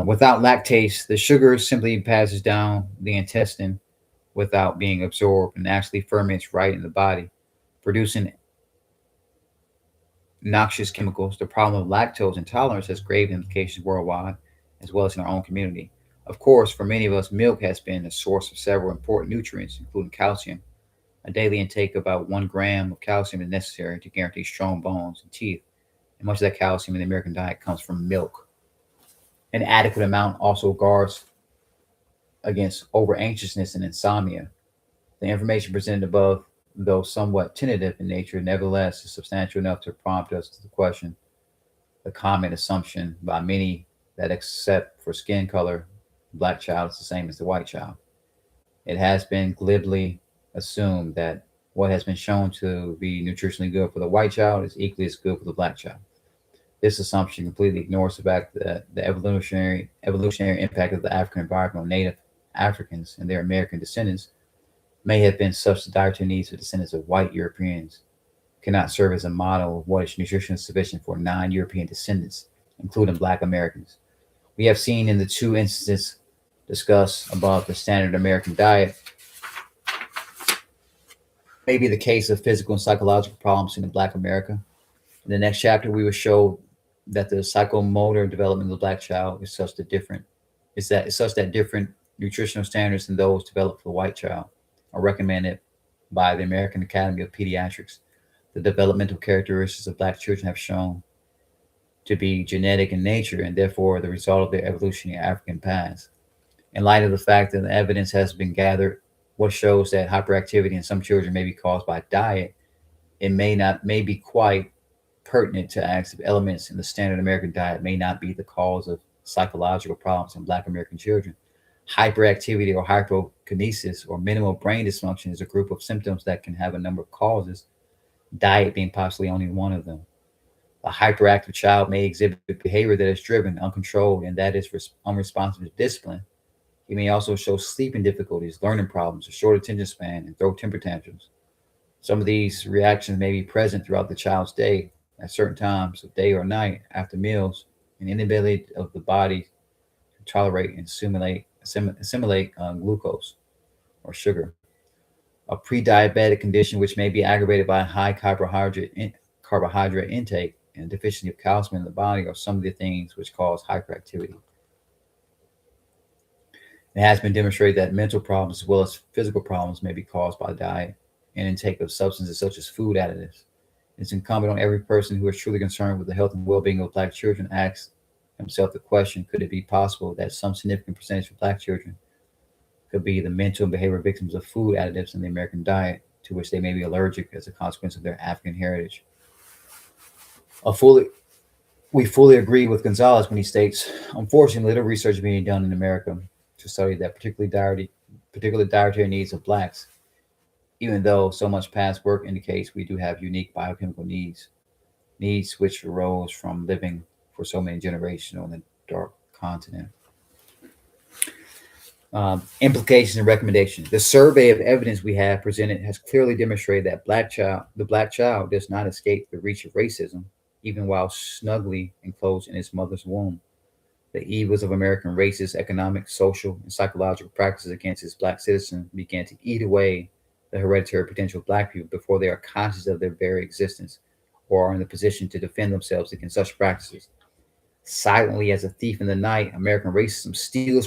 Without lactase, the sugar simply passes down the intestine without being absorbed and actually ferments right in the body, producing noxious chemicals. The problem of lactose intolerance has grave implications worldwide, as well as in our own community. Of course, for many of us, milk has been a source of several important nutrients, including calcium. A daily intake of about 1 gram of calcium is necessary to guarantee strong bones and teeth, And much of that calcium in the American diet comes from milk. An adequate amount also guards against over anxiousness and insomnia. The information presented above, though somewhat tentative in nature, nevertheless is substantial enough to prompt us to the question, the common assumption by many that except for skin color, the black child is the same as the white child. It has been glibly assumed that what has been shown to be nutritionally good for the white child is equally as good for the black child. This assumption completely ignores the fact that the evolutionary impact of the African environment on native Africans and their American descendants may have been such that dietary needs of descendants of white Europeans cannot serve as a model of what is nutritionally sufficient for non-European descendants, including Black Americans. We have seen in the two instances discussed above the standard American diet may be the case of physical and psychological problems in the Black America. In the next chapter, we will show that the psychomotor development of the Black child is such that different nutritional standards than those developed for the white child are recommended by the American Academy of Pediatrics. The developmental characteristics of Black children have shown to be genetic in nature and therefore the result of their evolutionary African past. In light of the fact that the evidence has been gathered, what shows that hyperactivity in some children may be caused by diet, it may be quite pertinent to ask if elements in the standard American diet may not be the cause of psychological problems in Black American children. Hyperactivity or hypokinesis or minimal brain dysfunction is a group of symptoms that can have a number of causes, diet being possibly only one of them. A hyperactive child may exhibit behavior that is driven, uncontrolled, and that is unresponsive to discipline. He may also show sleeping difficulties, learning problems, a short attention span, and throw temper tantrums. Some of these reactions may be present throughout the child's day, at certain times of day or night, after meals, an inability of the body to tolerate and assimilate glucose or sugar. A pre-diabetic condition which may be aggravated by high carbohydrate intake and deficiency of calcium in the body are some of the things which cause hyperactivity. It has been demonstrated that mental problems as well as physical problems may be caused by diet and intake of substances such as food additives. It's incumbent on every person who is truly concerned with the health and well-being of Black children to ask himself the question, could it be possible that some significant percentage of Black children could be the mental and behavioral victims of food additives in the American diet to which they may be allergic as a consequence of their African heritage? A fully We fully agree with Gonzalez when he states, unfortunately, little research is being done in America to study that particular dietary needs of Blacks, even though so much past work indicates we do have unique biochemical needs which arose from living for so many generations on the dark continent. Implications and recommendations. The survey of evidence we have presented has clearly demonstrated that the black child does not escape the reach of racism, even while snugly enclosed in its mother's womb. The evils of American racist, economic, social, and psychological practices against its Black citizens began to eat away the hereditary potential of Black people before they are conscious of their very existence or are in the position to defend themselves against such practices. Silently as a thief in the night, American racism steals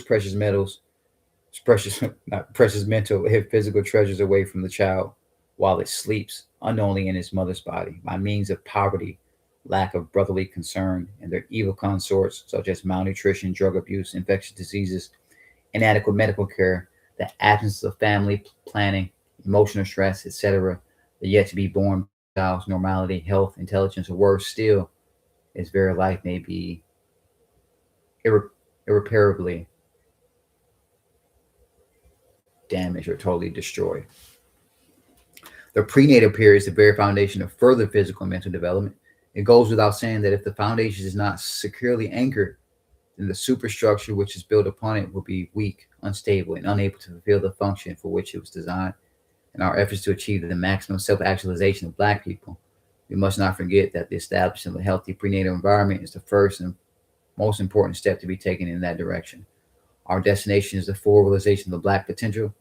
not precious mental and physical treasures away from the child while it sleeps unknowingly in its mother's body by means of poverty, lack of brotherly concern, and their evil consorts such as malnutrition, drug abuse, infectious diseases, inadequate medical care, the absence of family planning, emotional stress, etc. The yet to be born child's normality, health, intelligence, or worse still, his very life may be irreparably damaged or totally destroyed. The prenatal period is the very foundation of further physical and mental development. It goes without saying that if the foundation is not securely anchored, then the superstructure which is built upon it will be weak, unstable, and unable to fulfill the function for which it was designed. In our efforts to achieve the maximum self-actualization of Black people, we must not forget that the establishment of a healthy prenatal environment is the first and most important step to be taken in that direction. Our destination is the full realization of the Black potential.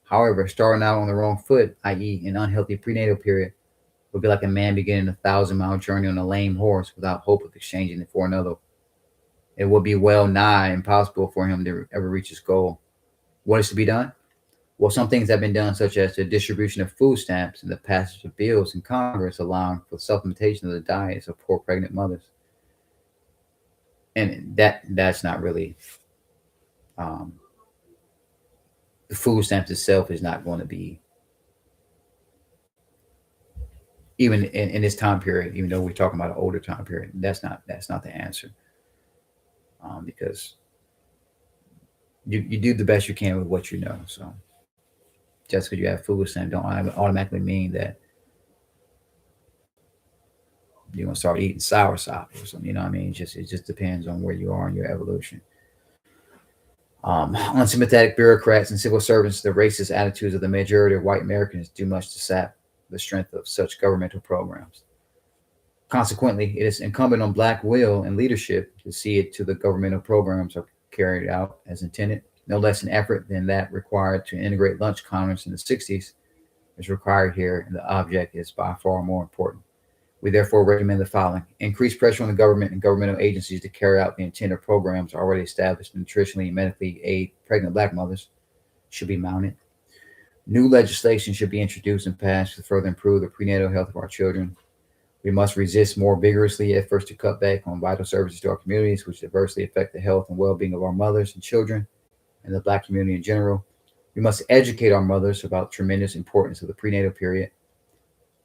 However, starting out on the wrong foot, i.e., an unhealthy prenatal period, would be like a man beginning a 1,000-mile journey on a lame horse without hope of exchanging it for another. It would be well nigh impossible for him to ever reach his goal. What is to be done? Well, some things have been done, such as the distribution of food stamps and the passage of bills in Congress allowing for supplementation of the diets of poor pregnant mothers. And that's not really um, the food stamps itself is not going to be, even in this time period. Even though we're talking about an older time period, that's not the answer, because you do the best you can with what you know. So just because you have food stamps don't automatically mean that you're gonna start eating sour sop or something. You know what I mean? It just depends on where you are in your evolution. Unsympathetic bureaucrats and civil servants, the racist attitudes of the majority of white Americans do much to sap the strength of such governmental programs. Consequently, it is incumbent on black will and leadership to see it to the governmental programs are carried out as intended. No less an effort than that required to integrate lunch commerce in the 60s is required here, and the object is by far more important. We therefore recommend the following: increase pressure on the government and governmental agencies to carry out the intended programs already established to nutritionally and medically aid pregnant black mothers should be mounted. New legislation should be introduced and passed to further improve the prenatal health of our children. We must resist more vigorously efforts to cut back on vital services to our communities, which adversely affect the health and well being of our mothers and children and the black community in general. We must educate our mothers about the tremendous importance of the prenatal period.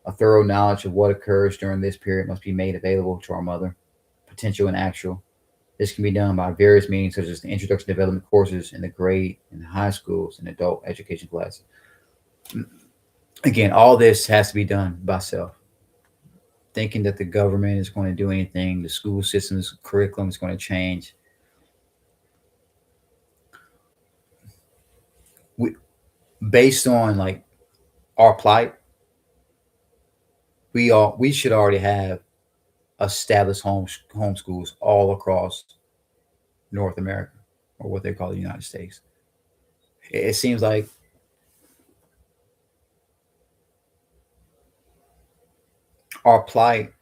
A thorough knowledge of what occurs during this period must be made available to our mother, potential and actual. This can be done by various means, such as the introduction to development courses in the grade and high schools and adult education classes. Again, all this has to be done by self. Thinking that the government is going to do anything, the school system's curriculum is going to change. We, based on like our plight, we should already have established homeschools all across North America, or what they call the United States. It seems like our plight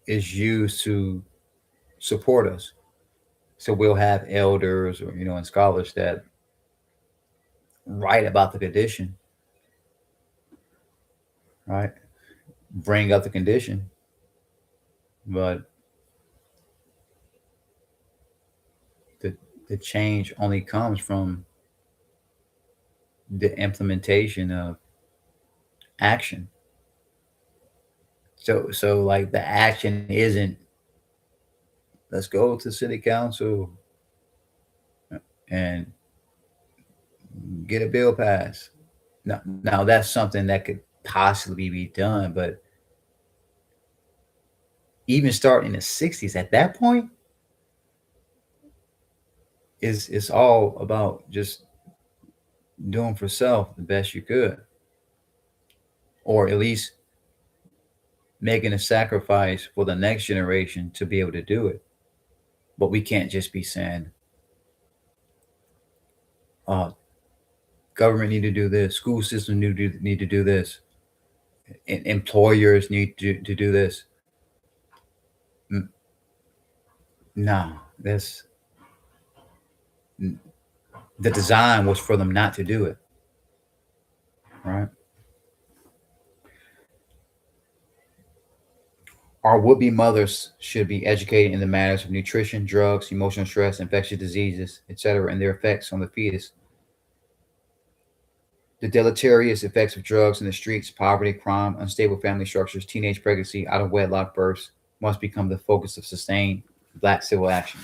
is used to support us. So we'll have elders or and scholars that write about the condition, right? Bring up the condition, but the the change only comes from the implementation of action. So like the action isn't let's go to city council and get a bill passed. Now that's something that could possibly be done, but even starting in the 60s at that point is it's all about just doing for self the best you could, or at least making a sacrifice for the next generation to be able to do it. But we can't just be saying, "Oh, government need to do this, school system need to do this, and employers need to do this." No, that's the design was for them not to do it, right? Our would-be mothers should be educated in the matters of nutrition, drugs, emotional stress, infectious diseases, etc., and their effects on the fetus. The deleterious effects of drugs in the streets, poverty, crime, unstable family structures, teenage pregnancy, out of wedlock births must become the focus of sustained black civil action.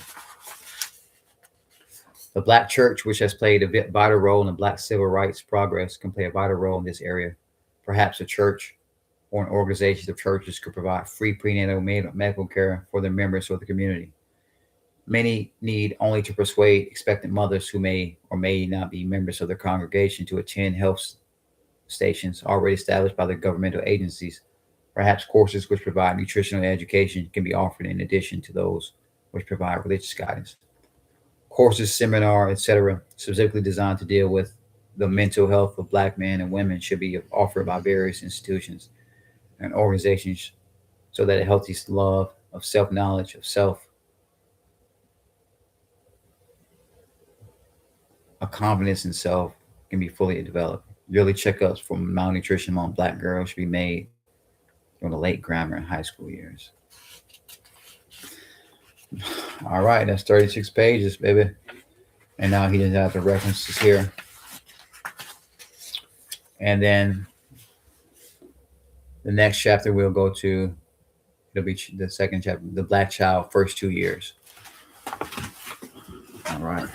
The Black church, which has played a vital role in black civil rights progress, can play a vital role in this area. Perhaps a church or an organization of churches could provide free prenatal medical care for their members or the community. Many need only to persuade expectant mothers who may or may not be members of their congregation to attend health stations already established by the governmental agencies. Perhaps courses which provide nutritional education can be offered in addition to those which provide religious guidance. Courses, seminar, etc., specifically designed to deal with the mental health of black men and women should be offered by various institutions and organizations so that a healthy love of self-knowledge of self confidence in self can be fully developed. Yearly checkups for malnutrition among Black girls should be made during the late grammar and high school years. All right, that's 36 pages, baby. And now he doesn't have the references here. And then the next chapter we'll go to, it'll be the second chapter, the Black child, first 2 years. All right.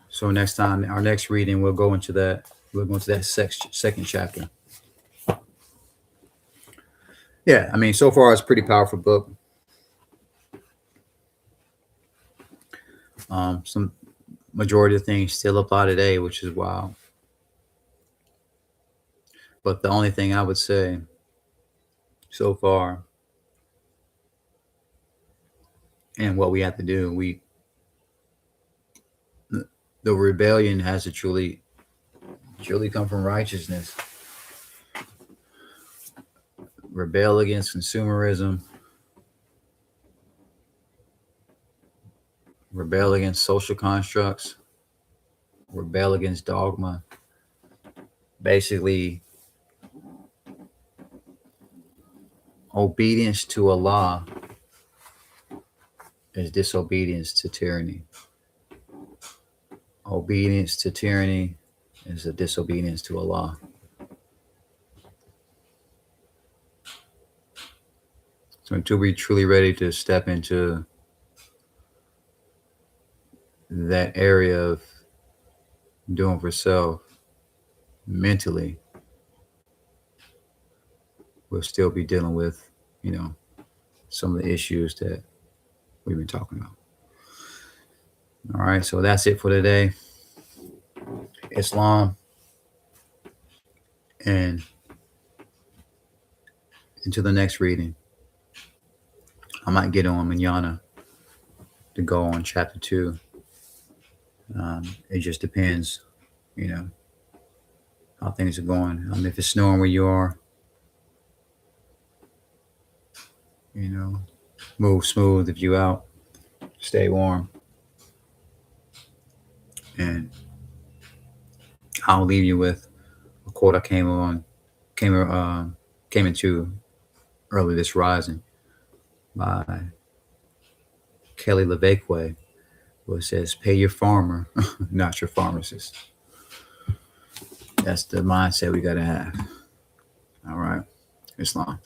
So next time, our next reading, we'll go into that. We'll go into that second chapter. Yeah, I mean, so far it's a pretty powerful book. Some majority of things still apply today, which is wild. But the only thing I would say so far, and what we have to do, the rebellion has to truly come from righteousness. Rebel against consumerism. Rebel against social constructs. Rebel against dogma. Basically, obedience to Allah is disobedience to tyranny. Obedience to tyranny is a disobedience to Allah. So until we're truly ready to step into that area of doing for self mentally, we'll still be dealing with, some of the issues that we've been talking about. All right, so that's it for today. Islam and until the next reading. I might get on manana to go on chapter 2. It just depends, how things are going. If it's snowing where you are, move smooth. If you out, stay warm. And I'll leave you with a quote I came into early this rising by Kelly LeVeque, where it says, "Pay your farmer, not your pharmacist." That's the mindset we gotta have. All right, Islam.